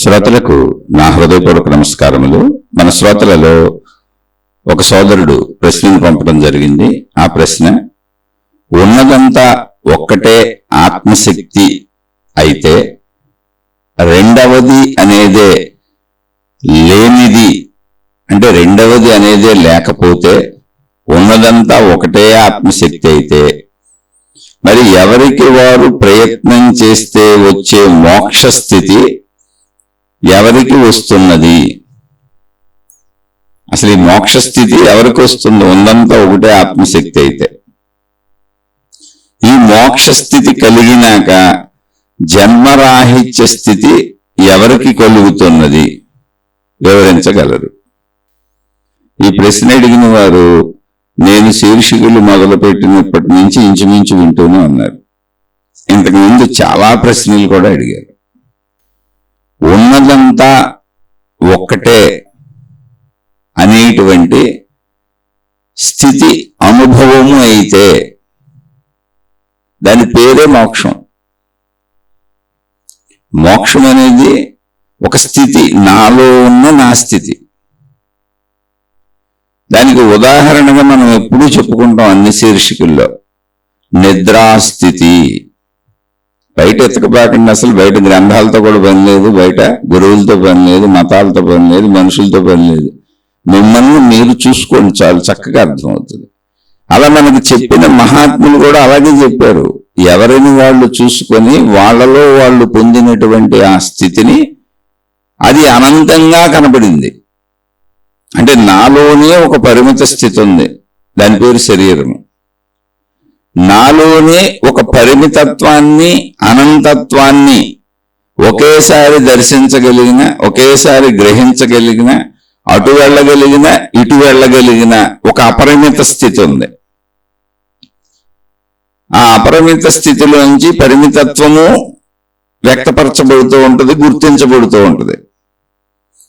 శ్రోతలకు నా హృదయపూర్వక నమస్కారములు. మన శ్రోతలలో ఒక సోదరుడు ప్రశ్నను పంపడం జరిగింది. ఆ ప్రశ్న, ఉన్నదంతా ఒక్కటే ఆత్మశక్తి అయితే రెండవది అనేదే లేనిది, అంటే రెండవది అనేదే లేకపోతే ఉన్నదంతా ఒకటే ఆత్మశక్తి అయితే మరి ఎవరికి వారు ప్రయత్నం చేస్తే వచ్చే మోక్ష స్థితి ఎవరికి వస్తున్నది? అసలు ఈ మోక్ష స్థితి ఎవరికి వస్తుంది? ఉన్నదంతా ఒకటే ఆత్మశక్తి అయితే ఈ మోక్ష స్థితి కలిగినాక జన్మరాహిత్య స్థితి ఎవరికి కలుగుతున్నది? వివరించగలరు? ఈ ప్రశ్న అడిగిన వారు నేను శీర్షికలు మొదలుపెట్టినప్పటి నుంచి ఇంచుమించు వింటూనే ఉన్నారు. ఇంతకుముందు చాలా ప్రశ్నలు కూడా అడిగారు. ఉన్నదంతా ఒక్కటే అనేటువంటి స్థితి అనుభవము అయితే దాని పేరే మోక్షం. మోక్షం అనేది ఒక స్థితి, నాలో ఉన్న నా స్థితి. దానికి ఉదాహరణగా మనం ఎప్పుడూ చెప్పుకుంటాం అన్ని శీర్షికల్లో, నిద్రాస్థితి. బయట ఎత్తకబాకండి, అసలు బయట గ్రంథాలతో కూడా పని లేదు, బయట గురువులతో పని లేదు, మతాలతో పని లేదు, మనుషులతో పని లేదు. మిమ్మల్ని మీరు చూసుకోండి చాలు, చక్కగా అర్థమవుతుంది. అలా మనకు చెప్పిన మహాత్ములు కూడా అలాగే చెప్పారు. ఎవరిని వాళ్ళు చూసుకొని వాళ్ళలో వాళ్ళు పొందినటువంటి ఆ స్థితిని అది అనంతంగా కనబడింది. అంటే నాలోనే ఒక పరిమిత స్థితి ఉంది, దాని పేరు శరీరము. నాలోనే ఒక పరిమితత్వాన్ని, అనంతత్వాన్ని ఒకేసారి దర్శించగలిగిన, ఒకేసారి గ్రహించగలిగిన, అటు వెళ్ళగలిగిన, ఇటు వెళ్ళగలిగిన ఒక అపరిమిత స్థితి ఉంది. ఆ అపరిమిత స్థితిలోంచి పరిమితత్వము వ్యక్తపరచబడుతూ ఉంటుంది, గుర్తించబడుతూ ఉంటుంది.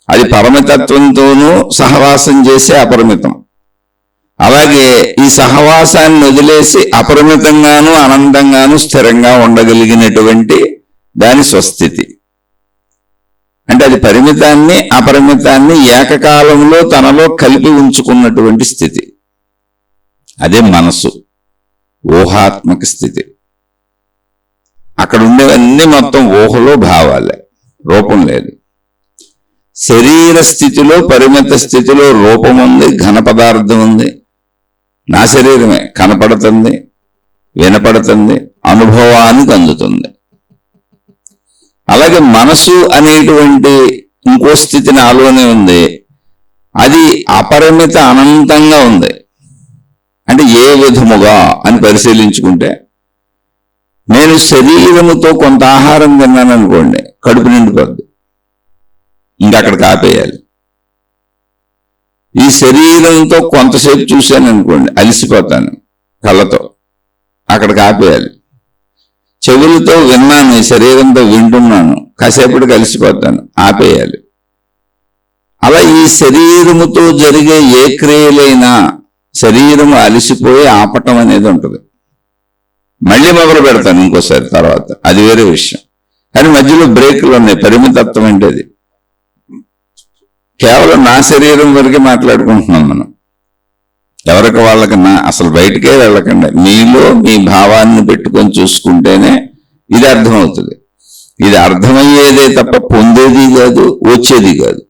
అది పరమతత్వంతోనూ సహవాసం చేసే అపరిమితం. అలాగే ఈ సహవాసాన్ని వదిలేసి అపరిమితంగాను అనంతంగాను స్థిరంగా ఉండగలిగినటువంటి దాని స్వస్థితి. అంటే అది పరిమితాన్ని అపరిమితాన్ని ఏకకాలంలో తనలో కలిపి ఉంచుకున్నటువంటి స్థితి. అదే మనసు, ఊహాత్మక స్థితి. అక్కడ ఉండేవన్నీ మొత్తం ఊహలో భావాలే, రూపం లేదు. శరీర స్థితిలో, పరిమిత స్థితిలో రూపం ఉంది, ఘన పదార్థం ఉంది. నా శరీరమే కనపడుతుంది, వినపడుతుంది, అనుభవానికి అందుతుంది. అలాగే మనసు అనేటువంటి ఇంకో స్థితి నాలోనే ఉంది. అది అపరిమిత అనంతంగా ఉంది. అంటే ఏ విధముగా అని పరిశీలించుకుంటే, నేను శరీరముతో కొంత ఆహారం తిన్నాను అనుకోండి, కడుపు నిండిపోద్ది, ఇంకక్కడికి ఆపేయాలి. ఈ శరీరంతో కొంతసేపు చూశాను అనుకోండి, అలసిపోతాను కళ్ళతో, అక్కడికి ఆపేయాలి. చెవులతో విన్నాను, ఈ శరీరంతో వింటున్నాను, కాసేపటికి అలసిపోతాను, ఆపేయాలి. అలా ఈ శరీరముతో జరిగే ఏ క్రియలైనా శరీరము అలసిపోయి ఆపటం అనేది ఉంటుంది. మళ్ళీ మొదలు పెడతాను ఇంకోసారి తర్వాత, అది వేరే విషయం. కానీ మధ్యలో బ్రేకులు ఉన్నాయి. పరిమితత్వం అంటే అది. కేవలం నా శరీరం వరకే మాట్లాడుకుంటున్నాం మనం. ఎవరికి వాళ్ళకి అసలు బయటకే వెళ్ళకండి. మీలో మీ భావాన్ని పెట్టుకొని చూసుకుంటేనే ఇది అర్థమవుతుంది. ఇది అర్థమయ్యేదే తప్ప పొందేది కాదు, వచ్చేది కాదు.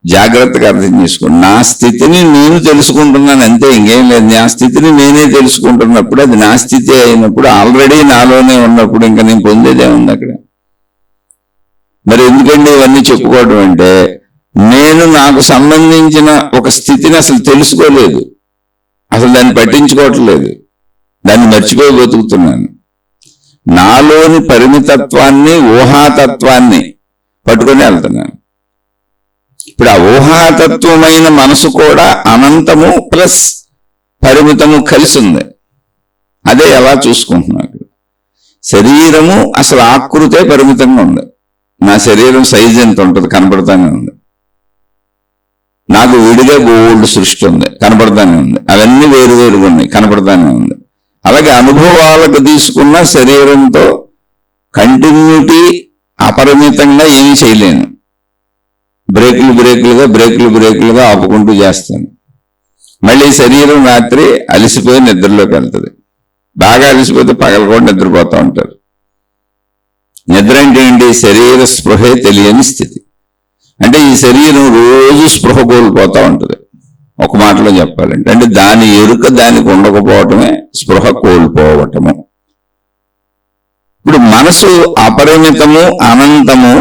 జాగ్రత్తగా అర్థం చేసుకోండి. నా స్థితిని నేను తెలుసుకుంటున్నాను అంతే, ఇంకేం లేదు. నా స్థితిని నేనే తెలుసుకుంటున్నప్పుడు అది నా స్థితి అయినప్పుడు, ఆల్రెడీ నాలోనే ఉన్నప్పుడు ఇంకా నేను పొందేదే ఉంది అక్కడ. మరి ఎందుకండి ఇవన్నీ చెప్పుకోవడం అంటే, నేను నాకు సంబంధించిన ఒక స్థితిని అసలు తెలుసుకోలేదు, అసలు దాన్ని పట్టించుకోవట్లేదు, దాన్ని మర్చిపోయి బతుకుతున్నాను. నాలోని పరిమితత్వాన్ని, ఊహాతత్వాన్ని పట్టుకొని వెళ్తున్నాను. ఇప్పుడు ఆ ఊహాతత్వమైన మనసు కూడా అనంతము ప్లస్ పరిమితము కలిసి ఉంది. అదే ఎలా చూసుకుంటున్నాను. శరీరము అసలు ఆకృతే పరిమితంగా ఉంది. నా శరీరం సైజ్ ఎంత ఉంటుంది, కనపడతానే ఉంది. నాకు విడిగా గోల్డ్ సృష్టి ఉంది, కనపడతానే ఉంది. అవన్నీ వేరు వేరుగా ఉన్నాయి, కనపడతానే ఉంది. అలాగే అనుభవాలకు తీసుకున్న శరీరంతో కంటిన్యూటీ అపరిమితంగా ఏమీ చేయలేను. బ్రేకులుగా ఆపుకుంటూ చేస్తాను. మళ్ళీ శరీరం రాత్రి అలసిపోయి నిద్రలోకి వెళ్తుంది. బాగా అలసిపోతే పగలు కూడా నిద్రపోతూ ఉంటారు. నిద్ర అంటే ఏంటి? శరీర స్పృహే తెలియని స్థితి. అంటే ఈ శరీరం రోజు స్పృహ కోల్పోతూ ఉంటుంది. ఒక మాటలో చెప్పాలంటే, అంటే దాని ఎరుక దానికి ఉండకపోవటమే స్పృహ కోల్పోవటము. ఇప్పుడు మనసు అపరిమితము, అనంతము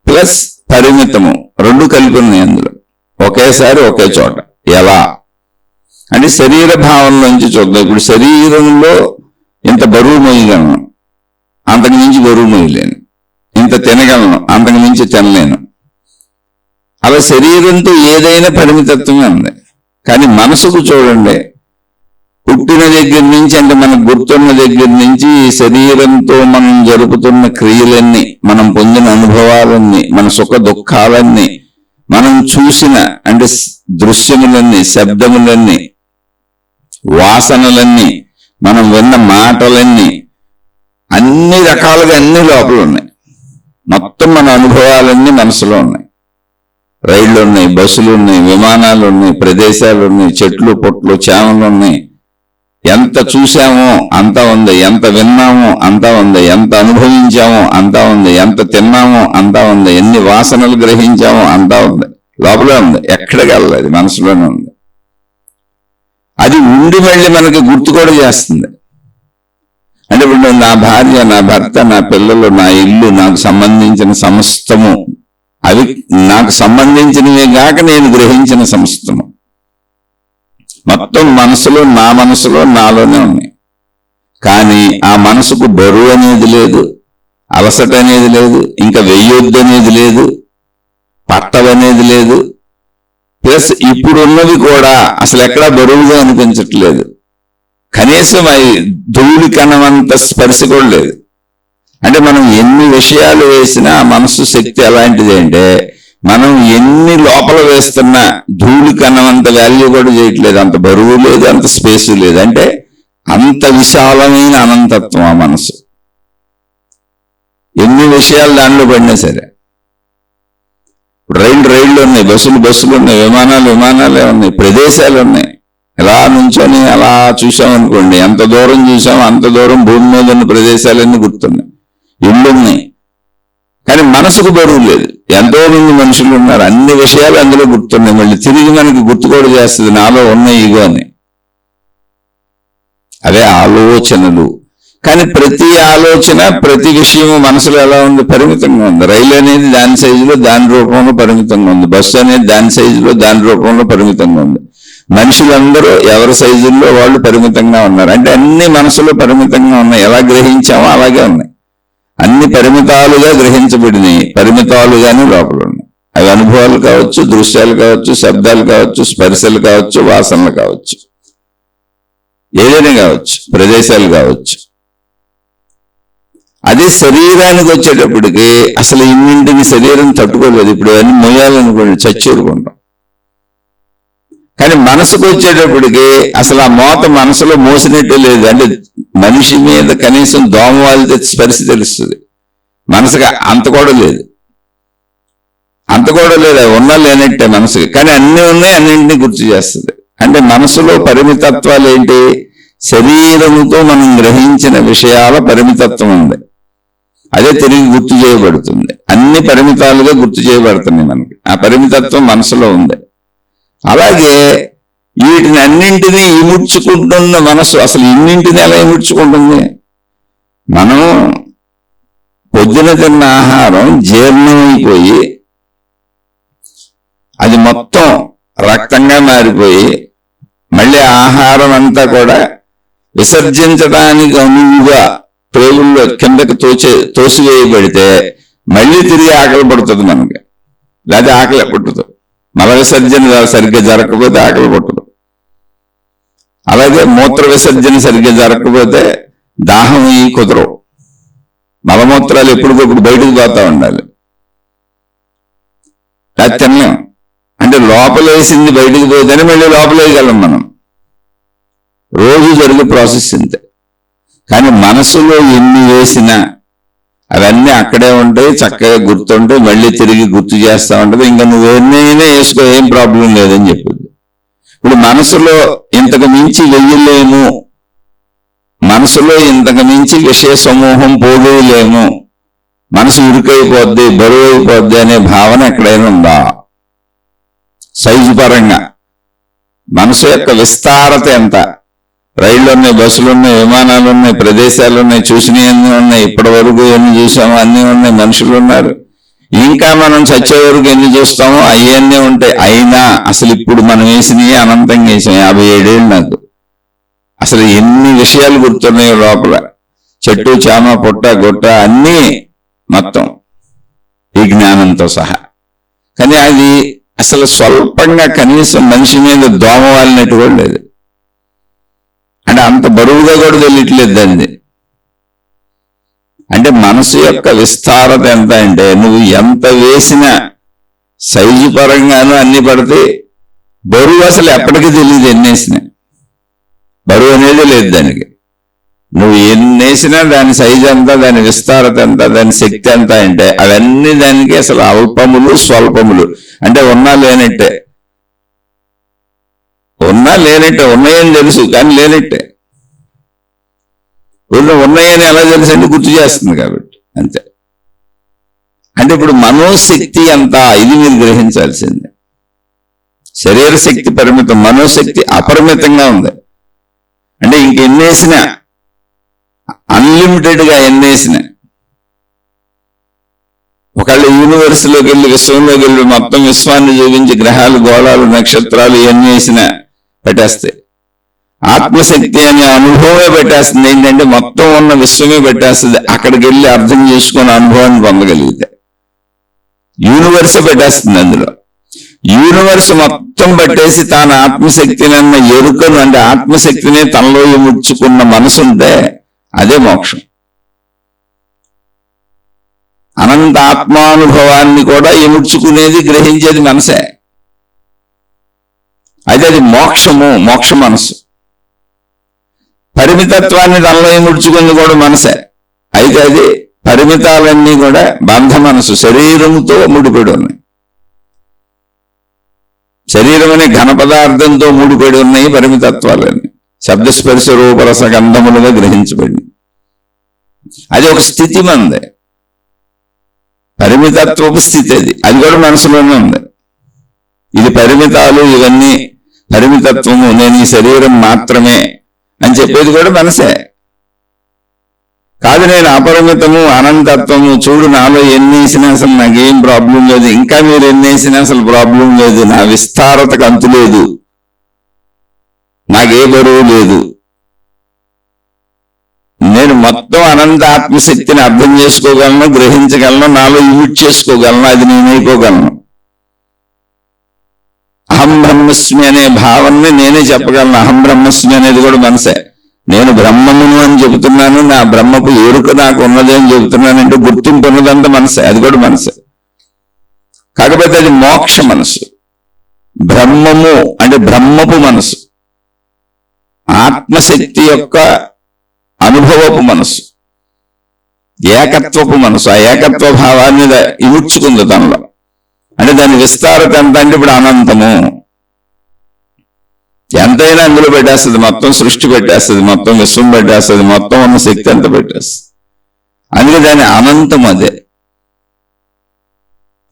ప్లస్ పరిమితము రెండు కలిపి ఉన్నాయి అందులో, ఒకేసారి ఒకే చోట. ఎలా అంటే శరీర భావంలోంచి చూద్దాం. ఇప్పుడు శరీరంలో ఇంత బరువు మోయగలను, అంతకు మించి బరువు మోయలేను. ఇంత తినగలను, అంతకు మించి తినలేను. అలా శరీరంతో ఏదైనా పరిమితత్వమే ఉంది. కానీ మనసుకు చూడండి, పుట్టిన దగ్గర నుంచి, అంటే మనకు గుర్తున్న దగ్గర నుంచి శరీరంతో మనం జరుపుతున్న క్రియలన్నీ, మనం పొందిన అనుభవాలన్నీ, మన సుఖ దుఃఖాలన్నీ, మనం చూసిన అంటే దృశ్యములన్నీ, శబ్దములన్నీ, వాసనలన్నీ, మనం విన్న మాటలన్నీ, అన్ని రకాలుగా అన్ని లోపల ఉన్నాయి. మొత్తం మన అనుభవాలన్నీ మనసులో ఉన్నాయి. రైళ్లు ఉన్నాయి, బస్సులు ఉన్నాయి, విమానాలు ఉన్నాయి, ప్రదేశాలు ఉన్నాయి, చెట్లు పుట్లు చేమలు ఉన్నాయి. ఎంత చూసామో అంతా ఉంది, ఎంత విన్నామో అంతా ఉంది, ఎంత అనుభవించామో అంతా ఉంది, ఎంత తిన్నామో అంతా ఉంది, ఎన్ని వాసనలు గ్రహించామో అంతా ఉంది. లోపలే ఉంది, ఎక్కడికి వెళ్ళలేదు, మనసులోనే ఉంది. అది ఉండి మళ్ళీ మనకి గుర్తు కూడా చేస్తుంది. అంటే ఇప్పుడు నా భార్య, నా భర్త, నా పిల్లలు, నా ఇల్లు, నాకు సంబంధించిన సమస్తము, అవి నాకు సంబంధించినవే గాక నేను గ్రహించిన సమస్తము మొత్తం మనసులో, నా మనసులో, నాలోనే ఉన్నాయి. కానీ ఆ మనసుకు బరువు అనేది లేదు, అలసట అనేది లేదు, ఇంకా వెయ్యొద్దు అనేది లేదు, పట్టవనేది లేదు. ప్లస్ ఇప్పుడున్నవి కూడా అసలు ఎక్కడా బరువుగా అనిపించట్లేదు. కనీసం అవి ధూళి కణమంత స్పర్శ కూడా లేదు. అంటే మనం ఎన్ని విషయాలు వేసినా ఆ మనసు శక్తి ఎలాంటిది అంటే, మనం ఎన్ని లోపల వేస్తున్నా ధూళి కన్నంత వాల్యూ కూడా చేయట్లేదు, అంత బరువు లేదు, అంత స్పేస్ లేదు. అంటే అంత విశాలమైన అనంతత్వం ఆ మనసు. ఎన్ని విషయాలు దానిలో పడినా సరే, రైళ్ళు ఉన్నాయి, బస్సులు ఉన్నాయి, విమానాలే ఉన్నాయి, ప్రదేశాలు ఉన్నాయి. ఎలా నుంచొని అలా చూసామనుకోండి, ఎంత దూరం చూసామో అంత దూరం భూమి మీద ఉన్న ప్రదేశాలన్నీ గుర్తున్నాయి. ఇళ్ళు ఉన్నాయి, కానీ మనసుకు బరువు లేదు. ఎంతో మంది మనుషులు ఉన్నారు, అన్ని విషయాలు అందులో గుర్తున్నాయి. మళ్ళీ తిరిగి మనకి గుర్తు కూడా చేస్తుంది, నాలో ఉన్న ఈగో అని. అవే ఆలోచనలు. కానీ ప్రతి ఆలోచన, ప్రతి విషయము మనసులో ఎలా ఉంది? పరిమితంగా ఉంది. రైలు అనేది దాని సైజులో, దాని రూపంలో పరిమితంగా ఉంది. బస్సు అనేది దాని సైజులో, దాని రూపంలో పరిమితంగా ఉంది. మనుషులందరూ ఎవరి సైజుల్లో వాళ్ళు పరిమితంగా ఉన్నారు. అంటే అన్ని మనసులో పరిమితంగా ఉన్నాయి. ఎలా గ్రహించామో అలాగే ఉన్నాయి. అన్ని పరిమితాలుగా గ్రహించబడినాయి, పరిమితాలుగానే లోపల ఉన్నాయి. అవి అనుభవాలు కావచ్చు, దృశ్యాలు కావచ్చు, శబ్దాలు కావచ్చు, స్పర్శలు కావచ్చు, వాసనలు కావచ్చు, ఏదైనా కావచ్చు, ప్రదేశాలు కావచ్చు. అదే శరీరానికి వచ్చేటప్పటికి అసలు ఇన్నింటిని శరీరం తట్టుకోలేదు. ఇప్పుడు అన్ని మొయ్యాలనుకోండి, చచ్చూరుకుంటాం. కానీ మనసుకు వచ్చేటప్పటికి అసలు ఆ మోత మనసులో మోసినట్టే లేదు. అంటే మనిషి మీద కనీసం దోమ వాలితే స్పర్శ తెలుస్తుంది, మనసుగా అంత కూడా లేదు. అవి ఉన్నా లేనట్టే మనసుకి. కానీ అన్ని ఉన్నాయి, అన్నింటినీ గుర్తు చేస్తుంది. అంటే మనసులో పరిమితత్వాలు ఏంటి? శరీరంతో మనం గ్రహించిన విషయాల పరిమితత్వం ఉంది, అదే తిరిగి గుర్తు చేయబడుతుంది. అన్ని పరిమితాలుగా గుర్తు చేయబడుతున్నాయి మనకి. ఆ పరిమితత్వం మనసులో ఉంది. అలాగే వీటిని అన్నింటినీ ఇముడ్చుకుంటున్న మనసు అసలు ఇన్నింటినీ ఎలా ఇముడ్చుకుంటుంది? మనం పొద్దున తిన్న ఆహారం జీర్ణమైపోయి అది మొత్తం రక్తంగా మారిపోయి మళ్ళీ ఆహారం అంతా కూడా విసర్జించడానికి అనువుగా ప్రేగుల్లో కిందకి తోసివేయబడితే మళ్ళీ తిరిగి ఆకలి పడుతుంది మనకి. లేదా ఆకలి పుట్టుతుంది. మల విసర్జన సరిగ్గా జరగకపోతే ఆకలి పుట్టదు. అలాగే మూత్ర విసర్జన సరిగ్గా జరగకపోతే దాహం కుదరవు. మలమూత్రాలు ఎప్పటికప్పుడు బయటకు పోతా ఉండాలి. అది తినలేం. అంటే లోపలేసింది బయటకు పోతేనే మళ్ళీ లోపలేయగలం మనం. రోజు జరిగే ప్రాసెస్ ఇంతే. కానీ మనసులో ఎన్ని వేసినా అవన్నీ అక్కడే ఉంటాయి, చక్కగా గుర్తుంటాయి, మళ్ళీ తిరిగి గుర్తు చేస్తా ఉంటది. ఇంకా నువ్వు ఎన్నైనా వేసుకో, ఏం ప్రాబ్లం లేదని చెప్పింది. ఇప్పుడు మనసులో ఇంతకు మించి వెయ్యలేము, మనసులో ఇంతకు మించి విషయ సమూహం పోగేయలేము, మనసు ఇరుకైపోద్ది, బరువు అయిపోద్ది అనే భావన ఎక్కడైనా ఉందా? సైజు పరంగా మనసు యొక్క విస్తారత ఎంత? రైళ్లు ఉన్నాయి, బస్సులు ఉన్నాయి, విమానాలు ఉన్నాయి, ప్రదేశాలు ఉన్నాయి, చూసినవి అన్నీ ఉన్నాయి, ఇప్పటి వరకు ఎన్ని చూసామో అన్నీ ఉన్నాయి, మనుషులు ఉన్నారు, ఇంకా మనం చచ్చే వరకు ఎన్ని చూస్తామో అవన్నీ ఉంటాయి. అయినా అసలు ఇప్పుడు మనం వేసినవి అనంతంగా వేసాం. 57 ఏళ్ళు నాకు. అసలు ఎన్ని విషయాలు గుర్తున్నాయో లోపల, చెట్టు చామ పుట్ట గుట్ట అన్నీ మొత్తం ఈ జ్ఞానంతో సహా. కానీ అది అసలు స్వల్పంగా కనీసం మనిషి మీద దోమ వాలినట్టు కూడా లేదు. అంటే అంత బరువుగా కూడా తెలియట్లేదు దాన్ని. అంటే మనసు యొక్క విస్తారత ఎంత అంటే నువ్వు ఎంత వేసినా సైజు పరంగాను అన్ని పడితే బరువు అసలు ఎప్పటికీ తెలియదు. ఎన్నేసినా బరువు అనేది లేదు దానికి. నువ్వు ఎన్నేసినా దాని సైజు ఎంత, దాని విస్తారత ఎంత, దాని శక్తి ఎంత అంటే అవన్నీ దానికి అసలు అల్పములు స్వల్పములు. అంటే ఉన్నా లేనట్టే, ఉన్నా లేనట్టే, ఉన్నాయని తెలుసు కానీ లేనట్టే. ఉన్నాయని ఎలా తెలుసు అంటే గుర్తు చేస్తుంది కాబట్టి అంతే. అంటే ఇప్పుడు మనోశక్తి ఎంత, ఇది మీరు గ్రహించాల్సిందే. శరీర శక్తి పరిమితం, మనోశక్తి అపరిమితంగా ఉంది. అంటే ఇంకెన్నేసినా అన్లిమిటెడ్ గా ఎన్నేసిన ఒకళ్ళు యూనివర్స్లోకి వెళ్ళి విశ్వంలోకి వెళ్ళి మొత్తం విశ్వాన్ని చూపించి గ్రహాలు గోళాలు నక్షత్రాలు ఇవన్నీ వేసినా పెట్టేస్తాయి. ఆత్మశక్తి అనే అనుభవమే పెట్టేస్తుంది. ఏంటంటే మొత్తం ఉన్న విశ్వమే పెట్టేస్తుంది. అక్కడికి వెళ్ళి అర్థం చేసుకుని అనుభవాన్ని పొందగలిగితే యూనివర్స్ పెట్టేస్తుంది. అందులో యూనివర్స్ మొత్తం పట్టేసి తాను ఆత్మశక్తిని అన్న ఎరుకను, అంటే ఆత్మశక్తిని తనలో ముడుచుకున్న మనసు ఉంటే అదే మోక్షం. అనంత ఆత్మానుభవాన్ని కూడా ఎముడ్చుకునేది, గ్రహించేది మనసే. అయితే అది మోక్షము, మోక్ష మనసు. పరిమితత్వాన్ని తనలో ఎముడ్చుకుంది కూడా మనసే. అయితే అది పరిమితాలన్నీ కూడా బంధ మనసు, శరీరంతో ముడిపడి ఉన్నాయి. శరీరం అనే ఘన పదార్థంతో ముడిపడి ఉన్నాయి పరిమితత్వాలన్నీ. శబ్దస్పర్శ రూపరస గంధములుగా గ్రహించబడింది. అది ఒక స్థితి మంది, పరిమితత్వపు స్థితి. అది కూడా మనసులోనే ఉంది. ఇది పరిమితాలు, ఇవన్నీ పరిమితత్వము, నేను ఈ శరీరం మాత్రమే అని చెప్పేది కూడా మనసే. కాదు నేను అపరిమితము, అనంతత్వము, చూడు నాలో ఎన్నేసినా అసలు నాకేం ప్రాబ్లం లేదు, ఇంకా మీరు ఎన్నేసినా అసలు ప్రాబ్లం లేదు, నా విస్తారతకు అంతు లేదు, నాకే బరువు లేదు, నేను మొత్తం అనంత ఆత్మశక్తిని అర్థం చేసుకోగలను, గ్రహించగలను, నాలో యూజ్ చేసుకోగలను, అది నేనైపోగలను. అహం బ్రహ్మస్మి అనే భావనని నేనే చెప్పగలను. అహం బ్రహ్మస్మి అనేది కూడా మనసే. నేను బ్రహ్మమును అని చెబుతున్నాను, నా బ్రహ్మకు ఎరుక నాకు ఉన్నది అని చెబుతున్నానంటే గుర్తింపు ఉన్నదంతా మనసే, అది కూడా మనసే. కాకపోతే అది మోక్ష మనసు. బ్రహ్మము అంటే బ్రహ్మపు మనసు, ఆత్మశక్తి యొక్క అనుభవపు మనసు, ఏకత్వపు మనసు. ఆ ఏకత్వ భావాన్ని ఇముడ్చుకుంది తనలో. అంటే దాని విస్తారత ఎంత అంటే ఇప్పుడు అనంతము. ఎంతైనా అందులో పెట్టేస్తుంది, మొత్తం సృష్టి పెట్టేస్తుంది, మొత్తం విశ్వం పెట్టేస్తుంది, మొత్తం ఉన్న శక్తి అంతా పెట్టేస్తుంది. అందుకే దాని అనంతం అదే.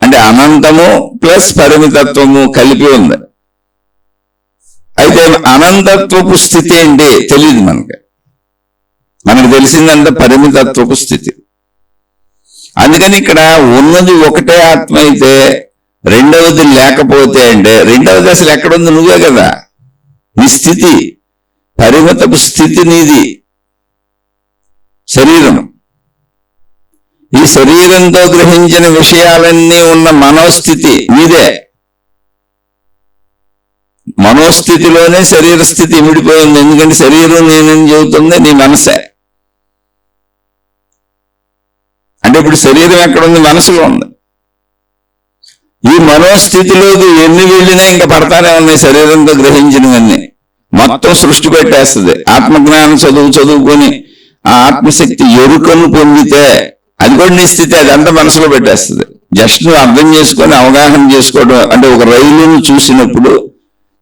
అంటే అనంతము ప్లస్ పరిమితత్వము కలిపి ఉంది. అయితే అనంతత్వపు స్థితి ఏంటి తెలియదు మనకు తెలిసిందంటే పరిమితత్వపు స్థితి. అందుకని ఇక్కడ ఉన్నది ఒకటే ఆత్మ అయితే రెండవది లేకపోతే అంటే రెండవది అసలు ఎక్కడుంది? నువ్వే కదా. నీ స్థితి, పరిమితపు స్థితి నీది శరీరం. ఈ శరీరంతో గ్రహించిన విషయాలన్నీ ఉన్న మనోస్థితి నీదే. మనోస్థితిలోనే శరీర స్థితి ఇమిడిపోయింది. ఎందుకంటే శరీరం నేనేం చెబుతుంది? నీ మనసే. అంటే ఇప్పుడు శరీరం ఎక్కడుంది? మనసులో ఉంది. ఈ మనోస్థితిలోకి ఎన్ని వెళ్ళినా ఇంకా పడతానే ఉన్నాయి శరీరంతో గ్రహించినవన్నీ. మొత్తం సృష్టి పెట్టేస్తుంది. ఆత్మజ్ఞానం చదువుకొని ఆ ఆత్మశక్తి ఎరుకను పొందితే అది కూడా నీ స్థితి, అదంతా మనసులో పెట్టేస్తుంది. జస్ట్ నువ్వు అర్థం చేసుకొని అవగాహన చేసుకోవడం. అంటే ఒక రైలును చూసినప్పుడు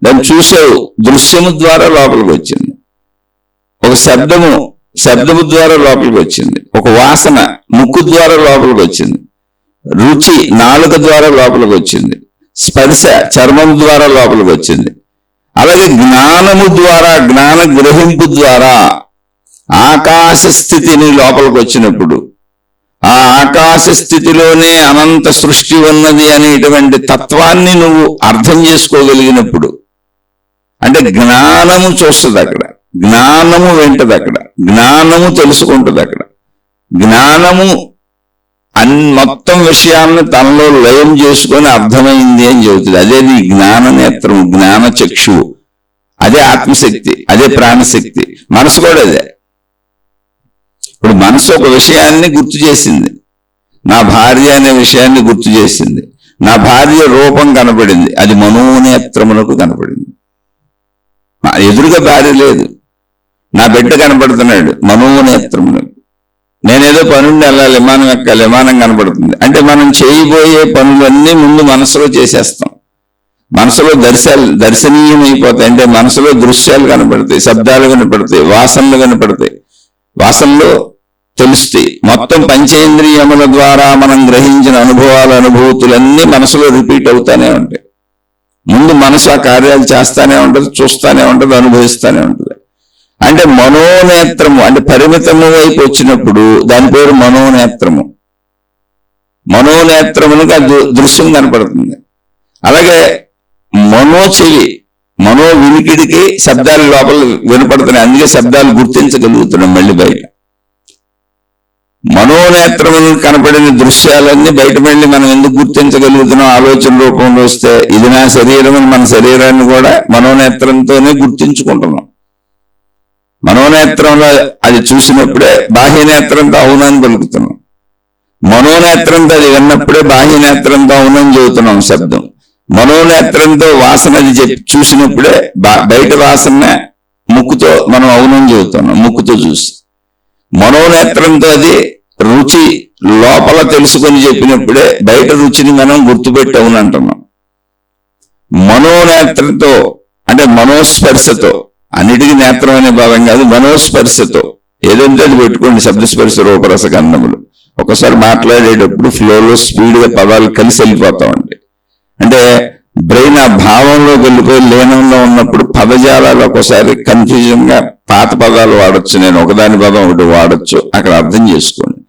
దాన్ని చూసావు, దృశ్యము ద్వారా లోపలికి వచ్చింది. ఒక శబ్దము ద్వారా లోపలికి వచ్చింది. ఒక వాసన ముక్కు ద్వారా లోపలికి వచ్చింది. రుచి నాలుక ద్వారా లోపలికి వచ్చింది. స్పర్శ చర్మం ద్వారా లోపలికి వచ్చింది. అలాగే జ్ఞానము ద్వారా, జ్ఞాన గ్రహింపు ద్వారా ఆకాశ స్థితిని లోపలికి వచ్చినప్పుడు, ఆ ఆకాశ స్థితిలోనే అనంత సృష్టి ఉన్నది అనేటువంటి తత్వాన్ని నువ్వు అర్థం చేసుకోగలిగినప్పుడు, అంటే జ్ఞానము చూస్తుంది అక్కడ, జ్ఞానము వింటది అక్కడ, జ్ఞానము తెలుసుకుంటుంది అక్కడ. జ్ఞానము మొత్తం విషయాలను తనలో లయం చేసుకొని అర్థమైంది అని చెబుతుంది. అదే నీ జ్ఞాన నేత్రము, జ్ఞాన చక్షువు. అదే ఆత్మశక్తి, అదే ప్రాణశక్తి. మనసు కూడా అదే. ఇప్పుడు మనసు ఒక విషయాన్ని గుర్తు చేసింది, నా భార్య అనే విషయాన్ని గుర్తు చేసింది. నా భార్య రూపం కనపడింది, అది మనోనేత్రములకు కనపడింది. ఎదురుగా భార్య లేదు, నా బిడ్డ కనపడుతున్నాడు, మనోనేత్రములకు. నేనేదో పనుండి వెళ్ళాలి, విమానం ఎక్కాలి, విమానం కనపడుతుంది. అంటే మనం చేయబోయే పనులన్నీ ముందు మనసులో చేసేస్తాం. మనసులో దర్శనీయమైపోతాయి. అంటే మనసులో దృశ్యాలు కనపడతాయి, శబ్దాలు కనపడతాయి, వాసనలు కనపడతాయి, వాసనలు తెలుస్తాయి. మొత్తం పంచేంద్రియముల ద్వారా మనం గ్రహించిన అనుభూతులన్నీ మనసులో రిపీట్ అవుతానే ఉంటాయి. ముందు మనసు ఆ కార్యాలు చేస్తానే ఉంటుంది, చూస్తానే ఉంటుంది, అనుభవిస్తానే ఉంటుంది. అంటే మనోనేత్రము అంటే పరిమితము వైపు వచ్చినప్పుడు దాని పేరు మనోనేత్రము. మనోనేత్రమునికి దృశ్యం కనపడుతుంది. అలాగే చెవి, మనో వినికిడికి శబ్దాలు లోపల వినపడుతున్నాయి, అందుకే శబ్దాలు గుర్తించగలుగుతున్నాం మళ్ళీ బయట. మనోనేత్రములు కనపడిన దృశ్యాలన్నీ బయట మళ్ళీ మనం ఎందుకు గుర్తించగలుగుతున్నాం? ఆలోచన రూపంలో వస్తే ఇది నా శరీరం, మన శరీరాన్ని కూడా మనోనేత్రంతోనే గుర్తించుకుంటున్నాం. మనోనేత్రంలో అది చూసినప్పుడే బాహ్యనేత్రంతో అవునని పలుకుతున్నాం. మనోనేత్రంతో అది విన్నప్పుడే బాహ్యనేత్రంతో అవునని చెబుతున్నాం శబ్దం. మనోనేత్రంతో వాసన అది చూసినప్పుడే బయట వాసన ముక్కుతో మనం అవునని చెబుతున్నాం, ముక్కుతో చూసి. మనోనేత్రంతో అది రుచి లోపల తెలుసుకొని చెప్పినప్పుడే బయట రుచిని మనం గుర్తుపెట్టి అవునంటున్నాం. మనోనేత్రంతో అంటే మనోస్పర్శతో, అన్నిటికీ నేత్రం అనే భావం కాదు, మనోస్పర్శతో ఏదంటే అది పెట్టుకోండి. శబ్దస్పర్శ రూపరస గంధములు. ఒకసారి మాట్లాడేటప్పుడు ఫ్లోలో స్పీడ్గా పదాలు కలిసి వెళ్ళిపోతామండి. అంటే బ్రెయిన్ ఆ భావంలోకి వెళ్ళిపోయి లీనంలో ఉన్నప్పుడు పదజాలాలు ఒకసారి కన్ఫ్యూజన్ గా పాత పదాలు వాడచ్చు, నేను ఒకదాని పదం ఒకటి వాడచ్చు. అక్కడ అర్థం చేసుకోండి.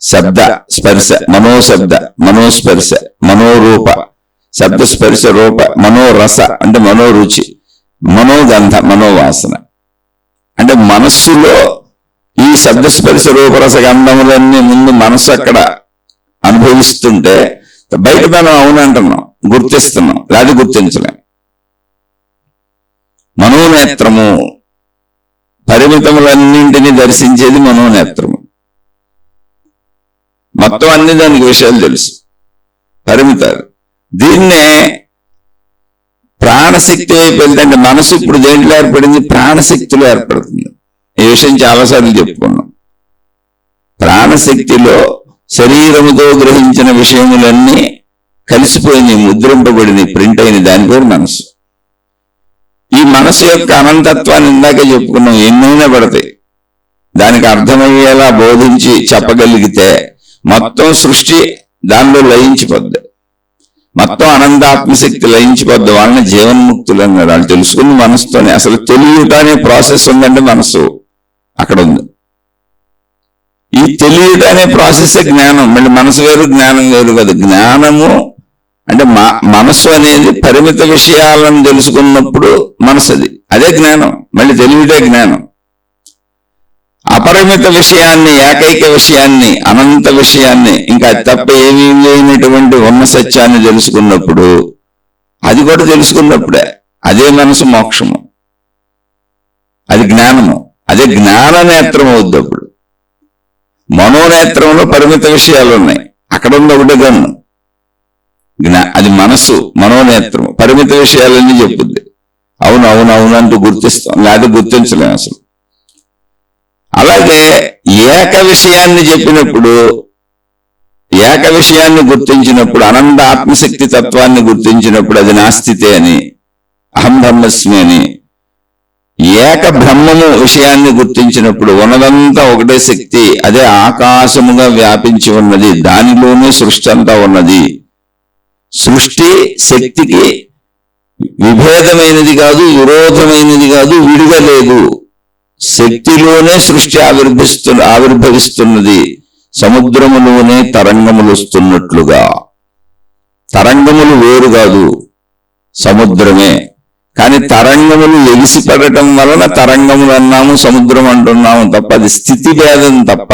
శబ్ద స్పర్శ, మనోశబ్ద, మనోస్పర్శ, మనోరూప, శబ్దస్పర్శ రూప, మనోరస అంటే మనోరుచి, మనోగంధ, మనోవాసన. అంటే మనస్సులో ఈ శబ్దస్పర్శ రూపరస గంధములన్నీ ముందు మనస్సు అక్కడ అనుభవిస్తుంటే బయట మనం అవునంటున్నాం, గుర్తిస్తున్నాం, లేదా గుర్తించలేం. మనోనేత్రము పరిమితములన్నింటినీ దర్శించేది మనోనేత్రము. మొత్తం అన్ని దానికి విషయాలు తెలుసు, పరిమితాలు. దీన్నే ప్రాణశక్తి వైపు వెళ్తే, మనసు ఇప్పుడు దేంట్లో ఏర్పడింది? ప్రాణశక్తిలో ఏర్పడుతుంది. ఈ విషయం చాలాసార్లు చెప్పుకున్నాం. ప్రాణశక్తిలో శరీరముతో గ్రహించిన విషయములన్నీ కలిసిపోయినాయి, ముద్రింపబడినాయి, ప్రింట్ అయిన దాని పేరు మనసు. ఈ మనసు యొక్క అనంతత్వాన్ని ఇందాక చెప్పుకున్నాం. ఎన్నైనా పడతాయి, దానికి అర్థమయ్యేలా బోధించి చెప్పగలిగితే మొత్తం సృష్టి దానిలో లయించిపోద్ది, మొత్తం అనంతాత్మశక్తి లయించిపోద్ది. వాళ్ళని జీవన్ముక్తులు అన్నారు. వాళ్ళు తెలుసుకుని మనసుతోనే. అసలు తెలియట అనే ప్రాసెస్ ఉందంటే మనసు అక్కడ ఉంది. ఈ తెలియట అనే ప్రాసెస్ జ్ఞానం. మళ్ళీ మనసు వేరు, జ్ఞానం వేరు కదా. జ్ఞానము అంటే మనసు అనేది పరిమిత విషయాలను తెలుసుకున్నప్పుడు మనసు అదే జ్ఞానం. మళ్ళీ తెలియటే జ్ఞానం. అపరిమిత విషయాన్ని, ఏకైక విషయాన్ని, అనంత విషయాన్ని, ఇంకా తప్ప ఏమీ లేనటువంటి ఉన్న సత్యాన్ని తెలుసుకున్నప్పుడు, అది కూడా తెలుసుకున్నప్పుడే అదే మనసు మోక్షము, అది జ్ఞానము. అదే జ్ఞాన నేత్రం అవుద్ది. అప్పుడు మనోనేత్రంలో పరిమిత విషయాలు ఉన్నాయి, అక్కడ ఉంది ఒకటే గన్ను. అది మనస్సు, మనోనేత్రము పరిమిత విషయాలన్నీ చెప్పుద్ది. అవును అవును అవును అంటూ గుర్తిస్తాం, లేదా గుర్తించలేము అసలు. అలాగే ఏక విషయాన్ని చెప్పినప్పుడు ఏక విషయాన్ని గుర్తించినప్పుడు, అనంత ఆత్మశక్తి తత్వాన్ని గుర్తించినప్పుడు అది నా స్థితే అని, అహం బ్రహ్మస్మి అని. ఏక బ్రహ్మము విషయాన్ని గుర్తించినప్పుడు ఉన్నదంతా ఒకటే శక్తి, అదే ఆకాశముగా వ్యాపించి ఉన్నది, దానిలోనే సృష్టి అంతా ఉన్నది. సృష్టి శక్తికి విభేదమైనది కాదు, విరోధమైనది కాదు, విడిగా లేదు. శక్తిలోనే సృష్టి ఆవిర్భవిస్తున్నది. సముద్రములోనే తరంగములు వస్తున్నట్లుగా. తరంగములు వేరు కాదు, సముద్రమే. కానీ తరంగములు ఎగిసిపడటం వలన తరంగములు అన్నాము, సముద్రం అంటున్నాము తప్ప అది స్థితి భేదం తప్ప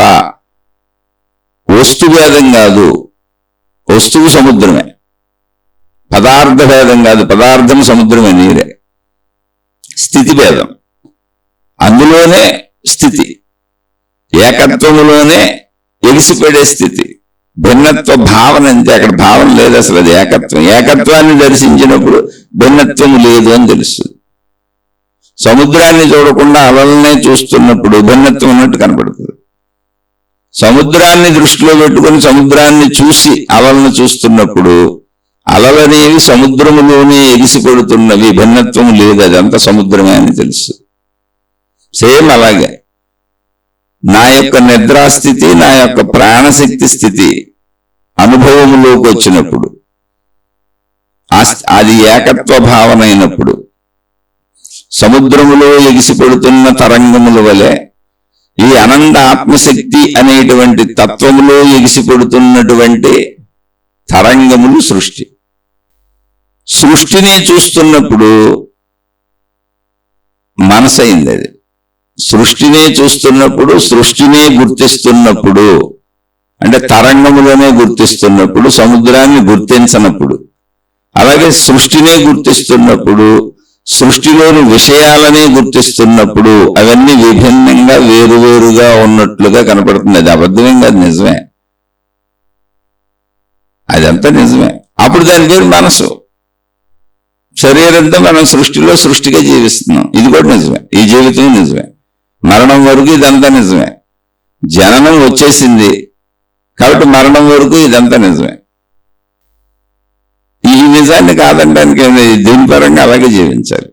వస్తు భేదం కాదు. వస్తువు సముద్రమే, పదార్థ భేదం కాదు. పదార్థం సముద్రమే, నీరే. స్థితి భేదం, అందులోనే స్థితి. ఏకత్వములోనే ఎగిసిపడే స్థితి. భిన్నత్వ భావన అంతే, అక్కడ భావన లేదు అసలు, అది ఏకత్వం. ఏకత్వాన్ని దర్శించినప్పుడు భిన్నత్వము లేదు అని తెలుస్తుంది. సముద్రాన్ని చూడకుండా అలలనే చూస్తున్నప్పుడు భిన్నత్వం ఉన్నట్టు కనపడుతుంది. సముద్రాన్ని దృష్టిలో పెట్టుకుని సముద్రాన్ని చూసి అలలను చూస్తున్నప్పుడు అలలనేవి సముద్రములోనే ఎగిసిపడుతున్నవి, భిన్నత్వం లేదు, అదంతా సముద్రమే అని తెలుసు. సేమ్ అలాగే నా యొక్క నిద్రాస్థితి, నా యొక్క ప్రాణశక్తి స్థితి అనుభవములోకి వచ్చినప్పుడు, అది ఏకత్వ భావన అయినప్పుడు, సముద్రములో ఎగిసిపడుతున్న తరంగముల వలె ఈ అనంత ఆత్మశక్తి అనేటువంటి తత్వములో ఎగిసిపడుతున్నటువంటి తరంగములు సృష్టి. సృష్టిని చూస్తున్నప్పుడు మనసైంది అది. సృష్టినే చూస్తున్నప్పుడు, సృష్టినే గుర్తిస్తున్నప్పుడు, అంటే తరంగములోనే గుర్తిస్తున్నప్పుడు, సముద్రాన్ని గుర్తించనప్పుడు. అలాగే సృష్టినే గుర్తిస్తున్నప్పుడు, సృష్టిలోని విషయాలనే గుర్తిస్తున్నప్పుడు అవన్నీ విభిన్నంగా వేరువేరుగా ఉన్నట్లుగా కనపడుతుంది. అది అబద్ధమేం కాదు, నిజమే. అదంతా నిజమే. అప్పుడు దాని పేరు మనసు. శరీరంతో మనం సృష్టిగా జీవిస్తున్నాం, ఇది కూడా నిజమే. ఈ జీవితం నిజమే, మరణం వరకు ఇదంతా నిజమే. జననం వచ్చేసింది కాబట్టి మరణం వరకు ఇదంతా నిజమే. ఈ నిజాన్ని కాదనడానికి దీని పరంగా అలాగే జీవించాలి.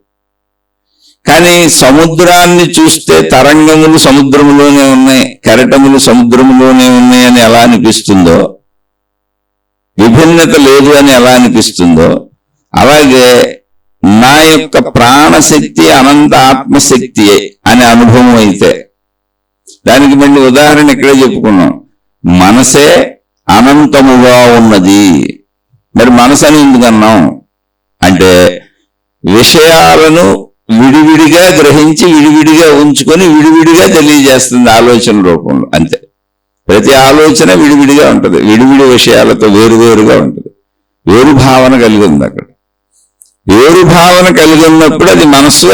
కానీ సముద్రాన్ని చూస్తే తరంగములు సముద్రములోనే ఉన్నాయి, కెరటములు సముద్రములోనే ఉన్నాయి అని ఎలా అనిపిస్తుందో, విభిన్నత లేదు అని ఎలా అనిపిస్తుందో, అలాగే నా యొక్క ప్రాణశక్తి అనంత ఆత్మశక్తి అనే అనుభవం అయితే, దానికి మళ్ళీ ఉదాహరణ ఇక్కడే చెప్పుకున్నాం. మనసే అనంతముగా ఉన్నది. మరి మనసు అని ఎందుకన్నాం అంటే, విషయాలను విడివిడిగా గ్రహించి విడివిడిగా ఉంచుకొని విడివిడిగా తెలియజేస్తుంది ఆలోచన రూపంలో, అంతే. ప్రతి ఆలోచన విడివిడిగా ఉంటుంది, విడివిడి విషయాలతో వేరువేరుగా ఉంటుంది. వేరు భావన కలిగి ఉంది అక్కడ. వేరు భావన కలిగి ఉన్నప్పుడు అది మనస్సు,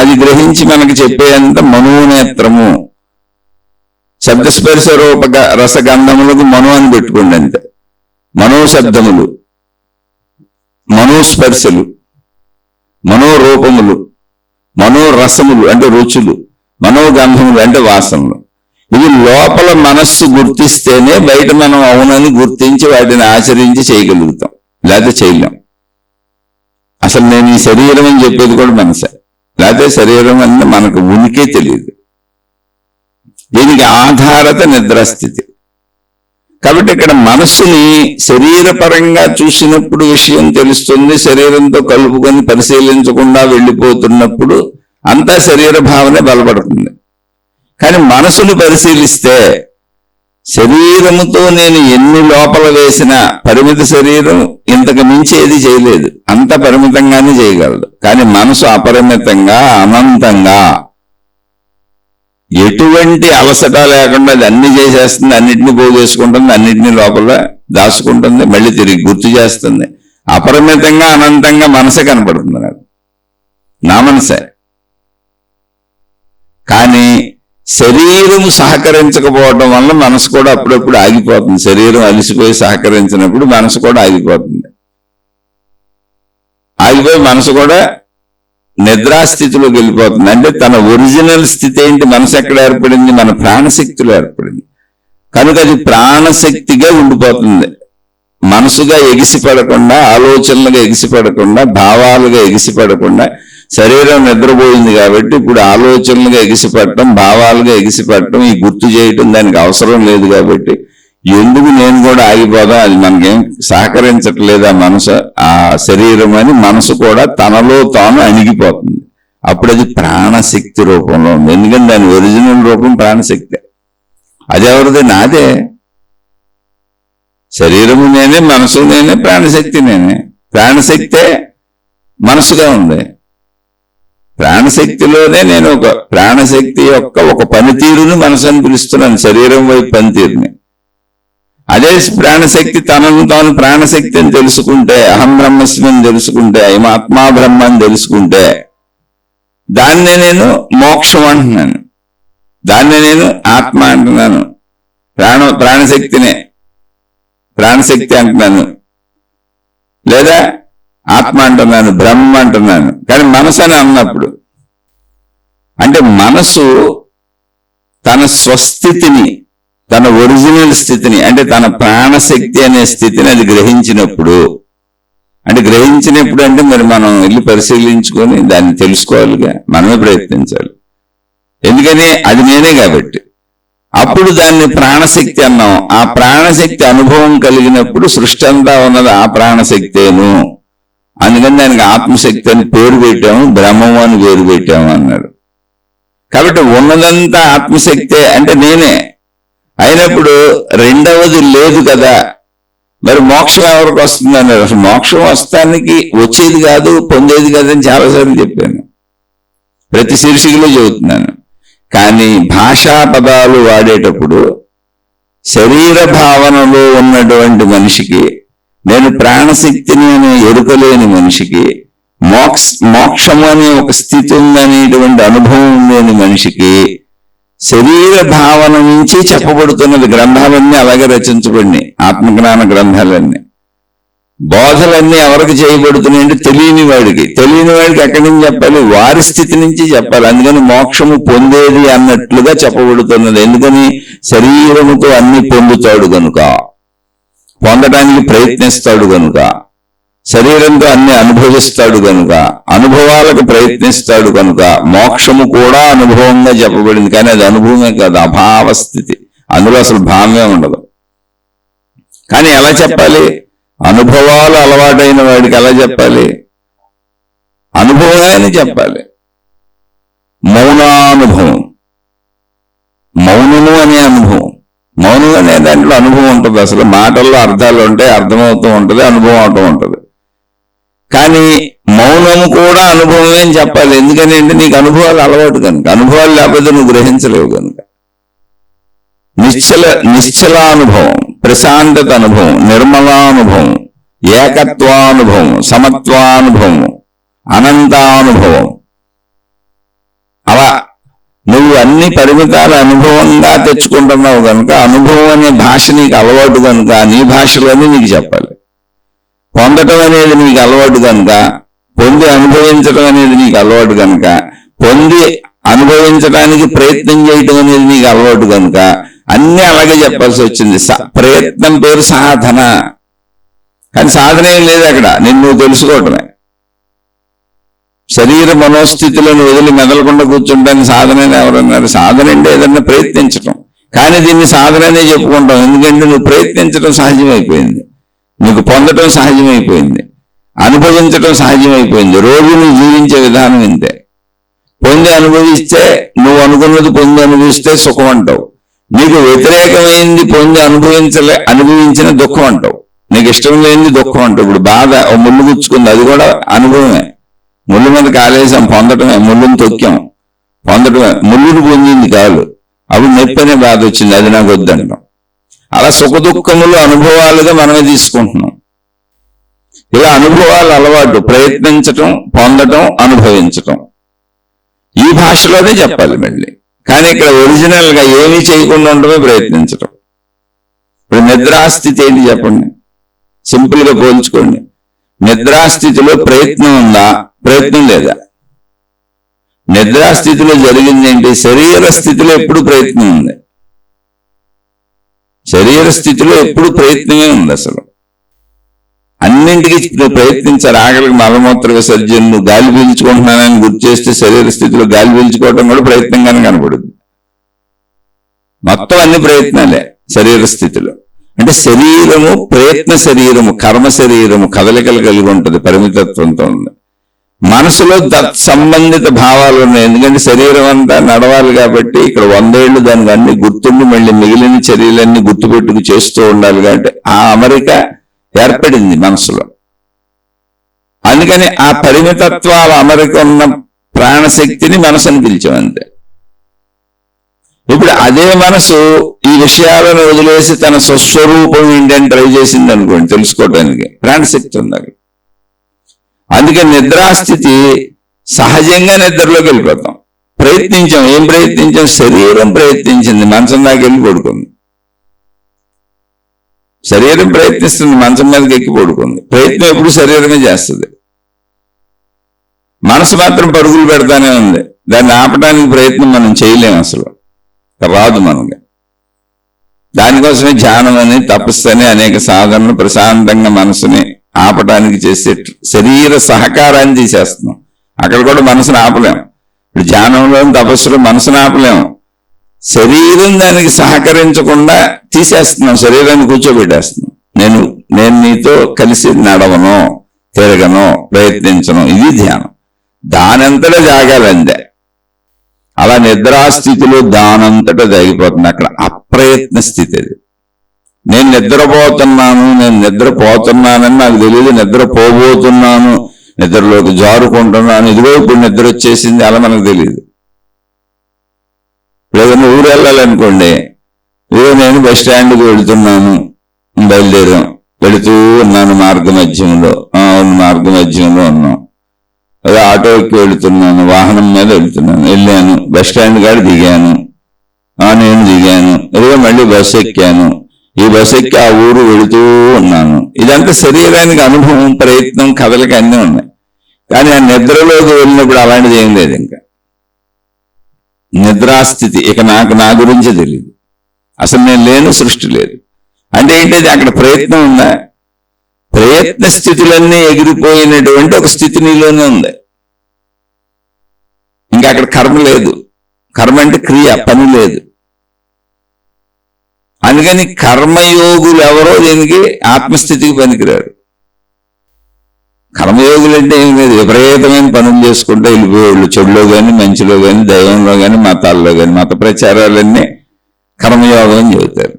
అది గ్రహించి మనకు చెప్పేంత మనోనేత్రము. శబ్దస్పర్శ రూప రసగంధములకు మను అని పెట్టుకోండి అంతే. మనోశబ్దములు, మనోస్పర్శలు, మనోరూపములు, మనోరసములు అంటే రుచులు, మనోగంధములు అంటే వాసనలు. ఇవి లోపల మనస్సు గుర్తిస్తేనే బయట మనం అవునని గుర్తించి వాటిని ఆచరించి చేయగలుగుతాం, లేకపోతే చేయలేం. అసలు నేను ఈ శరీరం అని చెప్పేది కూడా మనసే, లేకపోతే శరీరం అంటే మనకు ఉనికే తెలియదు. దీనికి ఆధారత నిద్రాస్థితి. కాబట్టి ఇక్కడ మనస్సుని శరీరపరంగా చూసినప్పుడు విషయం తెలుస్తుంది, శరీరంతో కలుపుకొని పరిశీలించకుండా వెళ్ళిపోతున్నప్పుడు అంతా శరీర భావనే బలపడుతుంది. కానీ మనసును పరిశీలిస్తే శరీరముతో నేను ఎన్ని లోపల వేసినా పరిమిత శరీరం ఇంతకు మించి ఏది చేయలేదు, అంత పరిమితంగానే చేయగలదు. కానీ మనసు అపరిమితంగా అనంతంగా ఎటువంటి అలసట లేకుండా అది అన్ని చేసేస్తుంది, అన్నిటిని పోగేసుకుంటుంది, అన్నిటినీ లోపల దాచుకుంటుంది, మళ్ళీ తిరిగి గుర్తు చేస్తుంది. అపరిమితంగా అనంతంగా మనసే కనపడుతుంది నాకు, నా మనసే. కానీ శరీరము సహకరించకపోవడం వల్ల మనసు కూడా అప్పుడప్పుడు ఆగిపోతుంది. శరీరం అలసిపోయి సహకరించినప్పుడు మనసు కూడా ఆగిపోతుంది. ఆగిపోయి మనసు కూడా నిద్రాస్థితిలోకి వెళ్ళిపోతుంది. అంటే తన ఒరిజినల్ స్థితి ఏంటి? మనసు ఎక్కడ ఏర్పడింది? మన ప్రాణశక్తిలో ఏర్పడింది. కనుక అది ప్రాణశక్తిగా ఉండిపోతుంది. మనసుగా ఎగిసిపడకుండా, ఆలోచనలుగా ఎగిసిపడకుండా, భావాలుగా ఎగిసిపడకుండా. శరీరం నిద్రపోయింది కాబట్టి ఇప్పుడు ఆలోచనలుగా ఎగిసిపడటం, భావాలుగా ఎగిసిపడటం, ఈ గుర్తు చేయటం దానికి అవసరం లేదు కాబట్టి ఎందుకు నేను కూడా ఆగిపోదాం, అది మనకేం సహకరించట్లేదు ఆ మనసు, ఆ శరీరం అని మనసు కూడా తనలో తాను అణిగిపోతుంది. అప్పుడు అది ప్రాణశక్తి రూపంలో ఉంది. ఎందుకంటే దాని ఒరిజినల్ రూపం ప్రాణశక్తి. అది ఎవరిది? నాదే. శరీరము నేనే, మనసు నేనే, ప్రాణశక్తి నేనే. ప్రాణశక్తే మనసుగా ఉంది. ప్రాణశక్తిలోనే నేను ఒక ప్రాణశక్తి యొక్క ఒక పనితీరుని మనసు అని పిలుస్తున్నాను, శరీరం వైపు పనితీరుని. అదే ప్రాణశక్తి తనను తాను ప్రాణశక్తి అని తెలుసుకుంటే, అహం బ్రహ్మస్మి అని తెలుసుకుంటే, ఆత్మా బ్రహ్మ అని తెలుసుకుంటే, దాన్నే నేను మోక్షం అంటున్నాను, దాన్నే నేను ఆత్మ అంటున్నాను, ప్రాణశక్తినే ప్రాణశక్తి అంటున్నాను, లేదా ఆత్మ అంటున్నాను, బ్రహ్మ అంటున్నాను. కానీ మనసు అని అన్నప్పుడు అంటే మనసు తన స్వస్థితిని, తన ఒరిజినల్ స్థితిని, అంటే తన ప్రాణశక్తి అనే స్థితిని అది గ్రహించినప్పుడు, అంటే గ్రహించినప్పుడు అంటే మరి మనం వెళ్ళి పరిశీలించుకొని దాన్ని తెలుసుకోవాలిగా, మనమే ప్రయత్నించాలి. ఎందుకని అది నేనే కాబట్టి. అప్పుడు దాన్ని ప్రాణశక్తి అన్నాం. ఆ ప్రాణశక్తి అనుభవం కలిగినప్పుడు సృష్టి అంతా ఉన్నది ఆ ప్రాణశక్తేను. అందుకని దానికి ఆత్మశక్తి అని పేరు పెట్టాము, బ్రహ్మము అని పేరు పెట్టాము అన్నాడు. కాబట్టి ఉన్నదంతా ఆత్మశక్తే అంటే నేనే అయినప్పుడు రెండవది లేదు కదా, మరి మోక్షం ఎవరికి వస్తుంది అన్నారు. అసలు మోక్షం వస్తానికి వచ్చేది కాదు, పొందేది కాదని చాలాసార్లు చెప్పాను, ప్రతి శీర్షికలో చెబుతున్నాను. కానీ భాషా పదాలు వాడేటప్పుడు శరీర భావనలో ఉన్నటువంటి మనిషికి, నేను ప్రాణశక్తిని అనే ఎరుకలేని మనిషికి, మోక్షము అనే ఒక స్థితి ఉందనేటువంటి అనుభవం లేని మనిషికి శరీర భావన నుంచి చెప్పబడుతున్నది. గ్రంథాలన్నీ అలాగే రచించబడినాయి, ఆత్మజ్ఞాన గ్రంథాలన్నీ. బోధలన్నీ ఎవరికి చేయబడుతున్నాయంటే తెలియని వాడికి. తెలియని వాడికి ఎక్కడి నుంచి చెప్పాలి? వారి స్థితి నుంచి చెప్పాలి. అందుకని మోక్షము పొందేది అన్నట్లుగా చెప్పబడుతున్నది. ఎందుకని? శరీరముతో అన్ని పొందుతాడు కనుక, పొందడానికి ప్రయత్నిస్తాడు కనుక, శరీరంతో అన్ని అనుభవిస్తాడు కనుక, అనుభవాలకు ప్రయత్నిస్తాడు కనుక మోక్షము కూడా అనుభవంగా చెప్పబడింది. కానీ అది అనుభవమే కాదు, అభావ స్థితి. అందులో అసలు భావమే ఉండదు. కానీ ఎలా చెప్పాలి? అనుభవాలు అలవాటైన వాడికి ఎలా చెప్పాలి? అనుభవమే అని చెప్పాలి. మౌనానుభవం, మౌనము అనే అనుభవం. మౌనం అనే దాంట్లో అనుభవం ఉంటుంది. అసలు మాటల్లో అర్థాలు ఉంటాయి, అర్థమవుతూ ఉంటుంది, అనుభవం అవుతూ ఉంటుంది. కానీ మౌనము కూడా అనుభవమే అని చెప్పాలి. ఎందుకని అంటే నీకు అనుభవాలు అలవాటు కనుక. అనుభవాలు లేకపోతే నువ్వు గ్రహించలేవు కనుక. నిశ్చలానుభవం, ప్రశాంతత అనుభవం, నిర్మలానుభవం, ఏకత్వానుభవం, సమత్వానుభవం, అనంతానుభవం. అలా నువ్వు అన్ని పరిమితాల అనుభవంగా తెచ్చుకుంటున్నావు కనుక అనుభవం అనే భాష నీకు అలవాటు కనుక నీ భాషలోనే నీకు చెప్పాలి. పొందటం అనేది నీకు అలవాటు కనుక, పొంది అనుభవించడం అనేది నీకు అలవాటు కనుక, పొంది అనుభవించడానికి ప్రయత్నం చేయటం అనేది నీకు అలవాటు కనుక అన్నీ అలాగే చెప్పాల్సి వచ్చింది. ప్రయత్నం పేరు సాధన. కానీ సాధన ఏం లేదు అక్కడ, నిన్ను తెలుసుకోవటమే. శరీర మనోస్థితులను వదిలి మెదలకుండా కూర్చుంటానికి సాధన ఎవరన్నారు? సాధన అంటే ఏదన్నా ప్రయత్నించటం. కానీ దీన్ని సాధననే చెప్పుకుంటాం. ఎందుకంటే నువ్వు ప్రయత్నించడం సహజమైపోయింది, నీకు పొందటం సహజమైపోయింది, అనుభవించటం సహజమైపోయింది. రోజు నువ్వు జీవించే విధానం ఇంతే. పొంది అనుభవిస్తే, నువ్వు అనుకున్నది పొంది అనుభవిస్తే సుఖం అంటావు. నీకు వ్యతిరేకమైంది పొంది అనుభవించిన దుఃఖం అంటావు. నీకు ఇష్టం లేనిది దుఃఖం అంటావు. ఇప్పుడు బాధ ఓ ముళ్ళు గుచ్చుకుంది, అది కూడా అనుభవమే. ముళ్ళు మీద కాలేసాం, పొందటమే. ముళ్ళుని తొక్కాం, పొందటమే. ముళ్ళుని పొందింది కాదు, అప్పుడు నొప్పి అనే బాధ వచ్చింది, అది నాకు వద్దంటాం. అలా సుఖ దుఃఖములు అనుభవాలుగా మనమే తీసుకుంటున్నాం. ఇలా అనుభవాలు అలవాటు, ప్రయత్నించటం, పొందటం, అనుభవించటం. ఈ భాషలోనే చెప్పాలి మళ్ళీ. కానీ ఇక్కడ ఒరిజినల్ గా ఏమీ చేయకుండా ఉండమే ప్రయత్నించటం. ఇప్పుడు నిద్రాస్థితి ఏంటి చెప్పండి, సింపుల్ గా పోల్చుకోండి. నిద్రాస్థితిలో ప్రయత్నం ఉందా? ప్రయత్నం లేదా? నిద్రాస్థితిలో జరిగింది ఏంటి? శరీర స్థితిలో ఎప్పుడు ప్రయత్నం ఉంది. శరీర స్థితిలో ఎప్పుడు ప్రయత్నమే ఉంది. అసలు అన్నింటికి ప్రయత్నించారు. ఆకలికి మలమూత్ర విసర్జనలు, గాలి పీల్చుకుంటున్నానని గుర్తు చేస్తే శరీర స్థితిలో గాలి పీల్చుకోవడం కూడా ప్రయత్నంగానే కనపడుతుంది. మొత్తం అన్ని ప్రయత్నాలే శరీర స్థితిలో. అంటే శరీరము ప్రయత్న శరీరము, కర్మ శరీరము, కదలికలు కలిగి ఉంటుంది, పరిమితత్వంతో ఉంది. మనసులో సంబంధిత భావాలు ఉన్నాయి. ఎందుకంటే శరీరం అంతా నడవాలి కాబట్టి ఇక్కడ 100 ఏళ్ళు దానికి అన్ని గుర్తుండి మళ్ళీ మిగిలిన చర్యలన్నీ గుర్తుపెట్టుకు చేస్తూ ఉండాలి కాబట్టి ఆ అమరిక ఏర్పడింది మనసులో. అందుకని ఆ పరిమితత్వాల అమరిక ఉన్న ప్రాణశక్తిని మనసుని పిలిచామంతే. ఇప్పుడు అదే మనసు ఈ విషయాలను వదిలేసి తన స్వస్వరూపం ఏంటని ట్రై చేసింది అనుకోండి, తెలుసుకోవడానికి ప్రాణశక్తి ఉంది అక్కడ. అందుకే నిద్రాస్థితి సహజంగా నిద్రలోకి వెళ్ళిపోతాం. ప్రయత్నించాం, ఏం ప్రయత్నించాం? శరీరం ప్రయత్నించింది, మంచం దాకా వెళ్ళి పడుకుంది. శరీరం ప్రయత్నిస్తుంది, మంచం మీదకి ఎక్కి పడుకుంది. ప్రయత్నం ఎప్పుడు శరీరమే చేస్తుంది. మనసు మాత్రం పరుగులు పెడతానే ఉంది. దాన్ని ఆపడానికి ప్రయత్నం మనం చేయలేము, అసలు రాదు మనకి. దానికోసమే ధ్యానం అని, తపస్సు అని అనేక సాధనలు ప్రశాంతంగా మనసుని ఆపడానికి చేసే శరీర సహకారాన్ని తీసేస్తున్నాం. అక్కడ కూడా మనసును ఆపలేం. ఇప్పుడు ధ్యానంలో, తపస్సులో మనసును ఆపలేము. శరీరం దానికి సహకరించకుండా తీసేస్తున్నాం, శరీరాన్ని కూర్చోబెట్టేస్తున్నాం. నేను నీతో కలిసి నడవను, తిరగను, ప్రయత్నించను, ఇది ధ్యానం. దానంతటా జాగాలందే. అలా నిద్రాస్థితిలో దానంతటా జాగిపోతుంది. అక్కడ అప్రయత్న స్థితి అది. నేను నిద్రపోతున్నానని నాకు తెలియదు, నిద్రపోబోతున్నాను, నిద్రలోకి జారుకుంటున్నాను, ఇదిగో ఇప్పుడు నిద్ర వచ్చేసింది, అలా మనకు తెలియదు. ఏదైనా ఊరు వెళ్ళాలనుకోండి, ఇదిగో నేను బస్ స్టాండ్కి వెళుతున్నాను, బయలుదేరాం, వెళుతూ ఉన్నాను, మార్గ మధ్యంలో ఉన్నాం. అదే ఆటోకి వెళుతున్నాను, వాహనం మీద వెళ్ళాను, బస్ స్టాండ్ కాడ దిగాను, నేను దిగాను, ఇదిగో మళ్ళీ బస్సు ఎక్కాను, ఈ బస్సు ఎక్కి ఆ ఊరు వెళుతూ ఉన్నాను. ఇదంతా శరీరానికి అనుభవం, ప్రయత్నం, కదలిక అన్నీ ఉన్నాయి. కానీ ఆ నిద్రలోకి వెళ్ళినప్పుడు అలాంటిది ఏం లేదు. ఇంకా నిద్రాస్థితి, ఇక నా గురించి తెలియదు, అసలు నేను లేను, సృష్టి లేదు. అంటే ఏంటది? అక్కడ ప్రయత్నం ఉందా? ప్రయత్న స్థితులన్నీ ఎగిరిపోయినటువంటి ఒక స్థితి నీలోనే ఉంది. ఇంకా అక్కడ కర్మ లేదు. కర్మ అంటే క్రియ, పని లేదు. అందుకని కర్మయోగులు ఎవరో దీనికి ఆత్మస్థితికి పనికిరారు. కర్మయోగులు అంటే ఏం లేదు, విపరీతమైన పనులు చేసుకుంటూ వెళ్ళిపోయేవాళ్ళు. చెడులో కానీ, మంచిలో కానీ, దైవంలో కానీ, మతాల్లో కానీ. మత ప్రచారాలన్నీ కర్మయోగం అని చెబుతారు.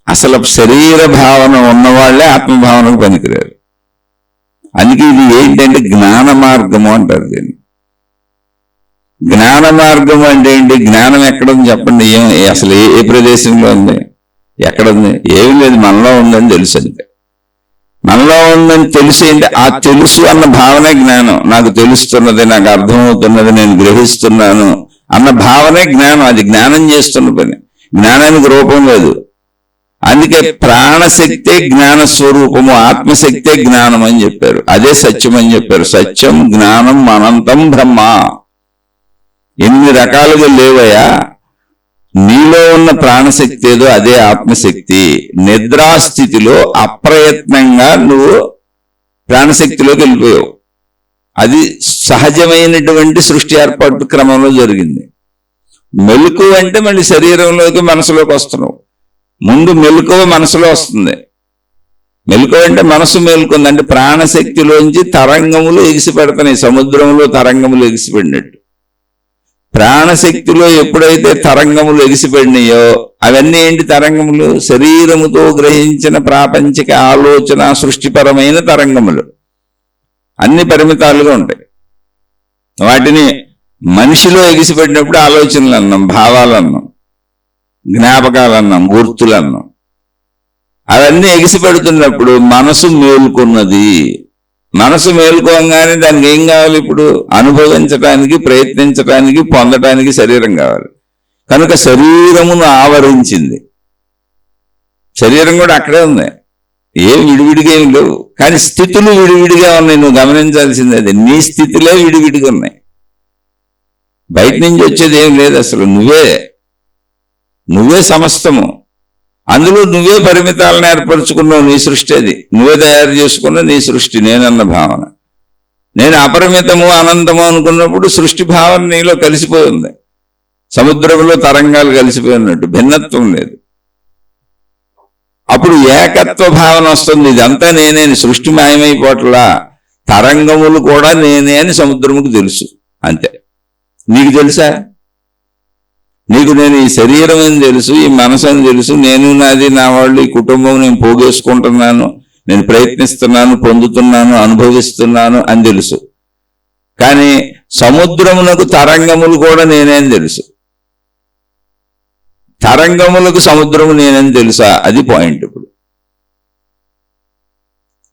అసలు శరీర భావన ఉన్నవాళ్లే ఆత్మభావనకు పనికిరారు. అందుకే ఇది ఏంటంటే జ్ఞాన మార్గము అంటారు దీన్ని. జ్ఞాన మార్గం అంటే ఏంటి? జ్ఞానం ఎక్కడుంది చెప్పండి? అసలు ఏ ప్రదేశంలో ఉంది? ఎక్కడుంది? ఏమీ లేదు, మనలో ఉందని తెలుసు. అంతే, మనలో ఉందని తెలిసి ఏంటి? ఆ తెలుసు అన్న భావనే జ్ఞానం. నాకు తెలుస్తున్నది, నాకు అర్థమవుతున్నది, నేను గ్రహిస్తున్నాను అన్న భావనే జ్ఞానం. అది జ్ఞానం చేస్తున్న పని. జ్ఞానానికి రూపం లేదు. అందుకే ప్రాణశక్తే జ్ఞాన స్వరూపము, ఆత్మశక్తే జ్ఞానం అని చెప్పారు. అదే సత్యం అని చెప్పారు. సత్యం, జ్ఞానం, అనంతం బ్రహ్మ. ఎన్ని రకాలుగా లేవయా, నీలో ఉన్న ప్రాణశక్తి ఏదో అదే ఆత్మశక్తి. నిద్రాస్థితిలో అప్రయత్నంగా నువ్వు ప్రాణశక్తిలోకి వెళ్ళిపోయావు. అది సహజమైనటువంటి సృష్టి ఏర్పాటు క్రమంలో జరిగింది. మెలకు అంటే మళ్ళీ శరీరంలోకి, మనసులోకి వస్తున్నావు. ముందు మెలకువ మనసులో వస్తుంది. మెలకువ అంటే మనసు మేలుకుంది. అంటే ప్రాణశక్తిలోంచి తరంగములు ఎగిసిపెడుతున్నాయి, సముద్రంలో తరంగములు ఎగిసిపడినట్టు. ప్రాణశక్తిలో ఎప్పుడైతే తరంగములు ఎగిసిపడినాయో అవన్నీ ఏంటి తరంగములు? శరీరముతో గ్రహించిన ప్రాపంచిక ఆలోచన సృష్టిపరమైన తరంగములు. అన్ని పరిమితాలుగా ఉంటాయి. వాటిని మనిషిలో ఎగిసిపడినప్పుడు ఆలోచనలు అన్నాం, భావాలు అన్నాం, జ్ఞాపకాలు అన్నాం, గుర్తులు అన్నాం. అవన్నీ ఎగిసిపెడుతున్నప్పుడు మనసు మేలుకున్నది. మనసు మేలుకోగానే దానికి ఏం కావాలి? ఇప్పుడు అనుభవించడానికి, ప్రయత్నించడానికి, పొందడానికి శరీరం కావాలి. కనుక శరీరమును ఆవరించింది. శరీరం కూడా అక్కడే ఉంది, ఏం విడివిడిగా ఏమి లేవు. కానీ స్థితులు విడివిడిగా ఉన్నాయి. నువ్వు గమనించాల్సింది అది. నీ స్థితిలే విడివిడిగా ఉన్నాయి. బయట నుంచి వచ్చేది ఏం లేదు, అసలు నువ్వే సమస్తము. అందులో నువ్వే పరిమితాలను ఏర్పరచుకున్నావు. నీ సృష్టి అది, నువ్వే తయారు చేసుకున్న నీ సృష్టి నేనన్న భావన. నేను అపరిమితము అనంతము అనుకున్నప్పుడు సృష్టి భావన నీలో కలిసిపోయి ఉంది. సముద్రంలో తరంగాలు కలిసిపోయినట్టు భిన్నత్వం లేదు. అప్పుడు ఏకత్వ భావన వస్తుంది. ఇదంతా నేనే, సృష్టి మాయమైపోట్లా, తరంగములు కూడా నేనే అని సముద్రముకు తెలుసు. అంతే. నీకు తెలుసా? నీకు నేను ఈ శరీరం అని తెలుసు, ఈ మనసు అని తెలుసు, నేను నాది నా వాళ్ళు ఈ కుటుంబం నేను పోగేసుకుంటున్నాను, నేను ప్రయత్నిస్తున్నాను, పొందుతున్నాను, అనుభవిస్తున్నాను అని తెలుసు. కానీ సముద్రమునకు తరంగములు కూడా నేనేని తెలుసు. తరంగములకు సముద్రము నేనని తెలుసా? అది పాయింట్. ఇప్పుడు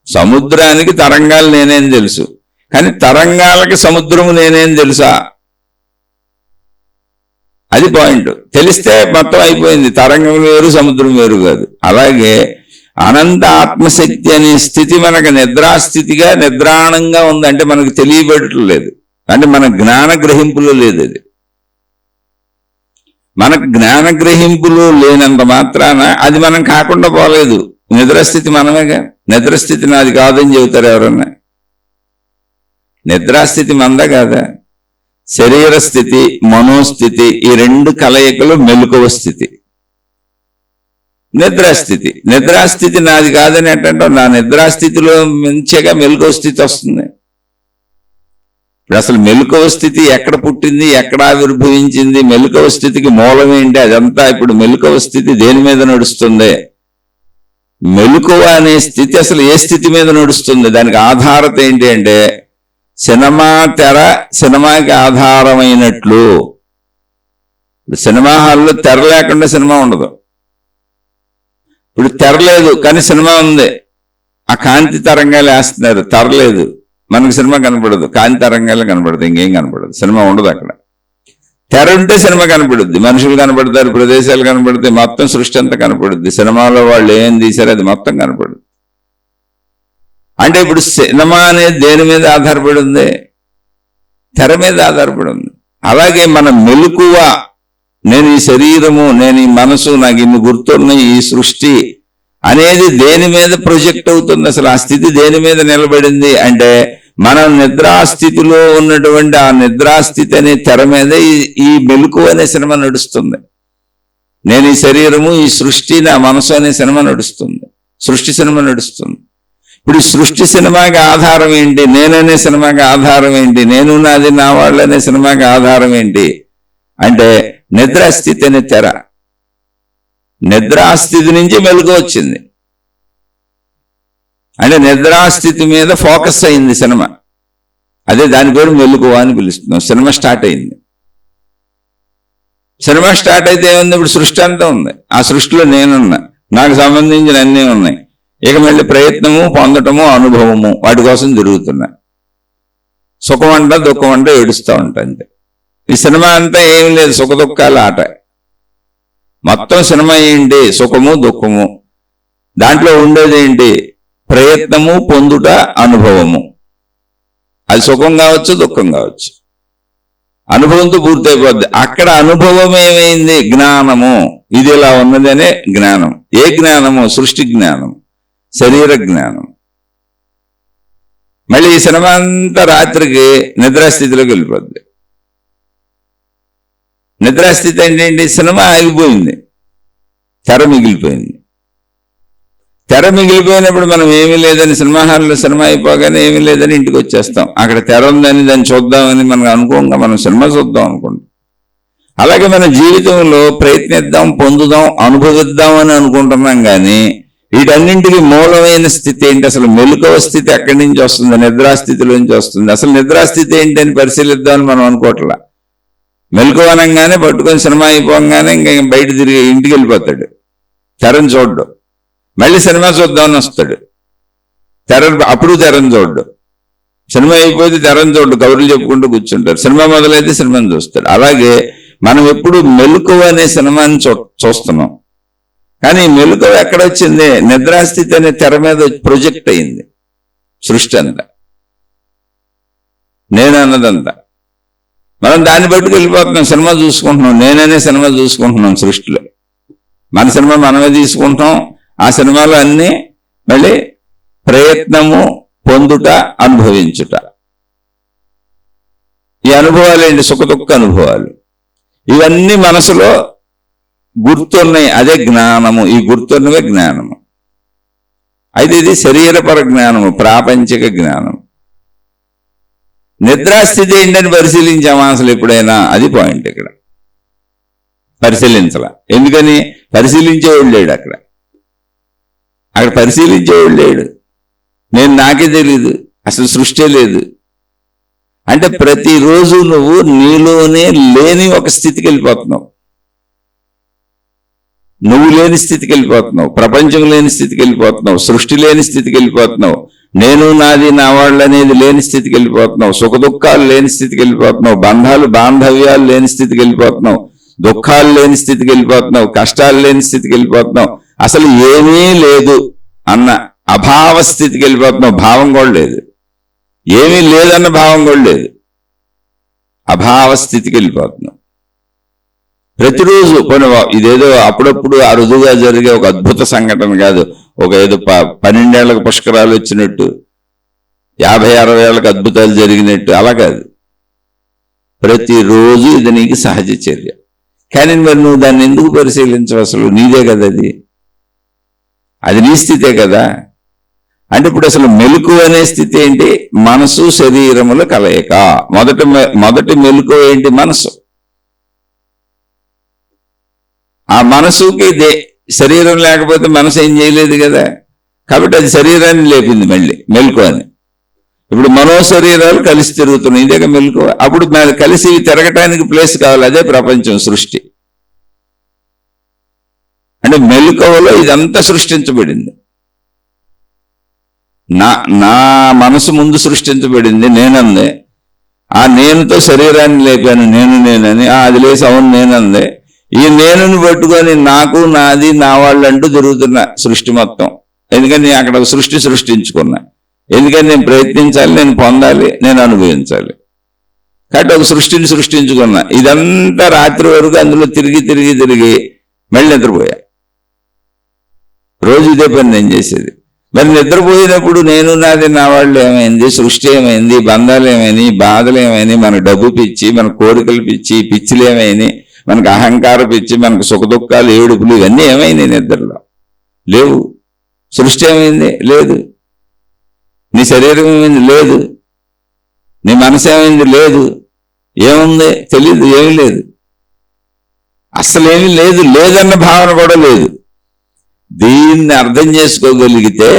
సముద్రానికి తరంగాలు నేనేం తెలుసు, కానీ తరంగాలకి సముద్రము నేనేం తెలుసా? అది పాయింట్. తెలిస్తే మొత్తం అయిపోయింది. తరంగం వేరు, సముద్రం వేరు కాదు. అలాగే అనంత ఆత్మశక్తి అనే స్థితి మనకు నిద్రాస్థితిగా నిద్రాణంగా ఉంది. అంటే మనకు తెలియబడట్లేదు, అంటే మన జ్ఞాన గ్రహింపులో లేదు. అది మనకు జ్ఞాన గ్రహింపులు లేనంత మాత్రాన అది మనం కాకుండా పోలేదు. నిద్రాస్థితి మనమేగా. నిద్రస్థితి నాది కాదని చెబుతారు ఎవరన్నా. నిద్రాస్థితి మందా కాదా? శరీర స్థితి, మనోస్థితి, ఈ రెండు కలయికలు మెలకువ స్థితి. నిద్రాస్థితి, నిద్రాస్థితి నాది కాదని ఏంటంటే నా నిద్రాస్థితిలో మంచిగా మెలకువ స్థితి వస్తుంది. ఇప్పుడు అసలు మెలకువ స్థితి ఎక్కడ పుట్టింది, ఎక్కడ ఆవిర్భవించింది, మెలకువ స్థితికి మూలం ఏంటి, అదంతా ఇప్పుడు మెలకువ స్థితి దేని మీద నడుస్తుంది? మెలకువ అనే స్థితి అసలు ఏ స్థితి మీద నడుస్తుంది? దానికి ఆధారత ఏంటి అంటే సినిమా తెర సినిమాకి ఆధారమైనట్లు. సినిమా హాల్లో తెర లేకుండా సినిమా ఉండదు. ఇప్పుడు తెర లేదు కానీ సినిమా ఉంది, ఆ కాంతి తరంగాలు వేస్తున్నారు. తెర లేదు, మనకు సినిమా కనపడదు, కాంతి తరంగాలు కనపడదు, ఇంకేం కనపడదు, సినిమా ఉండదు. అక్కడ తెర ఉంటే సినిమా కనపడుద్ది, మనుషులు కనపడతారు, ప్రదేశాలు కనపడతాయి, మొత్తం సృష్టి అంతా కనపడుద్ది. సినిమాలో వాళ్ళు ఏం తీశారు అది మొత్తం కనపడుద్ది. అంటే ఇప్పుడు సినిమా అనేది దేని మీద ఆధారపడి ఉంది? తెర మీద ఆధారపడి ఉంది. అలాగే మన మెలకువ, నేను ఈ శరీరము, నేను ఈ మనసు, నాకు ఇన్ని గుర్తున్నాయి, ఈ సృష్టి అనేది దేని మీద ప్రొజెక్ట్ అవుతుంది? అసలు ఆ స్థితి దేని మీద నిలబడింది అంటే మనం నిద్రాస్థితిలో ఉన్నటువంటి ఆ నిద్రాస్థితి అనే తెర మీద ఈ మెలకువ అనే సినిమా నడుస్తుంది. నేను ఈ శరీరము, ఈ సృష్టి, నా మనసు అనే సినిమా నడుస్తుంది. సృష్టి సినిమా నడుస్తుంది. ఇప్పుడు ఈ సృష్టి సినిమాకి ఆధారం ఏంటి? నేననే సినిమాకి ఆధారం ఏంటి? నేను నాది నా వాళ్ళు అనే సినిమాకి ఆధారం ఏంటి అంటే నిద్రాస్థితి అనే తెర. నిద్రాస్థితి నుంచి మెలకువ వచ్చింది. అంటే నిద్రాస్థితి మీద ఫోకస్ అయింది సినిమా. అదే దాని పేరు మెలకువ అని పిలుస్తున్నాం. సినిమా స్టార్ట్ అయింది. సినిమా స్టార్ట్ అయితే ఏముంది? ఇప్పుడు సృష్టి అంతా ఉంది. ఆ సృష్టిలో నేనున్నా, నాకు సంబంధించిన అన్నీ ఉన్నాయి. ఇక మళ్ళీ ప్రయత్నము, పొందటము, అనుభవము, వాటి కోసం తిరుగుతున్నా. సుఖం అంట, దుఃఖం అంట, ఏడుస్తూ ఉంటా. అంతే. ఈ సినిమా అంతా ఏం లేదు, సుఖ దుఃఖాల ఆట. మొత్తం సినిమా ఏంటి? సుఖము, దుఃఖము. దాంట్లో ఉండేది ఏంటి? ప్రయత్నము, పొందుట, అనుభవము. అది సుఖం కావచ్చు, దుఃఖం కావచ్చు. అనుభవంతో పూర్తయిపోద్ది. అక్కడ అనుభవం ఏమైంది? జ్ఞానము. ఇది ఇలా ఉన్నదనే జ్ఞానం. ఏ జ్ఞానము? సృష్టి జ్ఞానం, శరీర జ్ఞానం. మళ్ళీ ఈ సినిమా అంతా రాత్రికి నిద్రాస్థితిలోకి వెళ్ళిపోద్ది. నిద్రాస్థితి అంటే ఏంటి? సినిమా ఆగిపోయింది, తెర మిగిలిపోయింది. తెర మిగిలిపోయినప్పుడు మనం ఏమీ లేదని, సినిమా హాల్లో సినిమా అయిపోగానే ఏమీ లేదని ఇంటికి వచ్చేస్తాం. అక్కడ తెర ఉందని దాన్ని చూద్దామని మనం అనుకోంగా మనం సినిమా చూద్దాం అనుకుంటాం. అలాగే మన జీవితంలో ప్రయత్నిద్దాం, పొందుదాం, అనుభవిద్దాం అని అనుకుంటున్నాం. కానీ వీటన్నింటికి మూలమైన స్థితి ఏంటి? అసలు మెలకువ స్థితి ఎక్కడి నుంచి వస్తుంది? నిద్రాస్థితిలోంచి వస్తుంది. అసలు నిద్రాస్థితి ఏంటి అని పరిశీలిద్దామని మనం అనుకోవట్లా. మెలకువ అనగానే పట్టుకొని సినిమా అయిపోగానే ఇంకా బయట తిరిగి ఇంటికి వెళ్ళిపోతాడు. తెరను చూడ్డు. మళ్ళీ సినిమా చూద్దామని వస్తాడు. అప్పుడు తెరను చూడ్డు. సినిమా అయిపోతే తెరను చూడ్డు, కబుర్లు చెప్పుకుంటూ కూర్చుంటారు. సినిమా మొదలైతే సినిమాని చూస్తాడు. అలాగే మనం ఎప్పుడు మెలకువ అనే సినిమాని చూస్తున్నాం. కానీ మెలకువ ఎక్కడొచ్చింది? నిద్రాస్థితి అనే తెర మీద ప్రొజెక్ట్ అయింది సృష్టి అంతా, నేను అన్నదంతా. మనం దాన్ని బట్టి వెళ్ళిపోతున్నాం, సినిమా చూసుకుంటున్నాం, నేననే సినిమా చూసుకుంటున్నాం సృష్టిలో. మన సినిమా మనమే తీసుకుంటాం. ఆ సినిమాలో అన్నీ మళ్ళీ ప్రయత్నము, పొందుట, అనుభవించుట. ఈ అనుభవాలు ఏంటి? సుఖదుఖ అనుభవాలు. ఇవన్నీ మనసులో గుర్తున్నాయి, అదే జ్ఞానము. ఈ గుర్తున్నవే జ్ఞానము. అయితే ఇది శరీరపర జ్ఞానము, ప్రాపంచిక జ్ఞానం. నిద్రాస్థితి ఏంటని పరిశీలించామా అసలు ఎప్పుడైనా? అది పాయింట్. ఇక్కడ పరిశీలించాల. ఎందుకని? పరిశీలించేవాడు లేడు అక్కడ. పరిశీలించేవాడు లేడు. నాకే తెలీదు, అసలు సృష్టి లేదు అంటే ప్రతిరోజు నువ్వు నీలోనే లేని ఒక స్థితికి వెళ్ళిపోతున్నావు. నువ్వు లేని స్థితికి వెళ్ళిపోతున్నావు, ప్రపంచం లేని స్థితికి వెళ్ళిపోతున్నావు, సృష్టి లేని స్థితికి వెళ్ళిపోతున్నావు, నేను నాది నా వాళ్ళు అనేది లేని స్థితికి వెళ్ళిపోతున్నావు, సుఖదుఖాలు లేని స్థితికి వెళ్ళిపోతున్నావు, బంధాలు బాంధవ్యాలు లేని స్థితికి వెళ్ళిపోతున్నావు, దుఃఖాలు లేని స్థితికి వెళ్ళిపోతున్నావు, కష్టాలు లేని స్థితికి వెళ్ళిపోతున్నావు, అసలు ఏమీ లేదు అన్న అభావ స్థితికి వెళ్ళిపోతున్నావు. భావం కూడా లేదు, ఏమీ లేదన్న భావం కూడా లేదు, అభావ స్థితికి వెళ్ళిపోతున్నావు. ప్రతిరోజు ఇదేదో అప్పుడప్పుడు అరుదుగా జరిగే ఒక అద్భుత సంఘటన కాదు, ఒక ఏదో 12 ఏళ్లకు పుష్కరాలు వచ్చినట్టు, 50-60 ఏళ్లకు అద్భుతాలు జరిగినట్టు, అలా కాదు. ప్రతిరోజు ఇది నీకు సహజ చర్య. కానీ మరి నువ్వు దాన్ని ఎందుకు పరిశీలించవు? అసలు నీదే కదా అది నీ స్థితే కదా. అంటే ఇప్పుడు అసలు మెలకువ అనే స్థితి ఏంటి? మనసు శరీరముల కలయిక. మొదటి మెలకువ ఏంటి? మనసు. ఆ మనసుకి శరీరం లేకపోతే మనసు ఏం చేయలేదు కదా. కాబట్టి అది శరీరాన్ని లేపింది మళ్ళీ మెలకువ అని. ఇప్పుడు మనోశరీరాలు కలిసి తిరుగుతున్నాయి, ఇదేగా మెలకువ. అప్పుడు కలిసి తిరగటానికి ప్లేస్ కావాలి, అదే ప్రపంచం, సృష్టి. అంటే మెలకువలో ఇదంతా సృష్టించబడింది. నా మనసు ముందు సృష్టించబడింది, నేనందే. ఆ నేనుతో శరీరాన్ని లేపాను, నేనని. అది లేసి అవును నేనందే. ఈ నేనుని పట్టుకొని నాకు, నాది, నా వాళ్ళు అంటూ తిరుగుతున్న సృష్టి మొత్తం. ఎందుకని అక్కడ సృష్టి సృష్టించుకున్నా. ఎందుకని నేను ప్రయత్నించాలి, నేను పొందాలి, నేను అనుభవించాలి. కాబట్టి ఒక సృష్టిని సృష్టించుకున్నా. ఇదంతా రాత్రి వరకు అందులో తిరిగి మళ్ళీ నిద్రపోయా. రోజు ఇదే పని నేను చేసేది. మరి నిద్రపోయినప్పుడు నేను, నాది, నా వాళ్ళు ఏమైంది, సృష్టి ఏమైంది, బంధాలు ఏమైనాయి, బాధలు ఏమైనాయి, మన డబ్బు పిచ్చి, మన కోరికలు పిచ్చి, పిచ్చిలు ఏమైనాయి, మనకు అహంకార పిచ్చి, మనకు సుఖదుఖాలు, ఏడుపులు, ఇవన్నీ ఏమైనాయి? నిద్రలో లేవు. సృష్టి ఏమైంది? లేదు. నీ శరీరం ఏమైంది? లేదు. నీ మనసు ఏమైంది? లేదు. ఏముంది? తెలీదు, ఏమీ లేదు. అసలేమీ లేదు, లేదన్న భావన కూడా లేదు. దీన్ని అర్థం చేసుకోగలిగితే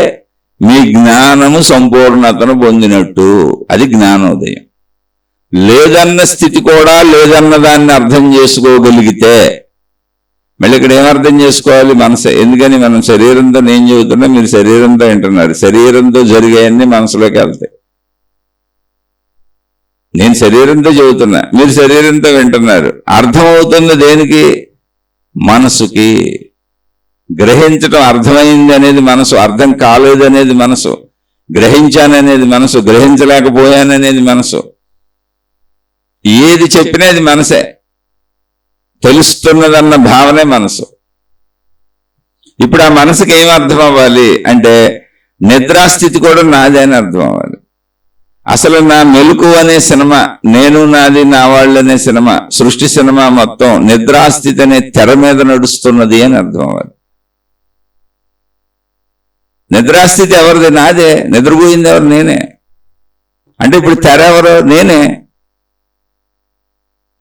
మీ జ్ఞానము సంపూర్ణతను పొందినట్టు. అది జ్ఞానోదయం. లేదన్న స్థితి కూడా లేదన్న దాన్ని అర్థం చేసుకోగలిగితే మళ్ళీ ఇక్కడ ఏమర్థం చేసుకోవాలి? మనసు. ఎందుకని మనం శరీరంతో నేను చెబుతున్నా, మీరు శరీరంతో వింటున్నారు. శరీరంతో జరిగాయన్నీ మనసులోకి వెళ్తాయి. నేను శరీరంతో చెబుతున్నా, మీరు శరీరంతో వింటున్నారు. అర్థమవుతుంది దేనికి? మనసుకి. గ్రహించటం, అర్థమైంది అనేది మనసు, అర్థం కాలేదు అనేది మనసు, గ్రహించాననేది మనసు, గ్రహించలేకపోయాననేది మనసు. ఏది చెప్పినది మనసే. తెలుస్తున్నదన్న భావనే మనసు. ఇప్పుడు ఆ మనసుకి ఏం అర్థం అవ్వాలి అంటే నిద్రాస్థితి కూడా నాదే అని అర్థం అవ్వాలి. అసలు నా మెలకువ అనే సినిమా, నేను, నాది, నా వాళ్ళు అనే సినిమా, సృష్టి సినిమా మొత్తం నిద్రాస్థితి అనే తెర మీద నడుస్తున్నది అని అర్థం అవ్వాలి. నిద్రాస్థితి ఎవరిది? నాదే. నిద్రపోయింది ఎవరు? నేనే. అంటే ఇప్పుడు తెర ఎవరో? నేనే.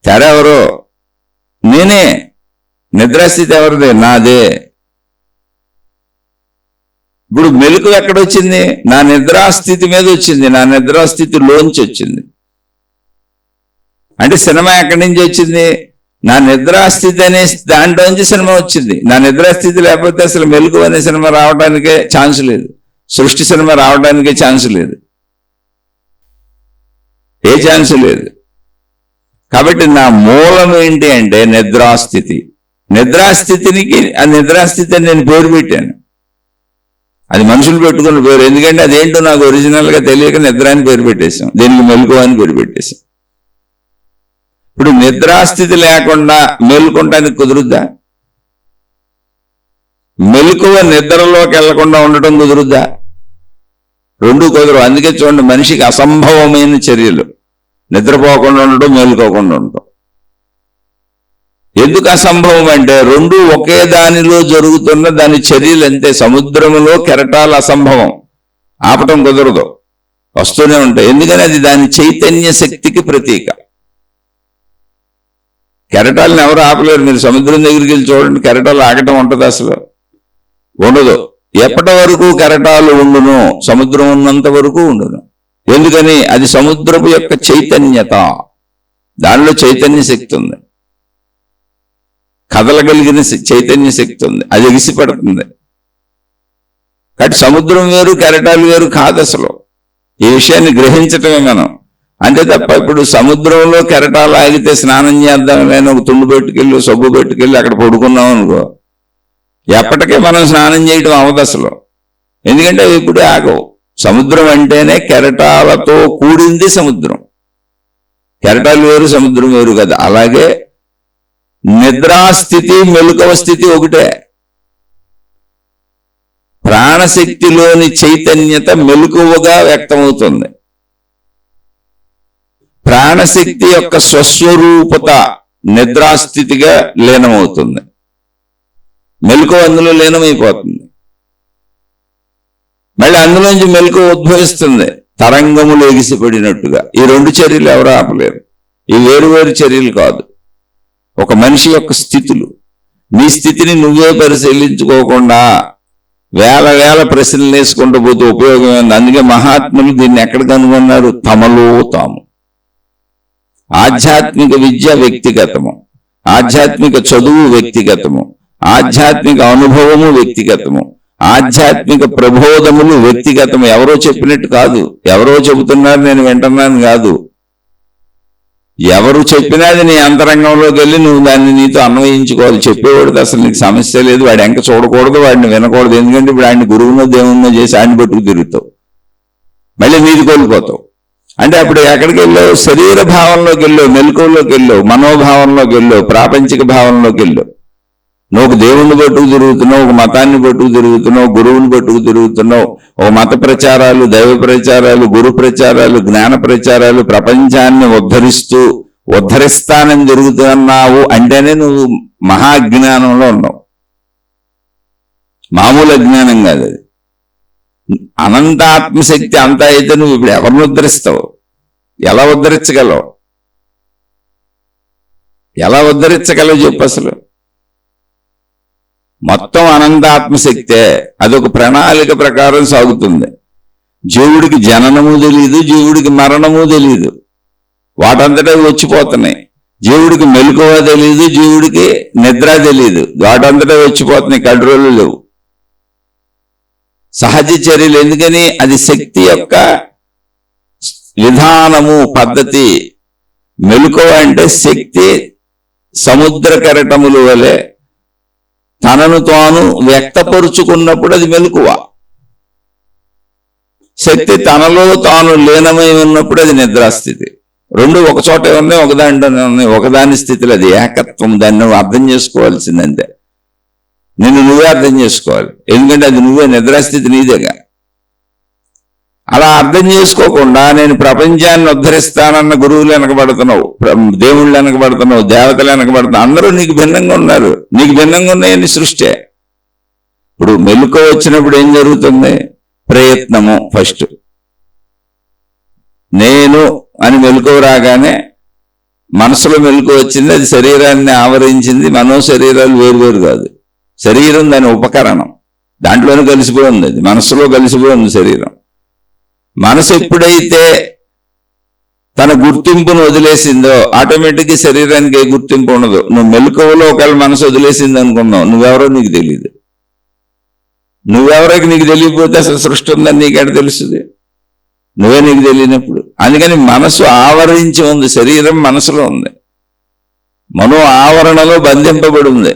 తెర ఎవరో? నేనే. నిద్రాస్థితి ఎవరిది? నాదే. ఇప్పుడు మెలకు ఎక్కడొచ్చింది? నా నిద్రాస్థితి మీద వచ్చింది, నా నిద్రాస్థితిలోంచి వచ్చింది. అంటే సినిమా ఎక్కడి నుంచి వచ్చింది? నా నిద్రాస్థితి అనే దాంట్లోంచి సినిమా వచ్చింది. నా నిద్రాస్థితి లేకపోతే అసలు మెలకు అనే సినిమా రావడానికే ఛాన్స్ లేదు, సృష్టి సినిమా రావడానికే ఛాన్స్ లేదు, ఏ ఛాన్స్ లేదు. కాబట్టి నా మూలం ఏంటి అంటే నిద్రాస్థితి. నిద్రాస్థితికి ఆ నిద్రాస్థితి అని నేను పేరు పెట్టాను. అది మనుషులు పెట్టుకున్న పేరు. ఎందుకంటే అదేంటో నాకు ఒరిజినల్గా తెలియక నిద్ర అని పేరు పెట్టేశాం, దీనికి మెలకువ అని పేరు పెట్టేశాం. ఇప్పుడు నిద్రాస్థితి లేకుండా మేలుకుంటానికి కుదురుద్దా? మెలకువ నిద్రలోకి వెళ్లకుండా ఉండటం కుదురుద్దా? రెండు కుదరు. అందుకే చూడండి, మనిషికి అసంభవమైన చర్యలు నిద్రపోకుండా ఉండటం, మేలుకోకుండా ఉండటం. ఎందుకు అసంభవం అంటే రెండు ఒకే దానిలో జరుగుతున్న దాని చర్యలు అంతే. సముద్రములో కెరటాలు అసంభవం, ఆపటం కుదరదు, వస్తూనే ఉంటాయి. ఎందుకని అది దాని చైతన్య శక్తికి ప్రతీక. కెరటాలను ఎవరు ఆపలేరు. మీరు సముద్రం దగ్గరికి వెళ్ళి చూడండి, కెరటాలు ఆగటం ఉంటుంది? అసలు ఉండదు. ఎప్పటి వరకు కెరటాలు ఉండును? సముద్రం ఉన్నంత వరకు ఉండును. ఎందుకని? అది సముద్రపు యొక్క చైతన్యత, దానిలో చైతన్య శక్తి ఉంది, కదలగలిగిన చైతన్య శక్తి ఉంది, అది ఎగిసిపడుతుంది. కాబట్టి సముద్రం వేరు, కెరటాలు వేరు కాదు అసలు. ఈ విషయాన్ని గ్రహించటమే మనం. అంతే తప్ప ఇప్పుడు సముద్రంలో కెరటాలు ఆగితే స్నానం చేద్దాం, ఒక తుండు పెట్టుకెళ్ళి సబ్బు పెట్టుకెళ్ళి అక్కడ పడుకున్నాం అనుకో, ఎప్పటికే మనం స్నానం చేయడం అవదు అసలు. ఎందుకంటే అవి ఇప్పుడే ఆగవు. సముద్రం అంటేనే కెరటాలతో కూడింది సముద్రం. కెరటాలు వేరు, సముద్రం వేరు కదా. అలాగే నిద్రాస్థితి, మెలకువ స్థితి ఒకటే. ప్రాణశక్తిలోని చైతన్యత మెలకువగా వ్యక్తమవుతుంది. ప్రాణశక్తి యొక్క స్వస్వరూపత నిద్రాస్థితిగా లీనమవుతుంది. మెలకువ అందులో లీనమైపోతుంది. మళ్ళీ అందులోంచి మెలకువ ఉద్భవిస్తుంది, తరంగములు ఎగిసిపడినట్టుగా. ఈ రెండు చర్యలు ఎవరు ఆపలేరు. ఈ వేరువేరు చర్యలు కాదు. ఒక మనిషి యొక్క స్థితులు. నీ స్థితిని నువ్వే పరిశీలించుకోకుండా వేల వేల ప్రశ్నలు వేసుకుంటూ పోతే ఉపయోగం ఉంది. అందుకే మహాత్ములు దీన్ని ఎక్కడ కనుగొన్నారు? తమలో తాము. ఆధ్యాత్మిక విద్య వ్యక్తిగతము, ఆధ్యాత్మిక చదువు వ్యక్తిగతము, ఆధ్యాత్మిక అనుభవము వ్యక్తిగతము, ఆధ్యాత్మిక ప్రబోధములు వ్యక్తిగతము. ఎవరో చెప్పినట్టు కాదు, ఎవరో చెబుతున్నారు నేను వింటున్నాను కాదు. ఎవరు చెప్పినది నీ అంతరంగంలోకి వెళ్ళి నువ్వు దాన్ని నీతో అన్వయించుకోవాలి. చెప్పేవాడికి అసలు నీకు సమస్య లేదు, వాడు ఎంక చూడకూడదు, వాడిని వినకూడదు. ఎందుకంటే ఇప్పుడు ఆయన గురువునో దేవుణ్ణో చేసి ఆయన పట్టుకు తిరుగుతావు, మళ్ళీ నీది కోల్పోతావు. అంటే అప్పుడు ఎక్కడికి వెళ్ళావు? శరీర భావంలోకి వెళ్ళావు, మెలకువలోకి వెళ్ళావు, మనోభావంలోకి వెళ్ళావు, ప్రాపంచిక భావంలోకి వెళ్ళావు. నువ్వు దేవుణ్ణి పట్టుకు తిరుగుతున్నావు, ఒక మతాన్ని పట్టుకు తిరుగుతున్నావు, గురువుని పట్టుకు తిరుగుతున్నావు. ఓ మత ప్రచారాలు, దైవ ప్రచారాలు, గురు ప్రచారాలు, జ్ఞాన ప్రచారాలు, ప్రపంచాన్ని ఉద్ధరిస్తానని జరుగుతున్నావు అంటేనే నువ్వు మహాజ్ఞానంలో ఉన్నావు. మామూలు అజ్ఞానం కాదు అది. అనంత ఆత్మశక్తి అంతా అయితే నువ్వు ఇప్పుడు ఎవరిని ఉద్ధరిస్తావు? ఎలా ఉద్ధరించగలవు? ఎలా ఉద్ధరించగలవు చెప్పు అసలు? మొత్తం అనంత ఆత్మశక్తే. అదొక ప్రణాళిక ప్రకారం సాగుతుంది. జీవుడికి జననము తెలియదు, జీవుడికి మరణము తెలియదు, వాటంతటా వచ్చిపోతున్నాయి. జీవుడికి మెలకువ తెలియదు, జీవుడికి నిద్ర తెలియదు, వాటంతటా వచ్చిపోతున్నాయి. కంట్రోల్ లేవు, సహజ చర్యలు. ఎందుకని? అది శక్తి యొక్క విధానము, పద్ధతి. మెలకువ అంటే శక్తి సముద్ర కెరటముల వలె తనను తాను వ్యక్తపరుచుకున్నప్పుడు అది మెలకువ. శక్తి తనలో తాను లీనమై ఉన్నప్పుడు అది నిద్రాస్థితి. రెండు ఒక చోటే ఉన్నాయి, ఒకదాంట్లోనే ఉన్నాయి. ఒకదాని స్థితిలో అది ఏకత్వం. దాన్ని నువ్వు అర్థం చేసుకోవాల్సిందంతే. నిన్ను నువ్వే అర్థం చేసుకోవాలి. ఎందుకంటే అది నువ్వే, నిద్రాస్థితి నీదేగా. అలా అర్థం చేసుకోకుండా నేను ప్రపంచాన్ని ఉద్ధరిస్తానన్న గురువులు వెనకబడుతున్నావు, దేవుళ్ళు వెనకబడుతున్నావు, దేవతలు వెనకబడుతున్నావు. అందరూ నీకు భిన్నంగా ఉన్నారు. నీకు భిన్నంగా ఉన్నాయని సృష్టి. ఇప్పుడు మెలకువ వచ్చినప్పుడు ఏం జరుగుతుంది? ప్రయత్నము ఫస్ట్. నేను అని మెలకువ రాగానే మనసులో మెలకువ వచ్చింది, అది శరీరాన్ని ఆవరించింది. మనో శరీరాలు వేరువేరు కాదు. శరీరం దాని ఉపకరణం, దాంట్లోనే కలిసిపోయి ఉంది. అది మనసులో కలిసిపోయి ఉంది శరీరం. మనసు ఎప్పుడైతే తన గుర్తింపును వదిలేసిందో ఆటోమేటిక్గా శరీరానికి ఏ గుర్తింపు ఉండదు. నువ్వు మెలకువలో ఒకవేళ మనసు వదిలేసింది అనుకున్నావు, నువ్వెవరో నీకు తెలియదు. నువ్వెవరికి నీకు తెలియకపోతే అసలు సృష్టి ఉందని నీకెడ తెలుస్తుంది? నువ్వే నీకు తెలియనప్పుడు. అందుకని మనసు ఆవరించి ఉంది, శరీరం మనసులో ఉంది. మనో ఆవరణలో బంధింపబడి ఉంది.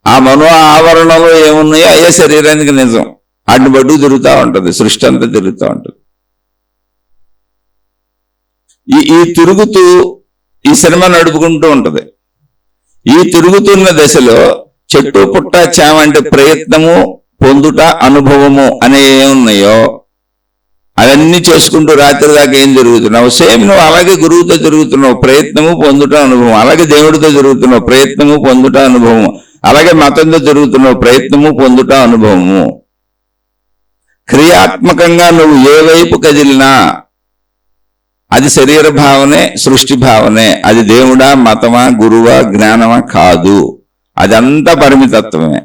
ఆ మనో ఆవరణలో ఏమున్నాయో అయ్యే శరీరానికి నిజం. అడ్డు బడ్డు తిరుగుతూ ఉంటుంది, సృష్టి అంతా తిరుగుతూ ఉంటుంది. ఈ తిరుగుతూ ఈ సినిమా నడుపుకుంటూ ఉంటుంది. ఈ తిరుగుతున్న దశలో చెట్టు పుట్ట చేమ అంటే ప్రయత్నము, పొందుట, అనుభవము అనే ఏమున్నాయో అవన్నీ చేసుకుంటూ రాత్రి దాకా ఏం జరుగుతున్నావు? సేమ్ నువ్వు అలాగే గురువుతో తిరుగుతున్నావు, ప్రయత్నము, పొందుట, అనుభవం. అలాగే దేవుడితో తిరుగుతున్నావు, ప్రయత్నము, పొందుట, అనుభవము. అలాగే మతంతో తిరుగుతున్నావు, ప్రయత్నము, పొందుట, అనుభవము. క్రియాత్మకంగా నువ్వు ఏ వైపు కదిలినా అది శరీర భావనే, సృష్టి భావనే. అది దేవుడా, మతమా, గురువా, జ్ఞానమా కాదు. అదంతా పరిమితత్వమే.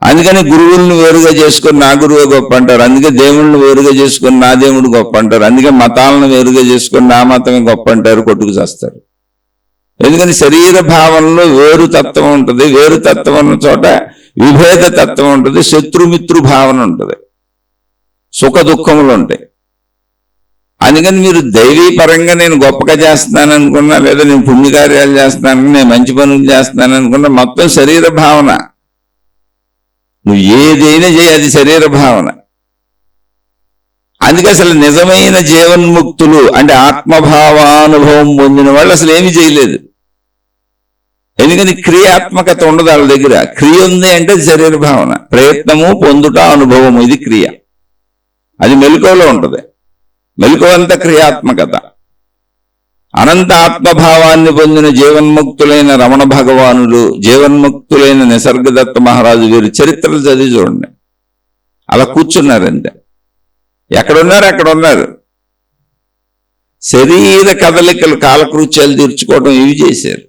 అందుకని గురువులను వేరుగా చేసుకొని నా గురువే గొప్ప అంటారు. అందుకే దేవుళ్ళని వేరుగా చేసుకొని నా దేవుడు గొప్ప అంటారు. అందుకే మతాలను వేరుగా చేసుకొని నా మతమే గొప్ప అంటారు, కొట్టుకు చేస్తారు. ఎందుకని శరీర భావంలో వేరు తత్వం ఉంటుంది. వేరు తత్వం ఉన్న చోట విభేద తత్వం ఉంటుంది, శత్రుమిత్రు భావన ఉంటుంది, సుఖ దుఃఖములు ఉంటాయి. అందుకని మీరు దైవీ పరంగా నేను గొప్పగా చేస్తున్నాను అనుకున్నా, లేదా నేను పుణ్యకార్యాలు చేస్తున్నాను, నేను మంచి పనులు చేస్తున్నాను అనుకున్నా, మొత్తం శరీర భావన. నువ్వు ఏదైనా చేయి, అది శరీర భావన. అందుకే అసలు నిజమైన జీవన్ముక్తులు అంటే ఆత్మభావానుభవం పొందిన వాళ్ళు అసలు ఏమి చేయలేదు. ఎందుకని క్రియాత్మకత ఉండదు వాళ్ళ దగ్గర. క్రియ ఉంది అంటే అది శరీర భావన. ప్రయత్నము, పొందుట, అనుభవము, ఇది క్రియ. అది మెలకువలో ఉంటుంది. మెలకువంతా క్రియాత్మకత. అనంత ఆత్మభావాన్ని పొందిన జీవన్ముక్తులైన రమణ భగవానులు, జీవన్ముక్తులైన నిసర్గదత్త మహారాజు, వీరు చరిత్రలు చదివి చూడండి. అలా కూర్చున్నారంతే. ఎక్కడున్నారు అక్కడ ఉన్నారు. శరీర కదలికలు, కాలకృత్యాలు తీర్చుకోవడం ఇవి చేశారు.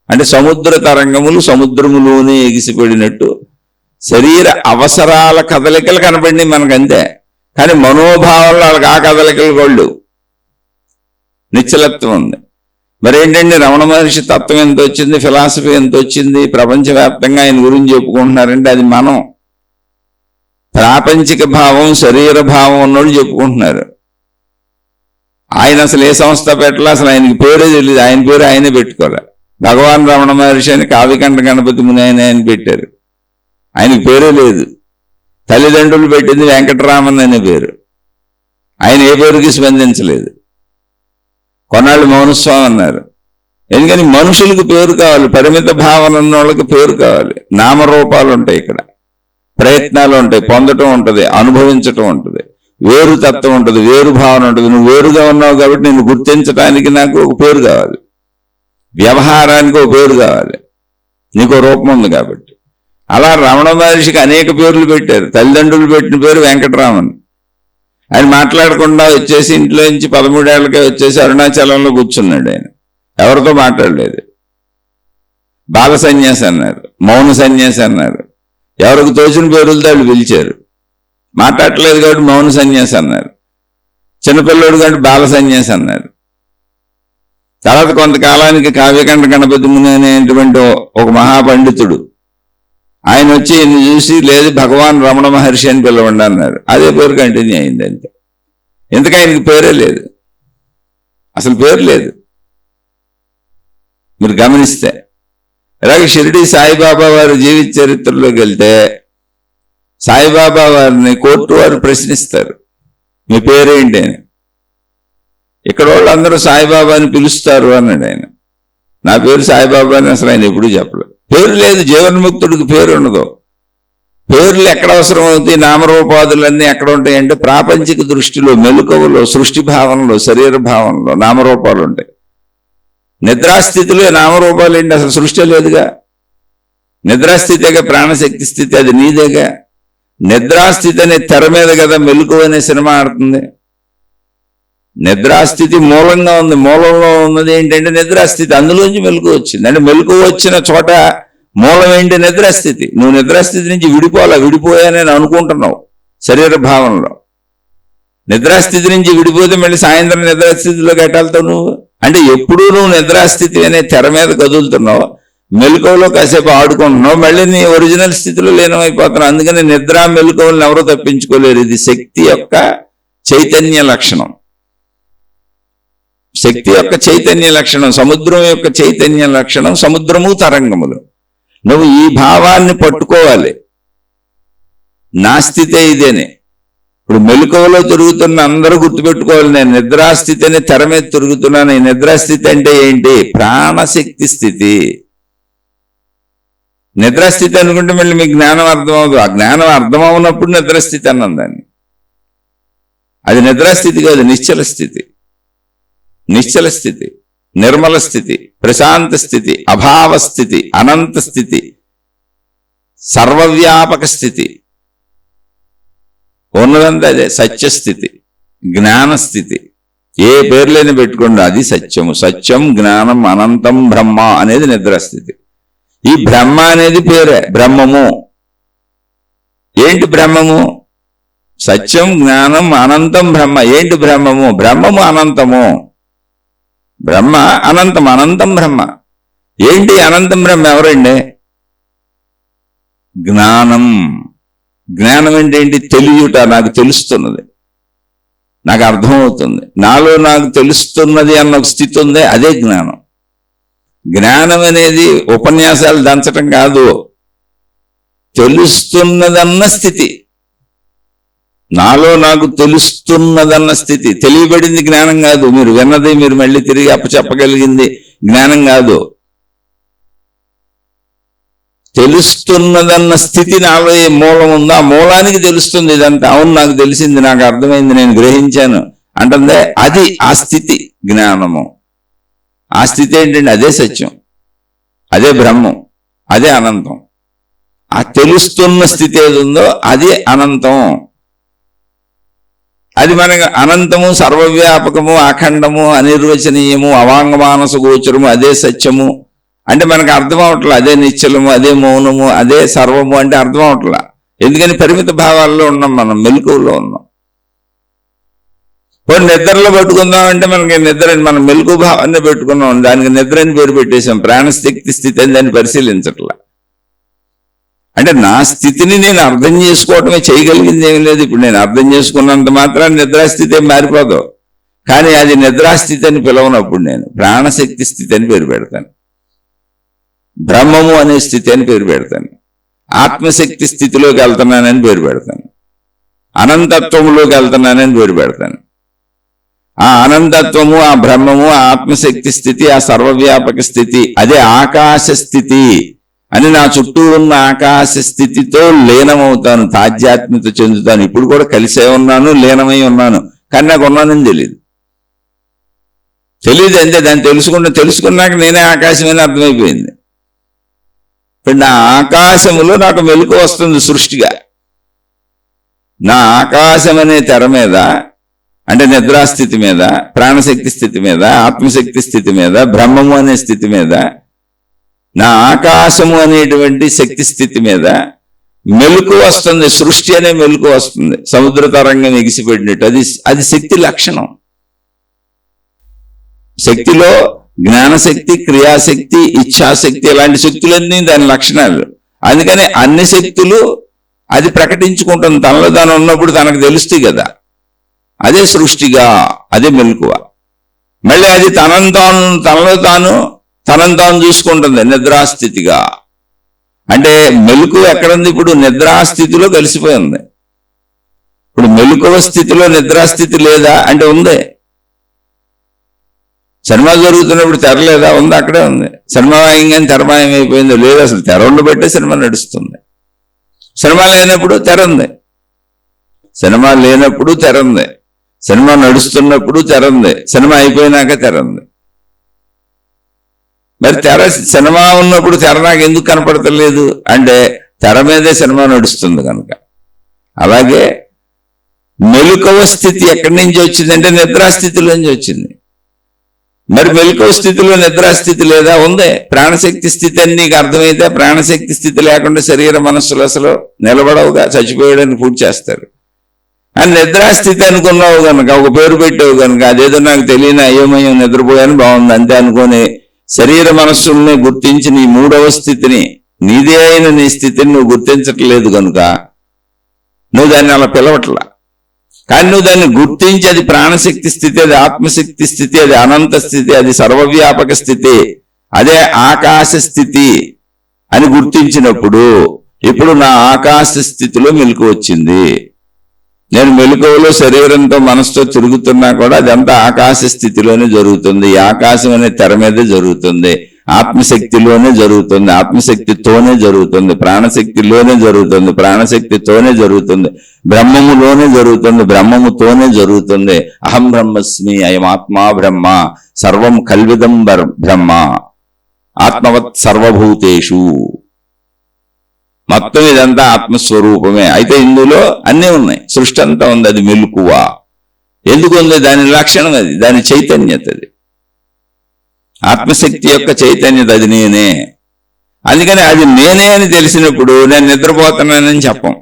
అంటే సముద్ర తరంగములు సముద్రములోనే ఎగిసిపడినట్టు శరీర అవసరాల కదలికలు కనపడినాయి మనకంతే. కానీ మనోభావాల్లో వాళ్ళకి ఆ కదలికలు గోళ్ళు, నిశ్చలత్వం ఉంది. మరేంటండి రమణ మహర్షి తత్వం ఎంత వచ్చింది, ఫిలాసఫీ ఎంత వచ్చింది, ప్రపంచవ్యాప్తంగా ఆయన గురించి చెప్పుకుంటున్నారంటే అది మనం. ప్రాపంచిక భావం, శరీర భావం ఉన్నోళ్ళు చెప్పుకుంటున్నారు. ఆయన అసలు ఏ సంస్థ పెట్టాల, అసలు ఆయనకి పేరే తెలియదు. ఆయన పేరు ఆయనే పెట్టుకోలే. భగవాన్ రమణ మహర్షి అని కావ్యకంఠ గణపతి ముని ఆయన పెట్టారు. ఆయనకి పేరే లేదు. తల్లిదండ్రులు పెట్టింది వెంకటరామన్ అనే పేరు. ఆయన ఏ పేరుకి స్పందించలేదు. కొన్నాళ్ళు మౌనస్వామి అన్నారు. ఎందుకని మనుషులకు పేరు కావాలి, పరిమిత భావన ఉన్న వాళ్ళకి పేరు కావాలి. నామరూపాలు ఉంటాయి, ఇక్కడ ప్రయత్నాలు ఉంటాయి, పొందటం ఉంటుంది, అనుభవించటం ఉంటుంది, వేరు తత్వం ఉంటుంది, వేరు భావన ఉంటుంది. నువ్వు వేరుగా ఉన్నావు కాబట్టి నేను గుర్తించడానికి నాకు ఒక పేరు కావాలి, వ్యవహారానికి ఒక పేరు కావాలి, నీకు రూపం ఉంది కాబట్టి. అలా రమణ మహర్షికి అనేక పేర్లు పెట్టారు. తల్లిదండ్రులు పెట్టిన పేరు వెంకటరామన్. ఆయన మాట్లాడకుండా వచ్చేసి ఇంట్లో నుంచి 13 ఏళ్ళకే వచ్చేసి అరుణాచలంలో కూర్చున్నాడు. ఆయన ఎవరితో మాట్లాడలేదు. బాల సన్యాసి అన్నారు, మౌన సన్యాసి అన్నారు, ఎవరికి తోచిన పేరులతో వాళ్ళు పిలిచారు. మాట్లాడలేదు కాబట్టి మౌన సన్యాసి అన్నారు. చిన్నపిల్లడు కాబట్టి బాల సన్యాసి అన్నారు. తర్వాత కొంతకాలానికి కావ్యకంఠ గణపతి ముని అనేటువంటి ఒక మహాపండితుడు ఆయన వచ్చి ఈయన్ని చూసి, లేదు భగవాన్ రమణ మహర్షి అని పిలవండి అన్నారు. అదే పేరు కంటిన్యూ అయింది అంతే. ఎందుకు ఆయనకి పేరే లేదు, అసలు పేరు లేదు. మీరు గమనిస్తే అలాగే షిరిడి సాయిబాబా వారి జీవిత చరిత్రలోకి వెళ్తే సాయిబాబా వారిని కోర్టు వారు ప్రశ్నిస్తారు, మీ పేరేంటి అని. ఇక్కడ వాళ్ళందరూ సాయిబాబాని పిలుస్తారు అన్నాడు ఆయన. నా పేరు సాయిబాబా అని అసలు ఆయన ఎప్పుడూ చెప్పలేదు. పేరు లేదు, జీవన్ముక్తుడికి పేరు ఉండదు. పేర్లు ఎక్కడ అవసరం అవుతాయి, నామరూపాదులన్నీ ఎక్కడ ఉంటాయి అంటే ప్రాపంచిక దృష్టిలో, మెలకువలో, సృష్టి భావనలో, శరీర భావనలో నామరూపాలు ఉంటాయి. నిద్రాస్థితిలో నామరూపాలు ఏంటి, అసలు సృష్టి లేదుగా. నిద్రాస్థితిగా ప్రాణశక్తి స్థితి, అది నీదేగా. నిద్రాస్థితి అనే తెర మీద కదా మెలకువ అనే సినిమా ఆడుతుంది. నిద్రాస్థితి మూలంగా ఉంది. మూలంలో ఉన్నది ఏంటంటే నిద్రాస్థితి, అందులోంచి మెలకువ వచ్చింది. అంటే మెలకువ వచ్చిన చోట మూలం ఏంటి, నిద్రాస్థితి. నువ్వు నిద్రాస్థితి నుంచి విడిపోయానని అనుకుంటున్నావు శరీర భావనలో. నిద్రాస్థితి నుంచి విడిపోతే మళ్ళీ సాయంత్రం నిద్రాస్థితిలోకి ఎట్టాలుతావు నువ్వు. అంటే ఎప్పుడూ నువ్వు నిద్రాస్థితి అనే తెర మీద కదులుతున్నావు, మెలకువలో కాసేపు ఆడుకుంటున్నావు, మళ్ళీ నీ ఒరిజినల్ స్థితిలో లీనమైపోతున్నావు. అందుకని నిద్ర మెలకువలను ఎవరో తప్పించుకోలేరు. ఇది శక్తి యొక్క చైతన్య లక్షణం. శక్తి యొక్క చైతన్య లక్షణం, సముద్రం యొక్క చైతన్య లక్షణం. సముద్రము తరంగములు. నువ్వు ఈ భావాన్ని పట్టుకోవాలి. నా స్థితే ఇదేనే. ఇప్పుడు మెలకువలో తిరుగుతున్న అందరూ గుర్తుపెట్టుకోవాలి, నేను నిద్రాస్థితి అని తెర మీద తిరుగుతున్నాను. ఈ నిద్రాస్థితి అంటే ఏంటి, ప్రాణశక్తి స్థితి. నిద్రాస్థితి అనుకుంటే మళ్ళీ మీకు జ్ఞానం అర్థం అవ్వదు. ఆ జ్ఞానం అర్థం అవునప్పుడు నిద్రాస్థితి అన్నాం దాన్ని. అది నిద్రాస్థితి కాదు, నిశ్చల స్థితి. నిశ్చల స్థితి, నిర్మల స్థితి, ప్రశాంత స్థితి, అభావ స్థితి, అనంత స్థితి, సర్వవ్యాపక స్థితి, ఉన్నదంతా అదే సత్యస్థితి, జ్ఞానస్థితి. ఏ పేర్లైనా పెట్టుకోండి, అది సత్యము. సత్యం, జ్ఞానం, అనంతం, బ్రహ్మ అనేది నిద్రాస్థితి. ఈ బ్రహ్మ అనేది పేరే బ్రహ్మము. ఏంటి బ్రహ్మము? సత్యం, జ్ఞానం, అనంతం, బ్రహ్మ. ఏంటి బ్రహ్మము? బ్రహ్మము అనంతము. బ్రహ్మ అనంతం, అనంతం బ్రహ్మ. ఏంటి అనంతం బ్రహ్మ? ఎవరండి? జ్ఞానం. జ్ఞానం అంటే ఏంటి? తెలియట. నాకు తెలుస్తున్నది, నాకు అర్థమవుతుంది, నాలో నాకు తెలుస్తున్నది అన్న ఒక స్థితి ఉంది, అదే జ్ఞానం. జ్ఞానం అనేది ఉపన్యాసాలు దంచటం కాదు, తెలుస్తున్నదన్న స్థితి. నాలో నాకు తెలుస్తున్నదన్న స్థితి. తెలియబడింది జ్ఞానం కాదు. మీరు విన్నది మీరు మళ్ళీ తిరిగి అప్పచెప్పగలిగింది జ్ఞానం కాదు. తెలుస్తున్నదన్న స్థితి నాలో ఏ మూలం ఉందో ఆ మూలానికి తెలుస్తుంది ఇదంతా. అవును, నాకు తెలిసింది, నాకు అర్థమైంది, నేను గ్రహించాను అంటుందే, అది ఆ స్థితి జ్ఞానము. ఆ స్థితి ఏంటండి? అదే సత్యం, అదే బ్రహ్మం, అదే అనంతం. ఆ తెలుస్తున్న స్థితి ఏది ఉందో అది అనంతం. అది మనకు అనంతము, సర్వవ్యాపకము, అఖండము, అనిర్వచనీయము, అవాంగమానస గోచరము, అదే సత్యము అంటే మనకు అర్థం అవట్లా. అదే నిశ్చలము, అదే మౌనము, అదే సర్వము అంటే అర్థం అవట్లా. ఎందుకని? పరిమిత భావాల్లో ఉన్నాం, మనం మెలకువలో ఉన్నాం. నిద్రలో పెట్టుకుందామంటే మనకి నిద్ర, మనం మెలకు భావాన్ని పెట్టుకున్నాం, దానికి నిద్ర అని పేరు పెట్టేశాం. ప్రాణశక్తి స్థితి అని దాన్ని పరిశీలించట్లా. అంటే నా స్థితిని నేను అర్థం చేసుకోవటమే, చేయగలిగింది ఏమి లేదు. ఇప్పుడు నేను అర్థం చేసుకున్నంత మాత్రాన్ని నిద్రాస్థితి ఏం మారిపోదు. కానీ అది నిద్రాస్థితి అని పిలవనప్పుడు నేను ప్రాణశక్తి స్థితి అని పేరు పెడతాను, బ్రహ్మము అనే స్థితి అని పేరు పెడతాను, ఆత్మశక్తి స్థితిలోకి వెళ్తున్నానని పేరు పెడతాను, అనంతత్వములోకి వెళ్తున్నానని పేరు పెడతాను. ఆ అనంతత్వము, ఆ బ్రహ్మము, ఆ ఆత్మశక్తి స్థితి, ఆ సర్వవ్యాపక స్థితి, అదే ఆకాశ స్థితి అని నా చుట్టూ ఉన్న ఆకాశ స్థితితో లీనమవుతాను, తాధ్యాత్మ్యత చెందుతాను. ఇప్పుడు కూడా కలిసే ఉన్నాను, లీనమై ఉన్నాను, కానీ నాకు ఉన్నానని తెలియదు. అంతే. దాన్ని తెలుసుకున్నాక నేనే ఆకాశమని అర్థమైపోయింది. ఇప్పుడు నా ఆకాశములో నాకు మెలకు వస్తుంది సృష్టిగా. నా ఆకాశం అనే తెర మీద, అంటే నిద్రాస్థితి మీద, ప్రాణశక్తి స్థితి మీద, ఆత్మశక్తి స్థితి మీద, బ్రహ్మము అనే స్థితి మీద, నా ఆకాశము అనేటువంటి శక్తి స్థితి మీద మెలకు వస్తుంది. సృష్టి అనే మెలకు వస్తుంది, సముద్ర తరంగం ఎగిసిపెట్టినట్టు. అది శక్తి లక్షణం. శక్తిలో జ్ఞానశక్తి, క్రియాశక్తి, ఇచ్ఛాశక్తి, ఇలాంటి శక్తులన్నీ దాని లక్షణాలు. అందుకని అన్ని శక్తులు అది ప్రకటించుకుంటుంది. తనలో తాను ఉన్నప్పుడు తనకు తెలుస్తాయి కదా. అదే సృష్టిగా, అదే మెలకువ. మళ్ళీ అది తనలో తాను చూసుకుంటుంది నిద్రాస్థితిగా. అంటే మెలకువ ఎక్కడుంది? ఇప్పుడు నిద్రాస్థితిలో కలిసిపోయింది. ఇప్పుడు మెలకువ స్థితిలో నిద్రాస్థితి లేదా అంటే ఉంది. సినిమా జరుగుతున్నప్పుడు తెర లేదా? ఉంది, అక్కడే ఉంది. సినిమా వాయింగానే తెర మాయమైపోయిందో లేదు. అసలు తెర ఉండబట్టే సినిమా నడుస్తుంది. సినిమా లేనప్పుడు తెర ఉంది, సినిమా లేనప్పుడు తెర ఉంది, సినిమా నడుస్తున్నప్పుడు తెర ఉంది, సినిమా అయిపోయినాక తెర ఉంది. మరి సినిమా ఉన్నప్పుడు తెర నాకు ఎందుకు కనపడతలేదు అంటే తెర మీదే సినిమా నడుస్తుంది కనుక. అలాగే మెలకువ స్థితి ఎక్కడి నుంచి వచ్చిందంటే నిద్రాస్థితిలోంచి వచ్చింది. మరి మెలకువ స్థితిలో నిద్రాస్థితి లేదా? ఉంది. ప్రాణశక్తి స్థితి అని నీకు అర్థమైతే, ప్రాణశక్తి స్థితి లేకుండా శరీర మనస్సులు అసలు నిలబడవుగా, చచ్చిపోయాడని పూర్తి చేస్తారు. అని నిద్రాస్థితి అనుకున్నావు కనుక, ఒక పేరు పెట్టావు కనుక, అదేదో నాకు తెలియని అయోమయం, నిద్రపోయాను, బాగుంది అంతే అనుకొని శరీర మనస్సుల్ని గుర్తించి నీ మూడవ స్థితిని, నీదే అయిన నీ స్థితిని నువ్వు గుర్తించట్లేదు కనుక నువ్వు దాన్ని అలా పిలవట్లా. కానీ నువ్వు దాన్ని గుర్తించి అది ప్రాణశక్తి స్థితి, అది ఆత్మశక్తి స్థితి, అది అనంత స్థితి, అది సర్వవ్యాపక స్థితి, అదే ఆకాశ స్థితి అని గుర్తించినప్పుడు ఇప్పుడు నా ఆకాశ స్థితిలో మెలకు వచ్చింది. నేను మెలకువలో శరీరంతో మనసుతో తిరుగుతున్నా కూడా అదంతా ఆకాశ స్థితిలోనే జరుగుతుంది. ఈ ఆకాశం అనే తెర మీదే జరుగుతుంది. ఆత్మశక్తిలోనే జరుగుతుంది, ఆత్మశక్తితోనే జరుగుతుంది, ప్రాణశక్తిలోనే జరుగుతుంది, ప్రాణశక్తితోనే జరుగుతుంది, బ్రహ్మములోనే జరుగుతుంది, బ్రహ్మముతోనే జరుగుతుంది. అహం బ్రహ్మస్మి, అయం ఆత్మా బ్రహ్మ, సర్వం కల్విదం బ్రహ్మ, ఆత్మవత్ సర్వభూతేషు. మొత్తం ఇదంతా ఆత్మస్వరూపమే. అయితే ఇందులో అన్నీ ఉన్నాయి, సృష్టి అంతా ఉంది. అది మెలకువ. ఎందుకు ఉంది? దాని లక్షణం అది, దాని చైతన్యత అది, ఆత్మశక్తి యొక్క చైతన్యత. అది నేనే. అందుకని అది నేనే అని తెలిసినప్పుడు నేను నిద్రపోతున్నానని చెప్పం,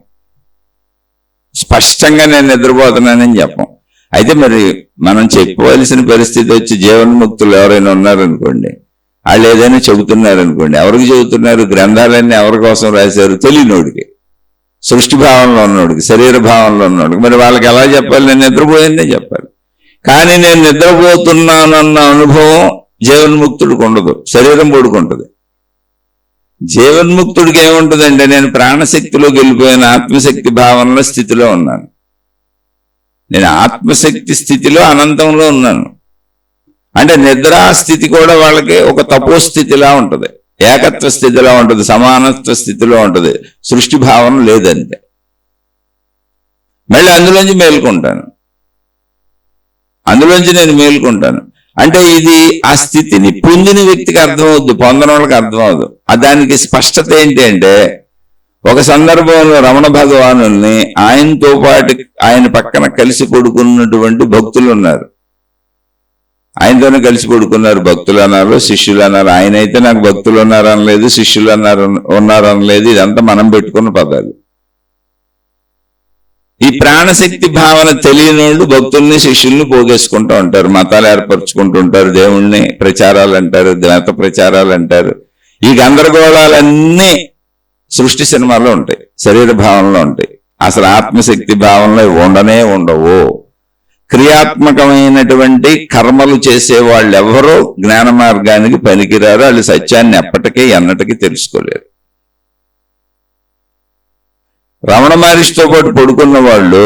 స్పష్టంగా నేను నిద్రపోతున్నానని చెప్పం. అయితే మరి మనం చెప్పవలసిన పరిస్థితి వచ్చి జీవన్ముక్తులు ఎవరైనా ఉన్నారనుకోండి, వాళ్ళు ఏదైనా చెబుతున్నారనుకోండి, ఎవరికి చెబుతున్నారు? గ్రంథాలన్నీ ఎవరి కోసం రాశారు? తెలియనోడికి, సృష్టి భావంలో ఉన్నోడికి, శరీర భావంలో ఉన్నోడికి. మరి వాళ్ళకి ఎలా చెప్పాలి? నేను నిద్రపోయిందే చెప్పాలి. కానీ నేను నిద్రపోతున్నానన్న అనుభవం జీవన్ముక్తుడికి ఉండదు, శరీరం పడుకుంటుంది. జీవన్ముక్తుడికి ఏముంటుందంటే నేను ప్రాణశక్తిలోకి వెళ్ళిపోయిన ఆత్మశక్తి భావనలో స్థితిలో ఉన్నాను. నేను ఆత్మశక్తి స్థితిలో అనంతంలో ఉన్నాను. అంటే నిద్రాస్థితి కూడా వాళ్ళకి ఒక తపోస్థితిలా ఉంటుంది, ఏకత్వ స్థితిలో ఉంటుంది, సమానత్వ స్థితిలో ఉంటుంది. సృష్టి భావన లేదంటే మళ్ళీ అందులోంచి మేల్కొంటాను, అందులోంచి నేను మేల్కొంటాను. అంటే ఇది ఆ స్థితిని పొందిన వ్యక్తికి అర్థమవుద్దు, పొందని వాళ్ళకి అర్థమవుద్దు. దానికి స్పష్టత ఏంటి అంటే, ఒక సందర్భంలో రమణ భగవానుల్ని ఆయనతో పాటు ఆయన పక్కన కలిసి పడుకున్నటువంటి భక్తులు ఉన్నారు. ఆయనతోనే కలిసి పడుకున్నారు. భక్తులు అన్నారు, శిష్యులు అన్నారు. ఆయన అయితే నాకు భక్తులు ఉన్నారనలేదు, శిష్యులు ఉన్నారనలేదు. ఇదంతా మనం పెట్టుకున్న పదాలు. ఈ ప్రాణశక్తి భావన తెలియని వాళ్ళు భక్తుల్ని శిష్యుల్ని పోగేసుకుంటూ ఉంటారు, మతాలు ఏర్పరచుకుంటూ ఉంటారు, దేవుణ్ణి ప్రచారాలు అంటారు, దేవత ప్రచారాలు అంటారు. ఈ గందరగోళాలన్నీ సృష్టి సినిమాలో ఉంటాయి, శరీర భావనలో ఉంటాయి. అసలు ఆత్మశక్తి భావనలో ఉండనే ఉండవు. క్రియాత్మకమైనటువంటి కర్మలు చేసే వాళ్ళు ఎవరో జ్ఞాన మార్గానికి పనికిరారు. వాళ్ళు సత్యాన్ని ఎప్పటికీ ఎన్నటికీ తెలుసుకోలేరు. రమణ మహర్షితో పాటు పడుకున్న వాళ్ళు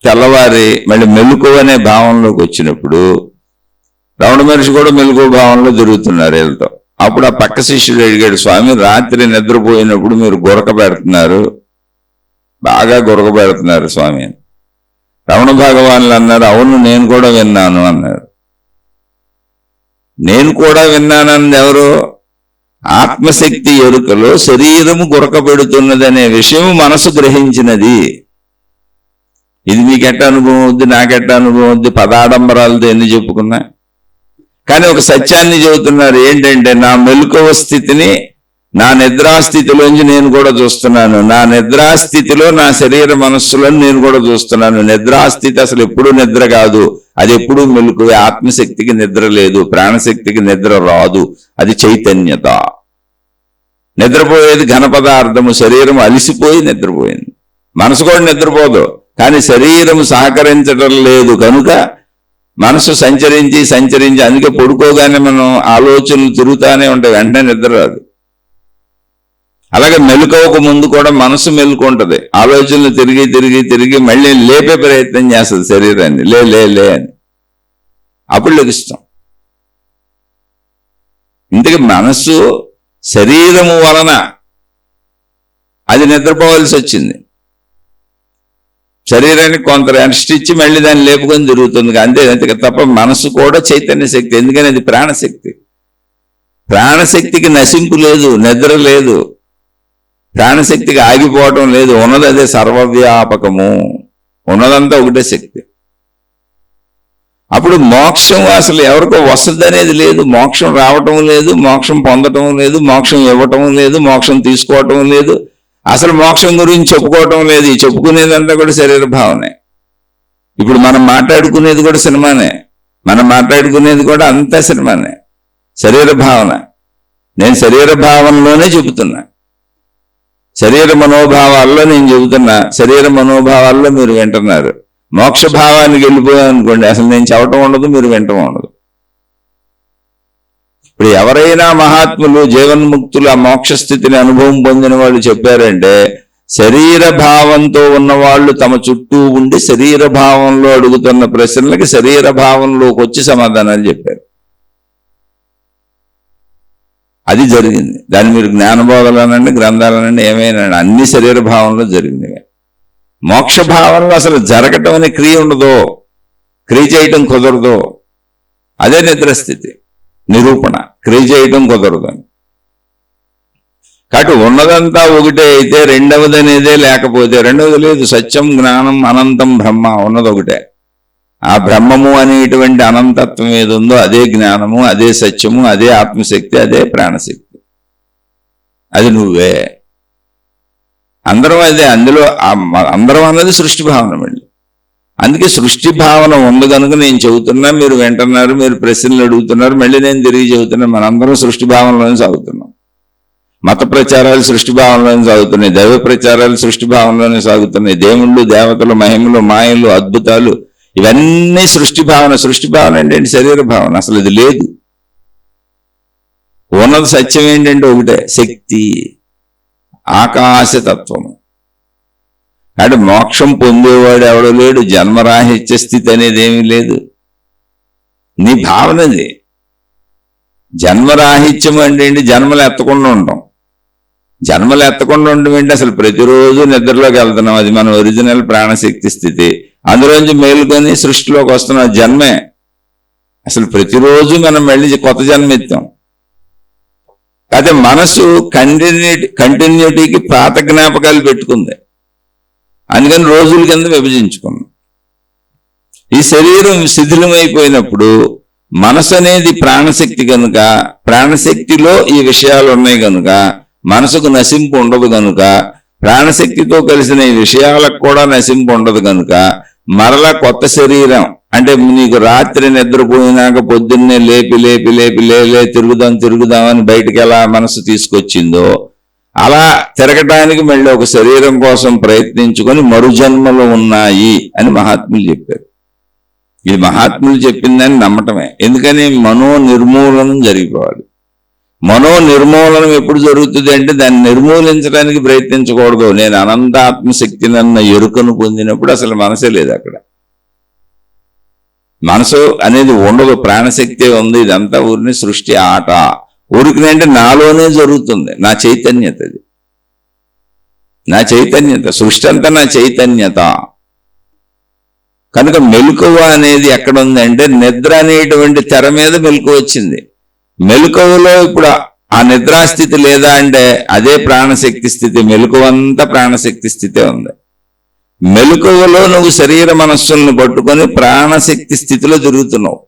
తెల్లవారి మళ్ళీ మెలకువ అనే భావంలోకి వచ్చినప్పుడు రమణ మహర్షి కూడా మెలకువ భావంలో తిరుగుతున్నారు వీళ్ళతో. అప్పుడు ఆ పక్క శిష్యుడు అడిగాడు, స్వామి రాత్రి నిద్రపోయినప్పుడు మీరు గురక పెడుతున్నారు, బాగా గురక పెడుతున్నారు స్వామి అని. రమణ భగవాన్లు అన్నారు, అవును నేను కూడా విన్నాను అన్నారు. నేను కూడా విన్నానన్నది ఎవరు? ఆత్మశక్తి ఎరుకలో శరీరము గురక పెడుతున్నదనే విషయం మనసు గ్రహించినది. ఇది మీకెట్ట అనుభవం వద్దు, నాకెట్ట అనుభవం వద్దు, పదాడంబరాలతో ఎన్ని చెప్పుకున్నా. కానీ ఒక సత్యాన్ని చెబుతున్నారు, ఏంటంటే నా మెలకువ స్థితిని నా నిద్రాస్థితిలోంచి నేను కూడా చూస్తున్నాను, నా నిద్రాస్థితిలో నా శరీర మనస్సులను నేను కూడా చూస్తున్నాను. నిద్రాస్థితి అసలు ఎప్పుడూ నిద్ర కాదు, అది ఎప్పుడూ మెలకువే. ఆత్మశక్తికి నిద్ర లేదు, ప్రాణశక్తికి నిద్ర రాదు, అది చైతన్యత. నిద్రపోయేది ఘన పదార్థము, శరీరం అలిసిపోయి నిద్రపోయింది. మనసు కూడా నిద్రపోదు, కానీ శరీరం సహకరించడం లేదు కనుక మనసు సంచరించి అందుకే పడుకోగానే మనం ఆలోచనలు తిరుగుతానే ఉంటాయి, వెంటనే నిద్ర రాదు. అలాగే మెలుకోక ముందు కూడా మనసు మెలుకుంటది, ఆలోచనలు తిరిగి మళ్ళీ లేపే ప్రయత్నం చేస్తుంది శరీరాన్ని, లే అని. అప్పుడు లెగుస్తాం. ఇంతకీ మనసు శరీరము వలన అది నిద్రపోవాల్సి వచ్చింది. శరీరానికి కొంత రెస్ట్ ఇచ్చి మళ్ళీ దాన్ని లేపుకొని తిరుగుతుంది, అంతే తప్ప మనసు కూడా చైతన్య శక్తి. ఎందుకని అది ప్రాణశక్తి. ప్రాణశక్తికి నశింపు లేదు, నిద్ర లేదు, ప్రాణశక్తికి ఆగిపోవటం లేదు. ఉన్నది అదే సర్వవ్యాపకము, ఉన్నదంతా ఒకటే శక్తి. అప్పుడు మోక్షం అసలు ఎవరికో వసతి అనేది లేదు, మోక్షం రావటం లేదు, మోక్షం పొందటం లేదు, మోక్షం ఇవ్వటం లేదు, మోక్షం తీసుకోవటం లేదు, అసలు మోక్షం గురించి చెప్పుకోవటం లేదు. ఈ చెప్పుకునేదంతా కూడా శరీర భావనే. ఇప్పుడు మనం మాట్లాడుకునేది కూడా సినిమానే, మనం మాట్లాడుకునేది కూడా అంతా సినిమానే, శరీర భావన. నేను శరీర భావనలోనే చెబుతున్నా, శరీర మనోభావాల్లో నేను చెబుతున్నా, శరీర మనోభావాల్లో మీరు వింటున్నారు. మోక్ష భావానికి వెళ్ళిపోయానుకోండి, అసలు నేను చెప్పటం ఉండదు, మీరు వింటం ఉండదు. ఇప్పుడు ఎవరైనా మహాత్ములు జీవన్ముక్తులు ఆ మోక్ష స్థితిని అనుభవం పొందిన వాళ్ళు చెప్పారంటే, శరీర భావంతో ఉన్నవాళ్ళు తమ చుట్టూ ఉండి శరీర భావంలో అడుగుతున్న ప్రశ్నలకి శరీర భావంలోకి వచ్చి సమాధానాలు చెప్పారు. అది జరిగింది. దాన్ని మీరు జ్ఞానబోధలనండి, గ్రంథాలనండి, ఏమైనా అన్ని శరీర భావంలో జరిగినవి. మోక్ష భావంలో అసలు జరగటం అనే క్రియ ఉండదు, క్రియ చేయటం కుదరదు. అదే నిద్రస్థితి నిరూపణ, క్రియ చేయటం కుదరదు అని. కాబట్టి ఉన్నదంతా ఒకటే అయితే రెండవది అనేదే లేకపోతే, రెండవది లేదు. సత్యం, జ్ఞానం, అనంతం, బ్రహ్మ ఉన్నది ఒకటే. ఆ బ్రహ్మము అనేటువంటి అనంతత్వం ఏది ఉందో అదే జ్ఞానము, అదే సత్యము, అదే ఆత్మశక్తి, అదే ప్రాణశక్తి. అది నువ్వే. అందరం అదే. అందులో అందరం అన్నది సృష్టి భావన. మళ్ళీ అందుకే సృష్టి భావన ఉంది కనుక నేను చెబుతున్నా, మీరు వింటున్నారు, మీరు ప్రశ్నలు అడుగుతున్నారు, మళ్ళీ నేను తిరిగి చెబుతున్నా. మనందరం సృష్టి భావనలోనే సాగుతున్నాం. మత ప్రచారాలు సృష్టి భావనలోనే సాగుతున్నాయి, దైవ ప్రచారాలు సృష్టి భావనలోనే సాగుతున్నాయి. దేవుళ్ళు, దేవతలు, మహిమలు, మాయలు, అద్భుతాలు ఇవన్నీ సృష్టి భావన. సృష్టి భావన ఏంటంటే శరీర భావన. అసలు ఇది లేదు. ఉన్నత సత్యం ఏంటంటే ఒకటే, శక్తి, ఆకాశతత్వము. అంటే మోక్షం పొందేవాడు ఎవడో లేడు, జన్మరాహిత్య స్థితి అనేది ఏమీ లేదు. నీ భావనది. జన్మరాహిత్యం అంటే ఏంటి? జన్మలు ఎత్తకుండా ఉండడం. జన్మలు ఎత్తకుండా ఉండడం ఏంటి? అసలు ప్రతిరోజు నిద్రలోకి వెళ్తున్నాం, అది మన ఒరిజినల్ ప్రాణశక్తి స్థితి. అందులోంచి మేలుకొని సృష్టిలోకి వస్తున్నాం, జన్మే. అసలు ప్రతిరోజు మనం మళ్ళీ కొత్త జన్మ ఎత్తాం. అయితే మనసు కంటిన్యూటీకి పాత జ్ఞాపకాలు పెట్టుకుంది, అందుకని రోజుల కింద విభజించుకున్నాం. ఈ శరీరం శిథిలమైపోయినప్పుడు మనసు అనేది ప్రాణశక్తి కనుక, ప్రాణశక్తిలో ఈ విషయాలు ఉన్నాయి కనుక మనసుకు నశింపు ఉండదు కనుక, ప్రాణశక్తితో కలిసిన ఈ విషయాలకు కూడా నశింపు ఉండదు కనుక, మరలా కొత్త శరీరం అంటే నీకు రాత్రి నిద్రపోయినాక పొద్దున్నే లేపి లేపి లేపి లేలే తిరుగుదామని బయటికి ఎలా మనసు తీసుకొచ్చిందో అలా తిరగటానికి మళ్ళీ ఒక శరీరం కోసం ప్రయత్నించుకొని మరుజన్మలు ఉన్నాయి అని మహాత్ములు చెప్పారు. ఇది మహాత్ములు చెప్పిందని నమ్మటమే. ఎందుకని? మనో నిర్మూలనం జరిగిపోవాలి. మనో నిర్మూలనం ఎప్పుడు జరుగుతుంది అంటే దాన్ని నిర్మూలించడానికి ప్రయత్నించకూడదు. నేను అనంతాత్మశక్తినన్న ఎరుకను పొందినప్పుడు అసలు మనసే లేదు అక్కడ. మనసు అనేది ఉండదు, ప్రాణశక్తే ఉంది. ఇదంతా ఊరిని సృష్టి ఆట. ఊరికినంటే నాలోనే జరుగుతుంది, నా చైతన్యత. అది నా చైతన్యత. సృష్టి అంతా నా చైతన్యత. కనుక మెలకువ అనేది ఎక్కడ ఉందంటే నిద్ర అనేటువంటి తెర మీద మెలకువ వచ్చింది. మెలకువలో ఇప్పుడు ఆ నిద్రాస్థితి లేదా అంటే అదే ప్రాణశక్తి స్థితి. మెలకువంతా ప్రాణశక్తి స్థితే ఉంది. మెలకువలో నువ్వు శరీర మనస్సులను పట్టుకొని ప్రాణశక్తి స్థితిలో తిరుగుతున్నావు,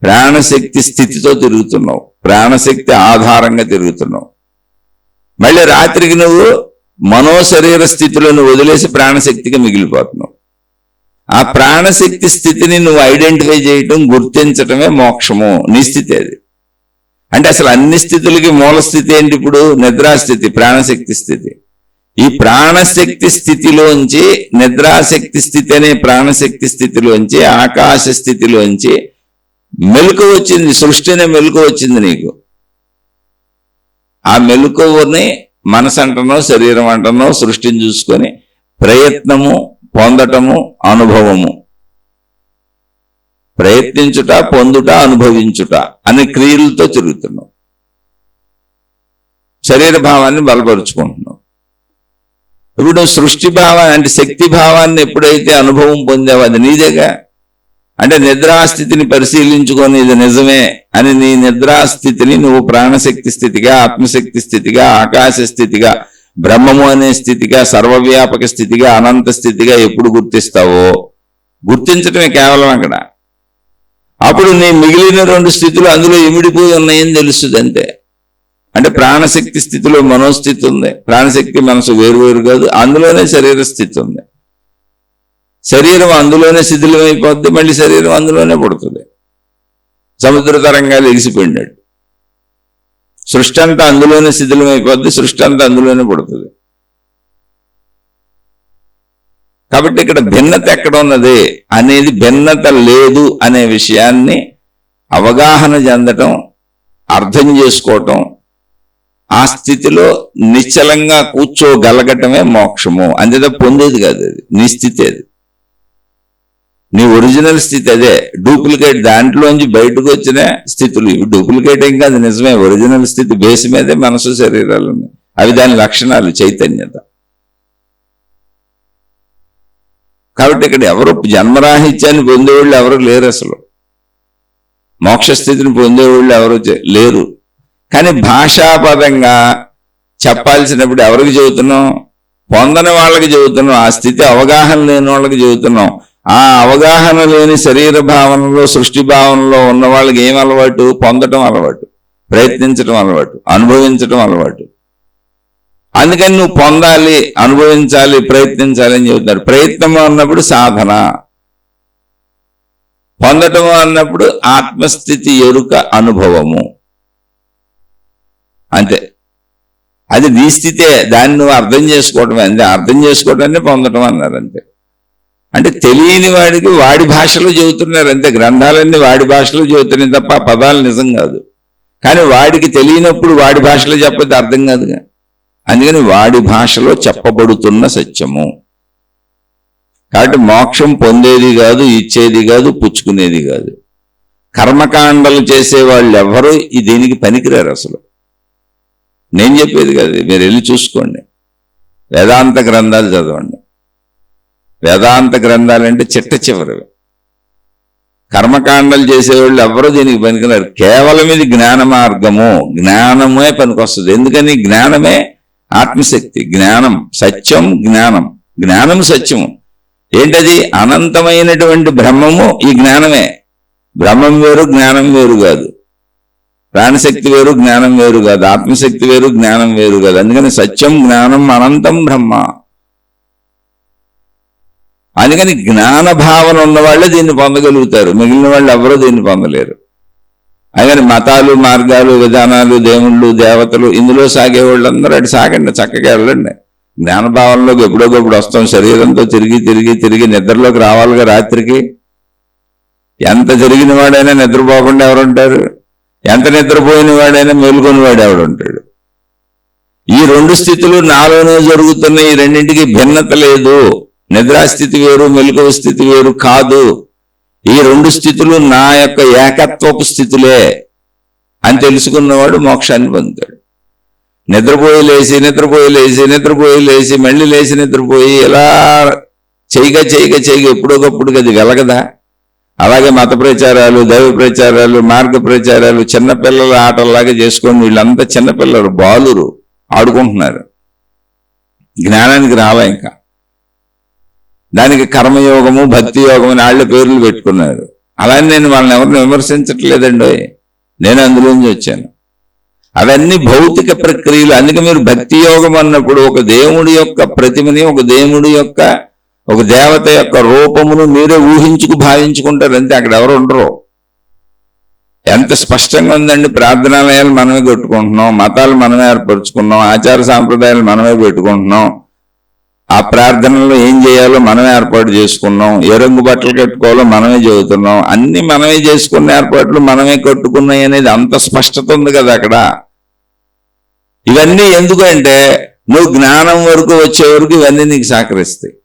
ప్రాణశక్తి స్థితితో తిరుగుతున్నావు, ప్రాణశక్తి ఆధారంగా తిరుగుతున్నావు. మళ్ళీ రాత్రికి నువ్వు మనోశరీర స్థితిలో నువ్వు వదిలేసి ప్రాణశక్తిగా మిగిలిపోతున్నావు. ఆ ప్రాణశక్తి స్థితిని నువ్వు ఐడెంటిఫై చేయటం, గుర్తించటమే మోక్షము. నీ స్థితి అది. అంటే అసలు అన్ని స్థితులకి మూల స్థితి ఏంటి? ఇప్పుడు నిద్రాస్థితి, ప్రాణశక్తి స్థితి. ఈ ప్రాణశక్తి స్థితిలోంచి, నిద్రాశక్తి స్థితి అనే ప్రాణశక్తి స్థితిలోంచి, ఆకాశ స్థితిలోంచి మెలకు వచ్చింది. సృష్టి అనే మెలకు వచ్చింది నీకు. ఆ మెలకువని మనసు అంటున్నావు, శరీరం అంటున్నావు. సృష్టిని చూసుకొని ప్రయత్నము, పొందటము, అనుభవము. ప్రయత్నించుట, పొందుట, అనుభవించుట అనే క్రియలతో తిరుగుతున్నావు. శరీర భావాన్ని బలపరుచుకుంటున్నావు. ఇప్పుడు సృష్టి భావాన్ని అంటే శక్తి భావాన్ని ఎప్పుడైతే అనుభవం పొందావో అది నీదేగా. అంటే నిద్రాస్థితిని పరిశీలించుకొని ఇది నిజమే అని నీ నిద్రాస్థితిని నువ్వు ప్రాణశక్తి స్థితిగా, ఆత్మశక్తి స్థితిగా, ఆకాశ స్థితిగా, బ్రహ్మము అనే స్థితిగా, సర్వవ్యాపక స్థితిగా, అనంత స్థితిగా ఎప్పుడు గుర్తిస్తావో, గుర్తించటమే కేవలం అక్కడ. అప్పుడు నీ మిగిలిన రెండు స్థితులు అందులో ఇమిడిపోయి ఉన్నాయని తెలుస్తుంది అంతే. అంటే ప్రాణశక్తి స్థితిలో మనోస్థితి ఉంది, ప్రాణశక్తి మనసు వేరువేరు కాదు, అందులోనే శరీర స్థితి ఉంది. శరీరం అందులోనే శిథిలమైపోద్ది, మళ్ళీ శరీరం అందులోనే పుడుతుంది. సముద్ర తరంగాలు ఎగిసిపోయినట్టు సృష్టి అంతా అందులోనే శిథిలమైపోద్ది, సృష్టి అంతా అందులోనే పుడుతుంది. కాబట్టి ఇక్కడ భిన్నత ఎక్కడ ఉన్నది అనేది, భిన్నత లేదు అనే విషయాన్ని అవగాహన చెందటం, అర్థం చేసుకోవటం, ఆ స్థితిలో నిశ్చలంగా కూర్చోగలగటమే మోక్షము. అంతేదా పొందేది కాదు, అది నీ స్థితి. అది నీ ఒరిజినల్ స్థితి అదే. డూప్లికేట్ దాంట్లోంచి బయటకు వచ్చిన స్థితులు ఇవి. డూప్లికేట్ ఏం కాదు, నిజమే. ఒరిజినల్ స్థితి బేస్ మీదే మనసు శరీరాలు ఉన్నాయి. అవి దాని లక్షణాలు, చైతన్యత. కాబట్టి ఇక్కడ ఎవరు జన్మరాహిత్యాన్ని పొందేవాళ్ళు ఎవరు లేరు, అసలు మోక్షస్థితిని పొందేవాళ్ళు ఎవరు లేరు. కానీ భాషాపదంగా చెప్పాల్సినప్పుడు ఎవరికి చెబుతున్నాం? పొందని వాళ్ళకి చెబుతున్నాం. ఆ స్థితి అవగాహన లేని వాళ్ళకి చెబుతున్నాం. ఆ అవగాహన లేని శరీర భావనలో, సృష్టి భావనలో ఉన్న వాళ్ళకి ఏం అలవాటు? పొందటం అలవాటు, ప్రయత్నించడం అలవాటు, అనుభవించడం అలవాటు. అందుకని నువ్వు పొందాలి, అనుభవించాలి, ప్రయత్నించాలి అని చెబుతారు. ప్రయత్నం అన్నప్పుడు సాధన, పొందటం అన్నప్పుడు ఆత్మస్థితి, ఎరుక, అనుభవము. అంతే. అది నీ స్థితే, దాన్ని నువ్వు అర్థం చేసుకోవటం. అంతే, అర్థం చేసుకోవటాన్ని పొందటం అన్నారు. అంతే. అంటే తెలియని వాడికి వాడి భాషలో చెబుతున్నారు అంతే. గ్రంథాలన్నీ వాడి భాషలో చెబుతున్నాయి తప్ప పదాలు నిజం కాదు. కానీ వాడికి తెలియనప్పుడు వాడి భాషలో చెప్పేది అర్థం కాదుగా. అందుకని వాడి భాషలో చెప్పబడుతున్న సత్యము. కాబట్టి మోక్షం పొందేది కాదు, ఇచ్చేది కాదు, పుచ్చుకునేది కాదు. కర్మకాండలు చేసేవాళ్ళు ఎవరు దీనికి పనికిరారు అసలు. నేను చెప్పేది కాదు, మీరు వెళ్ళి చూసుకోండి. వేదాంత గ్రంథాలు చదవండి. వేదాంత గ్రంథాలంటే చిట్ట చివరివి. కర్మకాండలు చేసేవాళ్ళు ఎవరో దీనికి పనికిరారు. కేవలం ఇది జ్ఞాన మార్గము, జ్ఞానమే పనికొస్తుంది. ఎందుకని? జ్ఞానమే ఆత్మశక్తి, జ్ఞానం సత్యం, జ్ఞానం జ్ఞానం సత్యము. ఏంటది? అనంతమైనటువంటి బ్రహ్మము ఈ జ్ఞానమే. బ్రహ్మం వేరు, జ్ఞానం వేరు కాదు. ప్రాణశక్తి వేరు, జ్ఞానం వేరు కాదు. ఆత్మశక్తి వేరు, జ్ఞానం వేరు కాదు. అందుకని సత్యం, జ్ఞానం, అనంతం బ్రహ్మ. అందుకని జ్ఞాన భావన ఉన్న వాళ్ళే దీన్ని పొందగలుగుతారు, మిగిలిన వాళ్ళు ఎవరో దీన్ని పొందలేరు. అందుకని మతాలు, మార్గాలు, విధానాలు, దేవుళ్ళు, దేవతలు ఇందులో సాగే వాళ్ళందరూ అటు సాగండి, చక్కగా వెళ్ళండి. జ్ఞానభావంలోకి ఎప్పుడోకప్పుడు వస్తాం. శరీరంతో తిరిగి తిరిగి తిరిగి నిద్రలోకి రావాలిగా. రాత్రికి ఎంత తిరిగిన వాడైనా నిద్రపోకుండా ఎవరుంటారు? ఎంత నిద్రపోయిన వాడైనా మేలుకొని వాడు ఎవడుంటాడు? ఈ రెండు స్థితులు నాలోనే జరుగుతున్నాయి. ఈ రెండింటికి భిన్నత లేదు. నిద్రాస్థితి వేరు, మెలకువ స్థితి వేరు కాదు. ఈ రెండు స్థితులు నా యొక్క ఏకత్వపు స్థితులే అని తెలుసుకున్నవాడు మోక్షాన్ని పొందుతాడు. నిద్రపోయి లేచి, నిద్రపోయి లేచి, నిద్రపోయి లేచి, మళ్ళీ లేచి నిద్రపోయి ఇలా చేయగా చేయగా చేయగా ఎప్పుడోకప్పుడు అది వెలగదా? అలాగే మత ప్రచారాలు, దైవ ప్రచారాలు, మార్గ ప్రచారాలు చిన్నపిల్లల ఆటల్లాగా చేసుకొని వీళ్ళంతా చిన్నపిల్లలు, బాలురు ఆడుకుంటున్నారు. జ్ఞానానికి రావా ఇంకా. దానికి కర్మయోగము, భక్తి యోగం అని వాళ్ళ పేర్లు పెట్టుకున్నారు. అలానే నేను వాళ్ళని ఎవరిని విమర్శించట్లేదండి, నేను అందులోంచి వచ్చాను. అవన్నీ భౌతిక ప్రక్రియలు. అందుకే మీరు భక్తి యోగం అన్నప్పుడు ఒక దేవుడి యొక్క ప్రతిమని, ఒక దేవత యొక్క రూపమును మీరే ఊహించుకు భావించుకుంటారు అంతే. అక్కడ ఎవరు ఉండరు. ఎంత స్పష్టంగా ఉందండి. ప్రార్థనాలయాలు మనమే కట్టుకుంటున్నాం, మతాలు మనమే ఏర్పరచుకున్నాం, ఆచార సాంప్రదాయాలు మనమే పెట్టుకుంటున్నాం. ఆ ప్రార్థనలో ఏం చేయాలో మనమే ఏర్పాటు చేసుకున్నాం. ఏ రంగు బట్టలు కట్టుకోవాలో మనమే చెబుతున్నాం. అన్ని మనమే చేసుకున్న ఏర్పాట్లు మనమే కట్టుకున్నాయి అనేది అంత స్పష్టత ఉంది కదా అక్కడ. ఇవన్నీ ఎందుకంటే నువ్వు జ్ఞానం వరకు వచ్చే వరకు ఇవన్నీ నీకు సహకరిస్తాయి.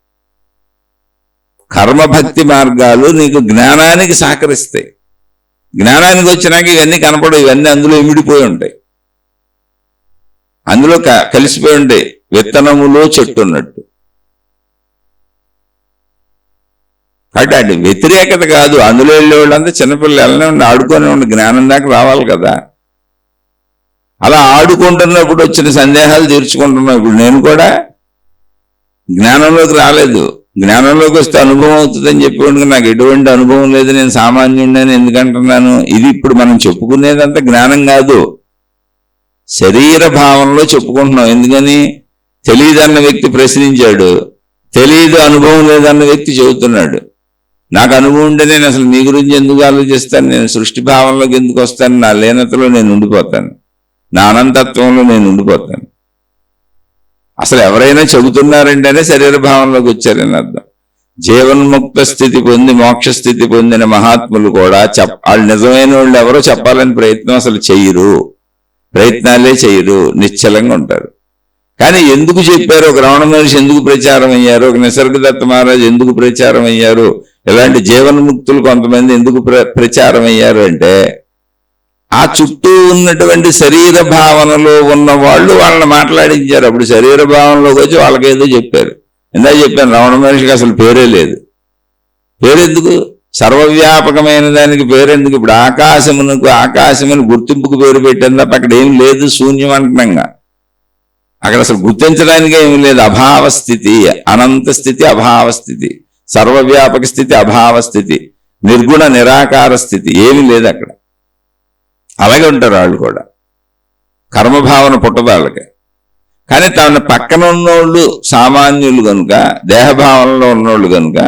కర్మభక్తి మార్గాలు నీకు జ్ఞానానికి సహకరిస్తాయి. జ్ఞానానికి వచ్చినాక ఇవన్నీ కనపడవు. ఇవన్నీ అందులో ఇమిడిపోయి ఉంటాయి, అందులో కలిసిపోయి ఉంటాయి. విత్తనములో చెట్టు ఉన్నట్టు. కాబట్టి అది వ్యతిరేకత కాదు. అందులో వెళ్ళే వాళ్ళంతా చిన్నపిల్లలు వెళ్ళనే ఉండి ఆడుకొని ఉండి జ్ఞానం దాకా రావాలి కదా. అలా ఆడుకుంటున్నప్పుడు వచ్చిన సందేహాలు తీర్చుకుంటున్నాం. ఇప్పుడు నేను కూడా జ్ఞానంలోకి రాలేదు. జ్ఞానంలోకి వస్తే అనుభవం అవుతుందని చెప్పి నాకు ఎటువంటి అనుభవం లేదు, నేను సామాన్యుడిని ఎందుకంటున్నాను. ఇది ఇప్పుడు మనం చెప్పుకునేదంతా జ్ఞానం కాదు, శరీర భావంలో చెప్పుకుంటున్నాం. ఎందుకని? తెలియదన్న వ్యక్తి ప్రశ్నించాడు, తెలియదు అనుభవం లేదన్న వ్యక్తి చెబుతున్నాడు. నాకు అనుభవం ఉంటే నేను అసలు నీ గురించి ఎందుకు ఆలోచిస్తాను? నేను సృష్టి భావంలోకి ఎందుకు వస్తాను? నా లీనతలో నేను ఉండిపోతాను, నా అనంతత్వంలో నేను ఉండిపోతాను. అసలు ఎవరైనా చెబుతున్నారంటేనే శరీర భావంలోకి వచ్చారని అర్థం. జీవన్ముక్త స్థితి పొంది మోక్ష స్థితి పొందిన మహాత్ములు కూడా వాళ్ళు నిజమైన వాళ్ళు ఎవరో చెప్పాలని ప్రయత్నం అసలు చెయ్యరు, ప్రయత్నాలే చెయ్యరు, నిశ్చలంగా ఉంటారు. కానీ ఎందుకు చెప్పారు? ఒక రమణ మహర్షి ఎందుకు ప్రచారం అయ్యారు? ఒక నిసర్గదత్త మహారాజు ఎందుకు ప్రచారం అయ్యారు? ఇలాంటి జీవన్ముక్తులు కొంతమంది ఎందుకు ప్రచారం అయ్యారు అంటే ఆ చుట్టూ ఉన్నటువంటి శరీర భావనలో ఉన్న వాళ్ళు వాళ్ళని మాట్లాడించారు. అప్పుడు శరీర భావనలోకి వచ్చి వాళ్ళకేదో చెప్పారు. ఇందా చెప్పాను, రమణ మహర్షికి అసలు పేరే లేదు. పేరెందుకు? సర్వవ్యాపకమైన దానికి పేరెందుకు? ఇప్పుడు ఆకాశమని గుర్తింపుకు పేరు పెట్టాను తప్ప అక్కడ ఏం లేదు, శూన్యం అంటున్నాగా. అక్కడ అసలు గుర్తించడానికి ఏమి లేదు. అభావస్థితి, అనంత స్థితి, అభావస్థితి, సర్వవ్యాపక స్థితి, అభావస్థితి, నిర్గుణ నిరాకార స్థితి ఏమీ లేదు అక్కడ. అలాగే ఉంటారు వాళ్ళు కూడా. కర్మభావన పుట్టదు వాళ్ళకి. కానీ తన పక్కన ఉన్నోళ్ళు సామాన్యులు కనుక, దేహభావనలో ఉన్నోళ్ళు కనుక,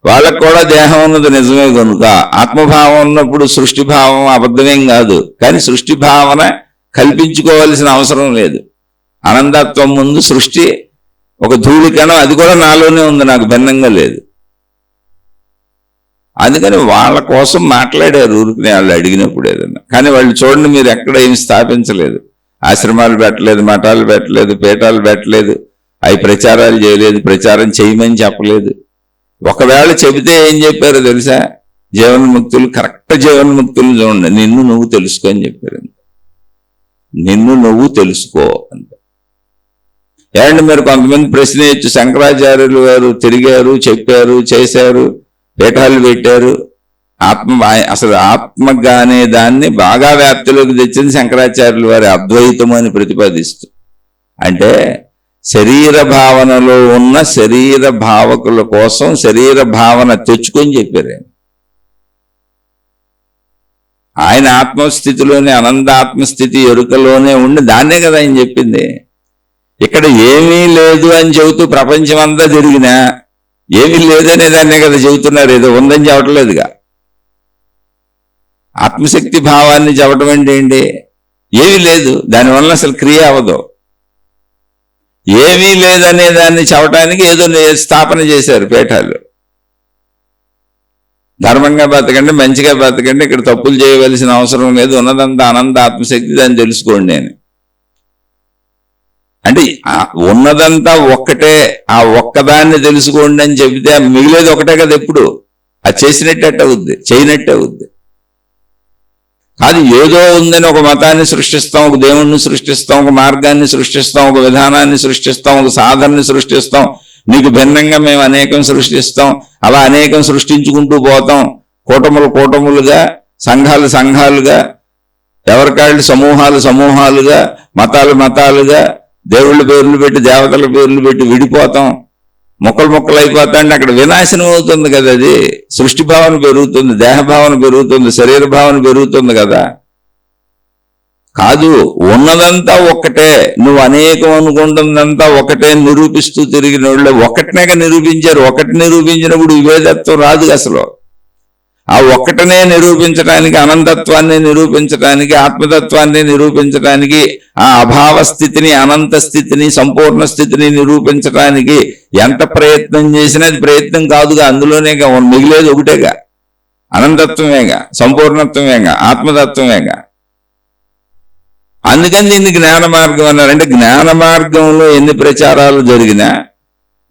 వాళ్ళకు కూడా దేహం ఉన్నది నిజమే కనుక ఆత్మభావం ఉన్నప్పుడు సృష్టి భావం అబద్ధమేం కాదు. కానీ సృష్టి భావన కల్పించుకోవాల్సిన అవసరం లేదు. అనంతత్వం ముందు సృష్టి ఒక ధూళికణం, అది కూడా నాలోనే ఉంది, నాకు భిన్నంగా లేదు. అందుకని వాళ్ళ కోసం మాట్లాడారు ఊరికి వాళ్ళు అడిగినప్పుడు ఏదన్నా. కానీ వాళ్ళు చూడండి, మీరు ఎక్కడ ఏమి స్థాపించలేదు, ఆశ్రమాలు పెట్టలేదు, మఠాలు పెట్టలేదు, పీఠాలు పెట్టలేదు, అవి ప్రచారాలు చేయలేదు, ప్రచారం చేయమని చెప్పలేదు. ఒకవేళ చెబితే ఏం చెప్పారో తెలుసా? జీవన్ముక్తులు, కరెక్ట్ జీవన్ముక్తులు చూడండి, నిన్ను నువ్వు తెలుసుకో అని చెప్పారు. నిన్ను నువ్వు తెలుసుకో అంతే. ఏమంటే మీరు కొంతమంది ప్రశ్న వేయచ్చు, శంకరాచార్యులు వారు తిరిగారు, చెప్పారు, చేశారు, పీఠాలు పెట్టారు, అసలు ఆత్మగా అనే దాన్ని బాగా వ్యాప్తిలోకి తెచ్చింది శంకరాచార్యులు వారి అద్వైతం అని ప్రతిపాదిస్తూ. అంటే శరీర భావనలో ఉన్న శరీర భావకుల కోసం శరీర భావన తెచ్చుకొని చెప్పారు. ఆయన ఆత్మస్థితిలోనే, అనంతాత్మస్థితి ఎరుకలోనే ఉండి దాన్నే కదా ఆయన చెప్పింది. ఇక్కడ ఏమీ లేదు అని చెబుతూ ప్రపంచం అంతా తిరిగినా ఏమీ లేదనే దాన్నే కదా చెబుతున్నారు, ఏదో ఉందని చెప్పట్లేదుగా. ఆత్మశక్తి భావాన్ని చెప్పడం అంటే ఏంటి? ఏమీ లేదు, దానివల్ల అసలు క్రియ అవ్వదు. ఏమీ లేదనే దాన్ని చెప్పడానికి ఏదో స్థాపన చేశారు పీఠాలు. ధర్మంగా బతకండి, మంచిగా బతకండి, ఇక్కడ తప్పులు చేయవలసిన అవసరం లేదు, ఉన్నదంతా అనంత ఆత్మశక్తి, దాన్ని తెలుసుకోండి అని. అంటే ఉన్నదంతా ఒక్కటే, ఆ ఒక్కదాన్ని తెలుసుకోండి అని చెబితే మిగిలేదు ఒకటే కదా. ఎప్పుడు అది చేసినట్టే అవుద్ది, చేయనట్టే అవుద్ది. కాదు ఏదో ఉందని ఒక మతాన్ని సృష్టిస్తాం, ఒక దేవుణ్ణి సృష్టిస్తాం, ఒక మార్గాన్ని సృష్టిస్తాం, ఒక విధానాన్ని సృష్టిస్తాం, ఒక సాధనని సృష్టిస్తాం, నీకు భిన్నంగా మేము అనేకం సృష్టిస్తాం, అలా అనేకం సృష్టించుకుంటూ పోతాం. కూటములుగా, సంఘాలుగా, ఎవరికాళ్ళు సమూహాలుగా, మతాలుగా, దేవుళ్ళ పేర్లు పెట్టి, దేవతల పేర్లు పెట్టి విడిపోతాం, మొక్కలు అయిపోతాండి. అక్కడ వినాశనం అవుతుంది కదా. అది సృష్టి భావన పెరుగుతుంది, దేహభావన పెరుగుతుంది, శరీర భావన పెరుగుతుంది కదా. కాదు, ఉన్నదంతా ఒక్కటే, నువ్వు అనేకం అనుకుంటున్నంతా ఒకటే నిరూపిస్తూ తిరిగిన వాళ్ళు ఒకటినేక నిరూపించారు. ఒకటి నిరూపించినప్పుడు విభేదత్వం రాదు అసలు. ఆ ఒక్కటనే నిరూపించడానికి, అనంతత్వాన్ని నిరూపించడానికి, ఆత్మతత్వాన్ని నిరూపించడానికి, ఆ అభావ స్థితిని, అనంత స్థితిని, సంపూర్ణ స్థితిని నిరూపించడానికి ఎంత ప్రయత్నం చేసినా అది ప్రయత్నం కాదుగా. అందులోనేగా మిగిలేదు ఒకటేగా, అనంతత్వమేగా, సంపూర్ణత్వమేగా, ఆత్మతత్వమేగా. అందుకని దీన్ని జ్ఞాన మార్గం అన్నారంటే, జ్ఞాన మార్గంలో ఎన్ని ప్రచారాలు జరిగినా,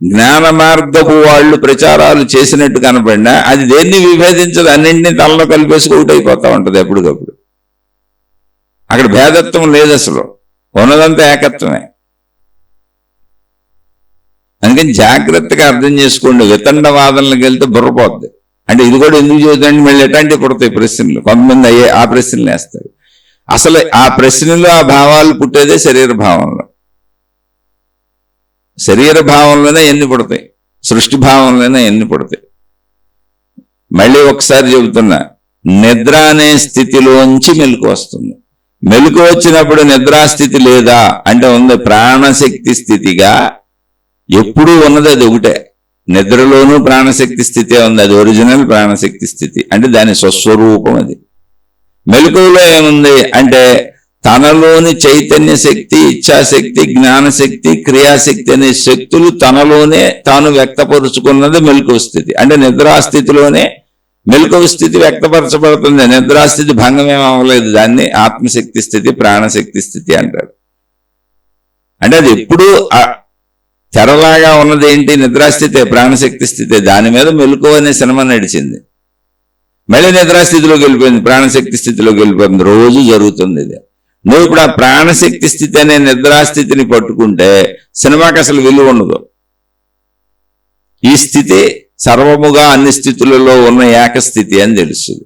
జ్ఞాన మార్గపు వాళ్ళు ప్రచారాలు చేసినట్టు కనపడినా అది దేన్ని విభేదించదు, అన్నింటినీ తలలో కలిపేసి ఒకటైపోతా ఉంటుంది ఎప్పటికప్పుడు. అక్కడ భేదత్వం లేదు అసలు, ఉన్నదంతా ఏకత్వమే. అందుకని జాగ్రత్తగా అర్థం చేసుకోండి. వితండ వాదనలకు వెళ్తే బుర్రపోద్ది. అంటే ఇది కూడా ఎందుకు చదువుతాండి, మళ్ళీ ఎట్లాంటివి పుడతాయి ప్రశ్నలు. కొంతమంది ఆ ప్రశ్నలు వేస్తారు. అసలు ఆ ప్రశ్నలు, ఆ భావాలు పుట్టేదే శరీర భావంలో. శరీర భావంలోనే ఎన్ని పుడతాయి, సృష్టి భావంలోనే ఎన్ని పుడతాయి. మళ్ళీ ఒకసారి చెబుతున్నా, నిద్ర అనే స్థితిలోంచి మెలకు వస్తుంది. మెలకు వచ్చినప్పుడు నిద్రాస్థితి లేదా అంటే ఉంది, ప్రాణశక్తి స్థితిగా ఎప్పుడూ ఉన్నది అది ఒకటే. నిద్రలోనూ ప్రాణశక్తి స్థితే ఉంది, అది ఒరిజినల్ ప్రాణశక్తి స్థితి, అంటే దాని స్వస్వరూపం అది. మెలకువలో ఏముంది అంటే తనలోని చైతన్య శక్తి, ఇచ్ఛాశక్తి, జ్ఞానశక్తి, క్రియాశక్తి అనే శక్తులు తనలోనే తాను వ్యక్తపరుచుకున్నది మెలకువ స్థితి. అంటే నిద్రాస్థితిలోనే మెలకువ స్థితి వ్యక్తపరచబడుతుంది. నిద్రాస్థితి భంగమేం అవ్వలేదు, దాన్ని ఆత్మశక్తి స్థితి, ప్రాణశక్తి స్థితి అంటారు. అంటే అది ఎప్పుడూ తెరలాగా ఉన్నది ఏంటి? నిద్రాస్థితే, ప్రాణశక్తి స్థితే. దాని మీద మెలకువ అనే సినిమా నడిచింది. మళ్ళీ నిద్రాస్థితిలోకి వెళ్ళిపోయింది, ప్రాణశక్తి స్థితిలోకి వెళ్ళిపోయింది. రోజు జరుగుతుంది ఇది. నువ్వు ఇప్పుడు ఆ ప్రాణశక్తి స్థితి అనే నిద్రాస్థితిని పట్టుకుంటే సినిమాకి అసలు విలువ ఉండదు. ఈ స్థితి సర్వముగా అన్ని స్థితులలో ఉన్న ఏకస్థితి అని తెలుస్తుంది.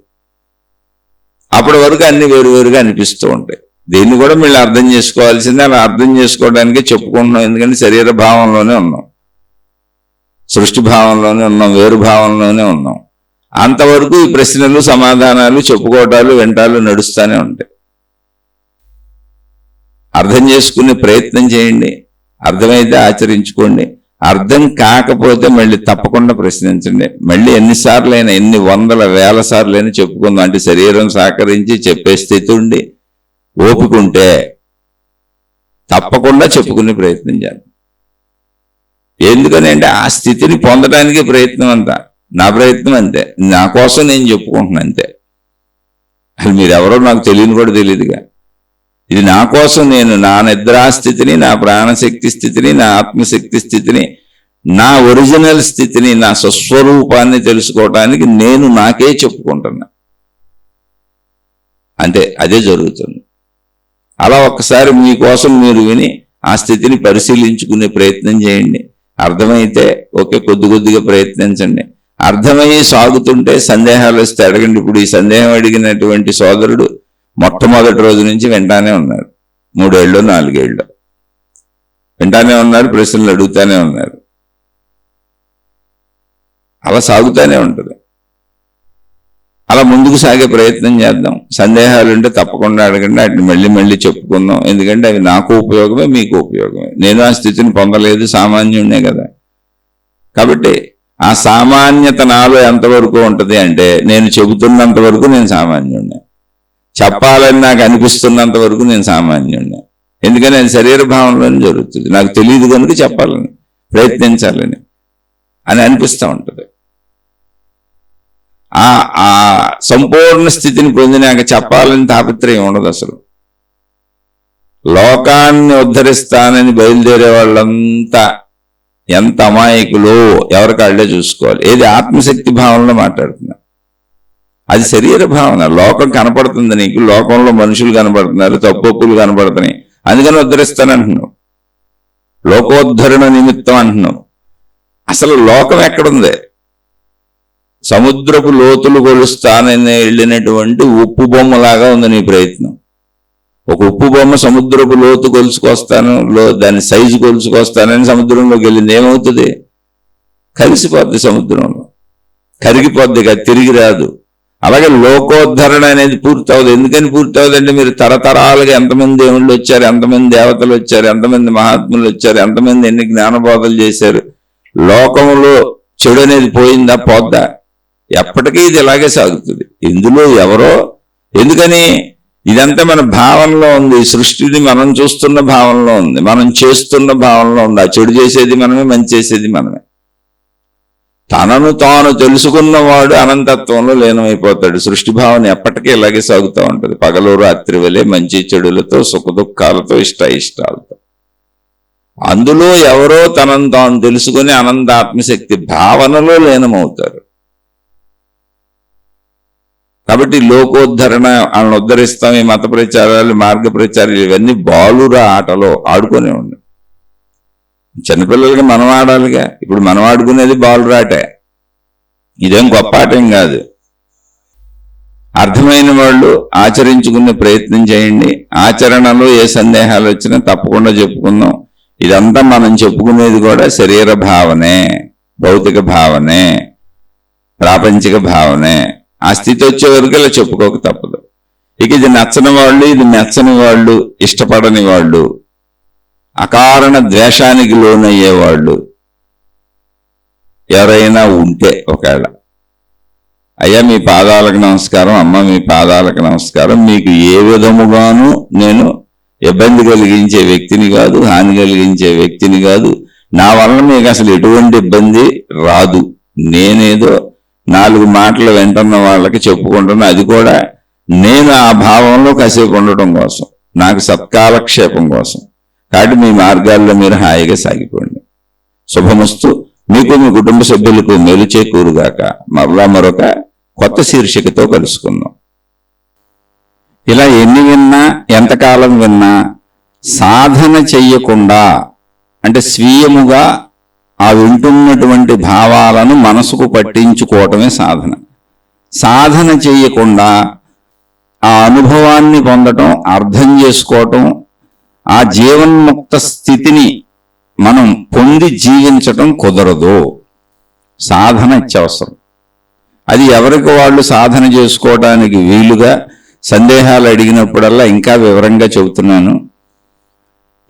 అప్పటి వరకు అన్ని వేరువేరుగా అనిపిస్తూ ఉంటాయి. దీన్ని కూడా మీరు అర్థం చేసుకోవాల్సిందే. అలా అర్థం చేసుకోవడానికి చెప్పుకుంటున్నాం. ఎందుకంటే శరీర భావంలోనే ఉన్నాం, సృష్టి భావంలోనే ఉన్నాం, వేరు భావంలోనే ఉన్నాం. అంతవరకు ఈ ప్రశ్నలు సమాధానాలు చెప్పుకోవటాలు వెంటాలు నడుస్తూనే ఉంటాయి. అర్థం చేసుకునే ప్రయత్నం చేయండి. అర్థమైతే ఆచరించుకోండి. అర్థం కాకపోతే మళ్ళీ తప్పకుండా ప్రశ్నించండి. మళ్ళీ ఎన్నిసార్లైనా, ఎన్ని వందల వేల సార్లైనా చెప్పుకుందాం. అంటే శరీరం సహకరించి చెప్పే స్థితి ఉండి ఓపిక ఉంటే తప్పకుండా చెప్పుకునే ప్రయత్నం చేద్దాం. ఎందుకని అంటే ఆ స్థితిని పొందడానికి ప్రయత్నం అంతా. నా ప్రయత్నం అంతే. నా కోసం నేను చెప్పుకుంటున్నాను అంతే. అది మీరెవరో నాకు తెలియని కూడా తెలియదుగా. ఇది నా కోసం, నేను నా నిద్రాస్థితిని, నా ప్రాణశక్తి స్థితిని, నా ఆత్మశక్తి స్థితిని, నా ఒరిజినల్ స్థితిని, నా స్వస్వరూపాన్ని తెలుసుకోవటానికి నేను నాకే చెప్పుకుంటున్నా. అంతే, అదే జరుగుతుంది. అలా ఒక్కసారి మీకోసం మీరు విని ఆ స్థితిని పరిశీలించుకునే ప్రయత్నం చేయండి. అర్థమైతే ఓకే, కొద్ది కొద్దిగా ప్రయత్నించండి. అర్థమయ్యి సాగుతుంటే సందేహాలు వస్తే అడగండి. ఇప్పుడు ఈ సందేహం అడిగినటువంటి సోదరుడు మొట్టమొదటి రోజు నుంచి వింటానే ఉన్నారు. 3 ఏళ్ళు 4 ఏళ్ళు వింటానే ఉన్నారు, ప్రశ్నలు అడుగుతానే ఉన్నారు. అలా సాగుతానే ఉంటుంది. అలా ముందుకు సాగే ప్రయత్నం చేద్దాం. సందేహాలు ఉంటే తప్పకుండా అడగండి. వాటిని మళ్ళీ మళ్ళీ చెప్పుకుందాం. ఎందుకంటే అవి నాకు ఉపయోగమే, మీకు ఉపయోగమే. నేను ఆ స్థితిని పొందలేదు, సామాన్యుడినే కదా. కాబట్టి ఆ సామాన్యత నాలో ఎంతవరకు ఉంటుంది అంటే, నేను చెబుతున్నంత వరకు నేను సామాన్యుడినే. చెప్పాలని నాకు అనిపిస్తున్నంత వరకు నేను సామాన్యుడినే. ఎందుకని అది శరీర భావంలోనే జరుగుతుంది. నాకు తెలియదు కనుక చెప్పాలని, ప్రయత్నించాలని అని అనిపిస్తూ ఉంటుంది. ఆ సంపూర్ణ స్థితిని పొందినాక చెప్పాలని తాపత్రయం ఉండదు అసలు. లోకాన్ని ఉద్ధరిస్తానని బయలుదేరే వాళ్ళంతా ఎంత అమాయకులు, ఎవరికాళ్ళే చూసుకోవాలి. ఏది ఆత్మశక్తి భావనలో మాట్లాడుతున్నా, అది శరీర భావన. లోకం కనపడుతుంది నీకు, లోకంలో మనుషులు కనపడుతున్నారు, తప్పులు కనపడుతున్నాయి, అందుకని ఉద్ధరిస్తానంటున్నావు. లోకోద్ధరణ నిమిత్తం అంటున్నావు. అసలు లోకం ఎక్కడుంది? సముద్రపు లోతులు కొలుస్తానని వెళ్ళినటువంటి ఉప్పు బొమ్మలాగా ఉంది నీ ప్రయత్నం. ఒక ఉప్పు బొమ్మ సముద్రపు లోతు కొలుసుకొస్తాను, దాని సైజు కొలుసుకొస్తానని సముద్రంలోకి వెళ్ళింది. ఏమవుతుంది? కలిసిపోద్ది, సముద్రంలో కరిగిపోద్ది, తిరిగి రాదు. అలాగే లోకోద్ధరణ అనేది పూర్తి అవ్వదు. ఎందుకని పూర్తి అవ్వదంటే, మీరు తరతరాలుగా ఎంతమంది దేవుళ్ళు వచ్చారు, ఎంతమంది దేవతలు వచ్చారు, ఎంతమంది మహాత్ములు వచ్చారు, ఎంతమంది ఎన్ని జ్ఞానబోధలు చేశారు. లోకంలో చెడు అనేది పోయిందా? పోద్దా? ఎప్పటికీ ఇది ఇలాగే సాగుతుంది. ఇందులో ఎవరో, ఎందుకని ఇదంతా మన భావనలో ఉంది. సృష్టిని మనం చూస్తున్న భావనలో ఉంది, మనం చేస్తున్న భావనలో ఉంది. ఆ చెడు చేసేది మనమే, మంచి చేసేది మనమే. తనను తాను తెలుసుకున్నవాడు అనంతత్వంలో లీనమైపోతాడు. సృష్టి భావన ఎప్పటికీ ఇలాగే సాగుతూ ఉంటుంది. పగలు రాత్రి వలె, మంచి చెడులతో, సుఖ దుఃఖాలతో, ఇష్టాయిష్టాలతో. అందులో ఎవరో తనను తాను తెలుసుకుని అనంత ఆత్మశక్తి భావనలో లీనమవుతారు. కాబట్టి లోకోద్ధరణ, వాళ్ళని ఉద్ధరిస్తాం, ఈ మత ప్రచారాలు, మార్గ ప్రచారాలు, ఇవన్నీ బాలురా ఆటలో ఆడుకొని ఉండి. చిన్నపిల్లలకి మనం ఆడాలిగా. ఇప్పుడు మనం ఆడుకునేది బాలురాటే. ఇదేం గొప్ప ఆటేం కాదు. అర్థమైన వాళ్ళు ఆచరించుకునే ప్రయత్నం చేయండి. ఆచరణలో ఏ సందేహాలు వచ్చినా తప్పకుండా చెప్పుకుందాం. ఇదంతా మనం చెప్పుకునేది కూడా శరీర భావనే, భౌతిక భావనే, ప్రాపంచిక భావనే. ఆ స్థితి వచ్చే వరకు ఇలా చెప్పుకోక తప్పదు. ఇక ఇది నచ్చని వాళ్ళు, ఇది మెచ్చని వాళ్ళు, ఇష్టపడని వాళ్ళు, అకారణ ద్వేషానికి లోనయ్యేవాళ్ళు ఎవరైనా ఉంటే, ఒకవేళ అయ్యా మీ పాదాలకు నమస్కారం, అమ్మ మీ పాదాలకు నమస్కారం, మీకు ఏ విధముగాను నేను ఇబ్బంది కలిగించే వ్యక్తిని కాదు, హాని కలిగించే వ్యక్తిని కాదు, నా వలన మీకు అసలు ఎటువంటి ఇబ్బంది రాదు. నేనేదో 4 మాటలు వింటున్న వాళ్ళకి చెప్పుకుంటున్నా, అది కూడా నేను ఆ భావంలో కాసేపు ఉండటం కోసం, నాకు సత్కాలక్షేపం కోసం. కాబట్టి మీ మార్గాల్లో మీరు హాయిగా సాగిపోండి. శుభమస్తు. మీకు మీ కుటుంబ సభ్యులకు మేలు చేకూరుగాక. మరలా మరొక కొత్త శీర్షికతో కలుసుకుందాం. ఇలా ఎన్ని విన్నా, ఎంతకాలం విన్నా, సాధన చెయ్యకుండా, అంటే స్వీయముగా ఆ వింటున్నటువంటి భావాలను మనసుకు పట్టించుకోవటమే సాధన. సాధన చెయ్యకుండా ఆ అనుభవాన్ని పొందటం, అర్థం చేసుకోవటం, ఆ జీవన్ముక్త స్థితిని మనం పొంది జీవించటం కుదరదు. సాధన అత్యవసరం. అది ఎవరికి వాళ్ళు సాధన చేసుకోవడానికి వీలుగా సందేహాలు అడిగినప్పుడల్లా ఇంకా వివరంగా చెబుతున్నాను.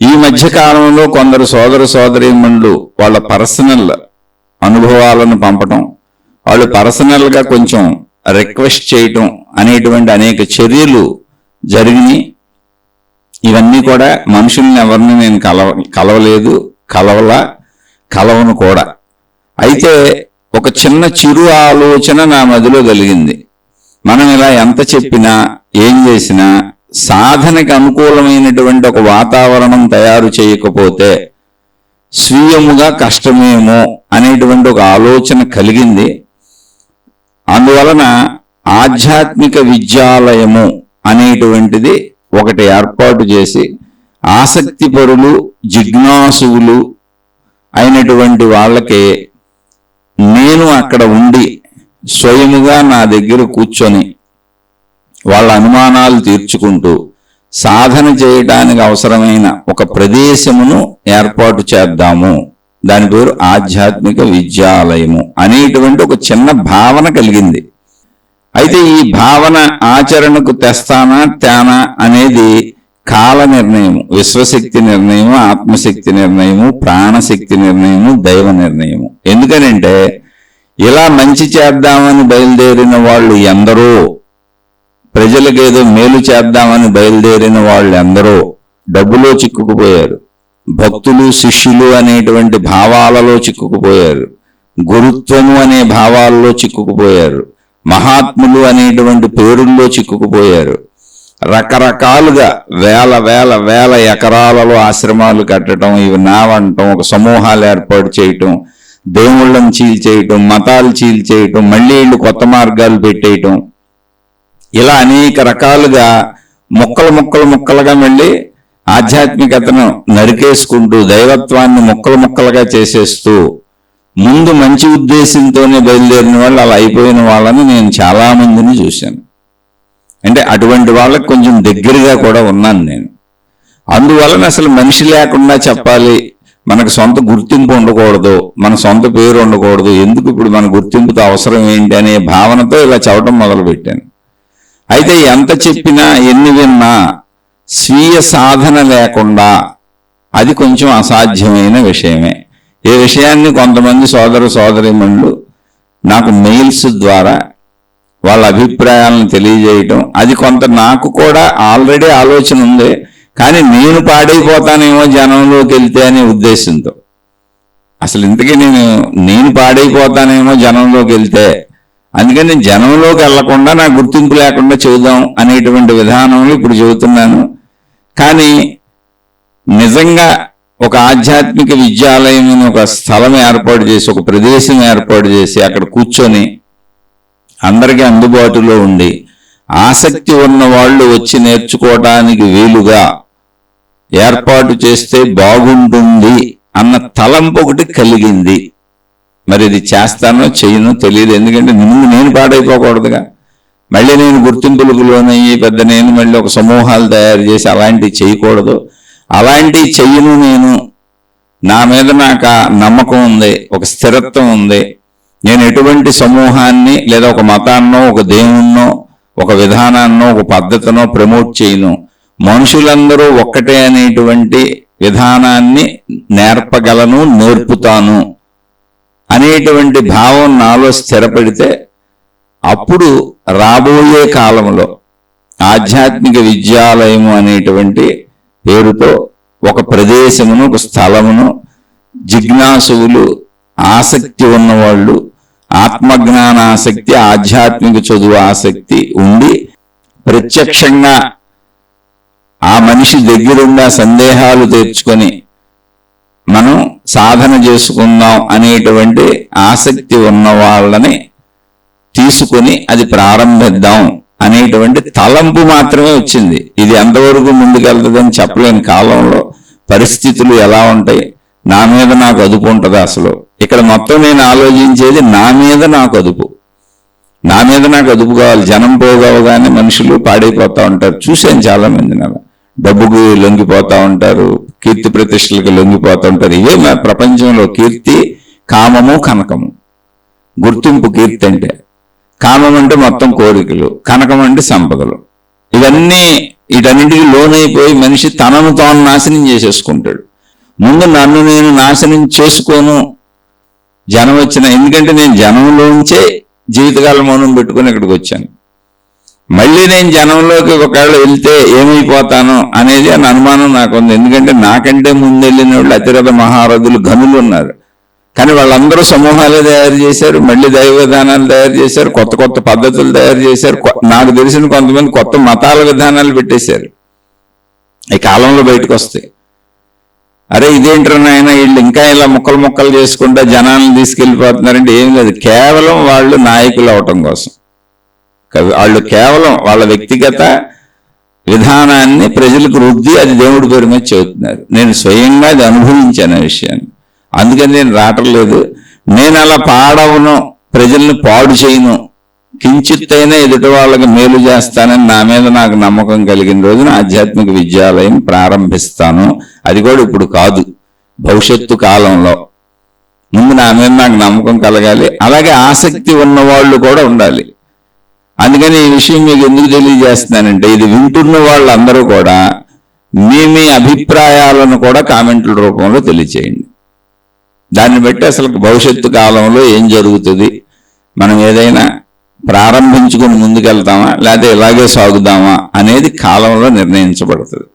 ఈ మధ్య కాలంలో కొందరు సోదర సోదరీమణులు వాళ్ళ పర్సనల్ అనుభవాలను పంపటం, వాళ్ళు పర్సనల్గా కొంచెం రిక్వెస్ట్ చేయటం అనేటువంటి అనేక చర్యలు జరిగినాయి. ఇవన్నీ కూడా మనుషుల్ని ఎవరిని నేను కలవలేదు, కలవను కూడా. అయితే ఒక చిన్న చిరు ఆలోచన నా మదిలో కలిగింది. మనం ఇలా ఎంత చెప్పినా, ఏం చేసినా సాధనకి అనుకూలమైనటువంటి ఒక వాతావరణం తయారు చేయకపోతే స్వీయముగా కష్టమేమో అనేటువంటి ఒక ఆలోచన కలిగింది. అందువలన ఆధ్యాత్మిక విద్యాలయము అనేటువంటిది ఒకటి ఏర్పాటు చేసి ఆసక్తిపరులు, జిజ్ఞాసువులు అయినటువంటి వాళ్ళకి నేను అక్కడ ఉండి స్వయముగా నా దగ్గర కూర్చొని వాళ్ళ అనుమానాలు తీర్చుకుంటూ సాధన చేయడానికి అవసరమైన ఒక ప్రదేశమును ఏర్పాటు చేద్దాము. దాని పేరు ఆధ్యాత్మిక విద్యాలయము అనేటువంటి ఒక చిన్న భావన కలిగింది. అయితే ఈ భావన ఆచరణకు తెస్తానా తేనా అనేది కాల నిర్ణయము, విశ్వశక్తి నిర్ణయము, ఆత్మశక్తి నిర్ణయము, ప్రాణశక్తి నిర్ణయము, దైవ నిర్ణయము. ఎందుకనంటే ఇలా మంచి చేద్దామని బయలుదేరిన వాళ్ళు ఎందరో, ప్రజలకు ఏదో మేలు చేద్దామని బయలుదేరిన వాళ్ళు ఎందరో డబ్బులో చిక్కుకుపోయారు, భక్తులు శిష్యులు అనేటువంటి భావాలలో చిక్కుకుపోయారు, గురుత్వము అనే భావాలలో చిక్కుకుపోయారు, మహాత్ములు అనేటువంటి పేరుల్లో చిక్కుకుపోయారు. రకరకాలుగా వేల వేల వేల ఎకరాలలో ఆశ్రమాలు కట్టడం, ఇవి నావంటం, ఒక సమూహాలు ఏర్పాటు చేయటం, దేవుళ్ళని చీల్చేయటం, మతాలు చీల్చేయటం, మళ్ళీ వీళ్ళు కొత్త మార్గాలు పెట్టేయటం, ఇలా అనేక రకాలుగా ముక్కలుగా మళ్ళీ ఆధ్యాత్మికతను నరికేసుకుంటూ దైవత్వాన్ని ముక్కలుగా చేసేస్తూ ముందు మంచి ఉద్దేశంతోనే బయలుదేరిన వాళ్ళు అలా అయిపోయిన వాళ్ళని నేను చాలా మందిని చూశాను. అంటే అటువంటి వాళ్ళకి కొంచెం దగ్గరగా కూడా ఉన్నాను నేను. అందువలన అసలు మనిషి లేకుండా చెప్పాలి, మనకు సొంత గుర్తింపు ఉండకూడదు, మన సొంత పేరు ఉండకూడదు, ఎందుకు ఇప్పుడు మన గుర్తింపుతో అవసరం ఏంటి అనే భావనతో ఇలా చెప్పడం మొదలుపెట్టాను. అయితే ఎంత చెప్పినా, ఎన్ని విన్నా స్వీయ సాధన లేకుండా అది కొంచెం అసాధ్యమైన విషయమే. ఈ విషయాన్ని కొంతమంది సోదర సోదరీమణులు నాకు మెయిల్స్ ద్వారా వాళ్ళ అభిప్రాయాలను తెలియజేయటం, అది కొంత నాకు కూడా ఆల్రెడీ ఆలోచన ఉంది, కానీ నేను పాడైపోతానేమో జనంలోకి వెళ్తే అనే ఉద్దేశంతో. అసలు ఇంతకీ నేను పాడైపోతానేమో జనంలోకి వెళ్తే, అందుకని జనంలోకి వెళ్లకుండా నా గుర్తింపు లేకుండా చెబుదాం అనేటువంటి విధానంలో ఇప్పుడు చెబుతున్నాను. కానీ నిజంగా ఒక ఆధ్యాత్మిక విద్యాలయం ఒక స్థలం ఏర్పాటు చేసి, ఒక ప్రదేశం ఏర్పాటు చేసి అక్కడ కూర్చొని అందరికీ అందుబాటులో ఉండి ఆసక్తి ఉన్న వాళ్ళు వచ్చి నేర్చుకోవడానికి వీలుగా ఏర్పాటు చేస్తే బాగుంటుంది అన్న తలంపు ఒకటి కలిగింది. మరి ఇది చేస్తానో చెయ్యనో తెలియదు, ఎందుకంటే నేను పాడైపోకూడదుగా. మళ్ళీ నేను గుర్తింపులకు లోనయ్యి పెద్ద నేను మళ్ళీ ఒక సమూహాలు తయారు చేసి అలాంటివి చేయకూడదు. అలాంటివి చెయ్యను నేను. నా మీద నాకు ఆ నమ్మకం ఉంది, ఒక స్థిరత్వం ఉంది. నేను ఎటువంటి సమూహాన్ని లేదా ఒక మతాన్నో, ఒక దేవుణ్ణో, ఒక విధానాన్నో, ఒక పద్ధతినో ప్రమోట్ చేయను. మనుషులందరూ ఒక్కటే అనేటువంటి విధానాన్ని నేర్పగలను, నేర్పుతాను అనేటువంటి భావం నాలో స్థిరపడితే అప్పుడు రాబోయే కాలంలో ఆధ్యాత్మిక విద్యాలయము అనేటువంటి పేరుతో ఒక ప్రదేశమును, ఒక స్థలమును జిజ్ఞాసువులు, ఆసక్తి ఉన్నవాళ్ళు, ఆత్మజ్ఞాన ఆసక్తి, ఆధ్యాత్మిక చదువు ఆసక్తి ఉండి ప్రత్యక్షంగా ఆ మనిషి దగ్గరుండా సందేహాలు తీర్చుకొని మనం సాధన చేసుకుందాం అనేటువంటి ఆసక్తి ఉన్న వాళ్ళని తీసుకుని అది ప్రారంభిద్దాం అనేటువంటి తలంపు మాత్రమే వచ్చింది. ఇది ఎంతవరకు ముందుకెళ్తుందని చెప్పలేని కాలంలో పరిస్థితులు ఎలా ఉంటాయి, నా మీద నాకు అదుపు ఉంటుంది. అసలు ఇక్కడ మొత్తం నేను ఆలోచించేది నా మీద నాకు అదుపు, నా మీద నాకు అదుపు కావాలి. జనం పోగవగానే మనుషులు పాడైపోతూ ఉంటారు. చూశాను చాలా మందిని అలా, డబ్బుకు లొంగిపోతూ ఉంటారు, కీర్తి ప్రతిష్టలకు లొంగిపోతూ ఉంటారు. ఇవే మా ప్రపంచంలో కీర్తి, కామము, కనకము. గుర్తింపు కీర్తి అంటే, కామం అంటే మొత్తం కోరికలు, కనకం అంటే సంపదలు. వీటన్నిటికీ లోనైపోయి మనిషి తనను తాను నాశనం చేసేసుకుంటాడు. ముందు నన్ను నేను నాశనం చేసుకోను జనం వచ్చిన, ఎందుకంటే నేను జనంలోంచే జీవితకాలం మౌనం పెట్టుకుని ఇక్కడికి వచ్చాను. మళ్ళీ నేను జనంలోకి ఒకవేళ వెళ్తే ఏమైపోతాను అనేది అని అనుమానం నాకుంది. ఎందుకంటే నాకంటే ముందు వెళ్ళిన వాళ్ళు అతిరథ మహారథులు ఘనులు ఉన్నారు. కానీ వాళ్ళందరూ సమూహాలే తయారు చేశారు, మళ్ళీ దైవ విధానాలు తయారు చేశారు, కొత్త కొత్త పద్ధతులు తయారు చేశారు. నాకు తెలిసిన కొంతమంది కొత్త మతాల విధానాలు పెట్టేశారు. ఈ కాలంలో బయటకు వస్తాయి. అరే ఇదేంటారు నాయన, వీళ్ళు ఇంకా ఇలా ముక్కలు ముక్కలు చేసుకుంటా జనాలను తీసుకెళ్ళిపోతున్నారంటే ఏం లేదు, కేవలం వాళ్ళు నాయకులు అవటం కోసం. వాళ్ళు కేవలం వాళ్ళ వ్యక్తిగత విధానాన్ని ప్రజలకు రుద్ది అది దేవుడి పేరు మీద చెబుతున్నారు. నేను స్వయంగా అది అనుభవించాను ఆ విషయాన్ని. అందుకని నేను రావట్లేదు. నేను అలా పాడవను, ప్రజల్ని పాడు చేయను, కించిత్తైనా ఎదుటి వాళ్ళకి మేలు చేస్తానని నా మీద నాకు నమ్మకం కలిగిన రోజున ఆధ్యాత్మిక విద్యాలయం ప్రారంభిస్తాను. అది కూడా ఇప్పుడు కాదు, భవిష్యత్తు కాలంలో. ముందు నా మీద నాకు నమ్మకం కలగాలి, అలాగే ఆసక్తి ఉన్నవాళ్ళు కూడా ఉండాలి. అందుకని ఈ విషయం మీకు ఎందుకు తెలియజేస్తున్నానంటే, ఇది వింటున్న వాళ్ళందరూ కూడా మీ అభిప్రాయాలను కూడా కామెంట్ల రూపంలో తెలియచేయండి. దాన్ని బట్టి అసలు భవిష్యత్తు కాలంలో ఏం జరుగుతుంది, మనం ఏదైనా ప్రారంభించుకుని ముందుకెళ్తామా లేకపోతే ఇలాగే సాగుదామా అనేది కాలంలో నిర్ణయించబడుతుంది.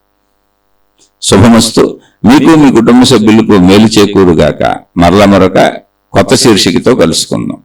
శుభమస్తు. మీకు మీ కుటుంబ సభ్యులకు మేలు చేకూరుగాక. మరొక కొత్త శీర్షికతో కలుసుకుందాం.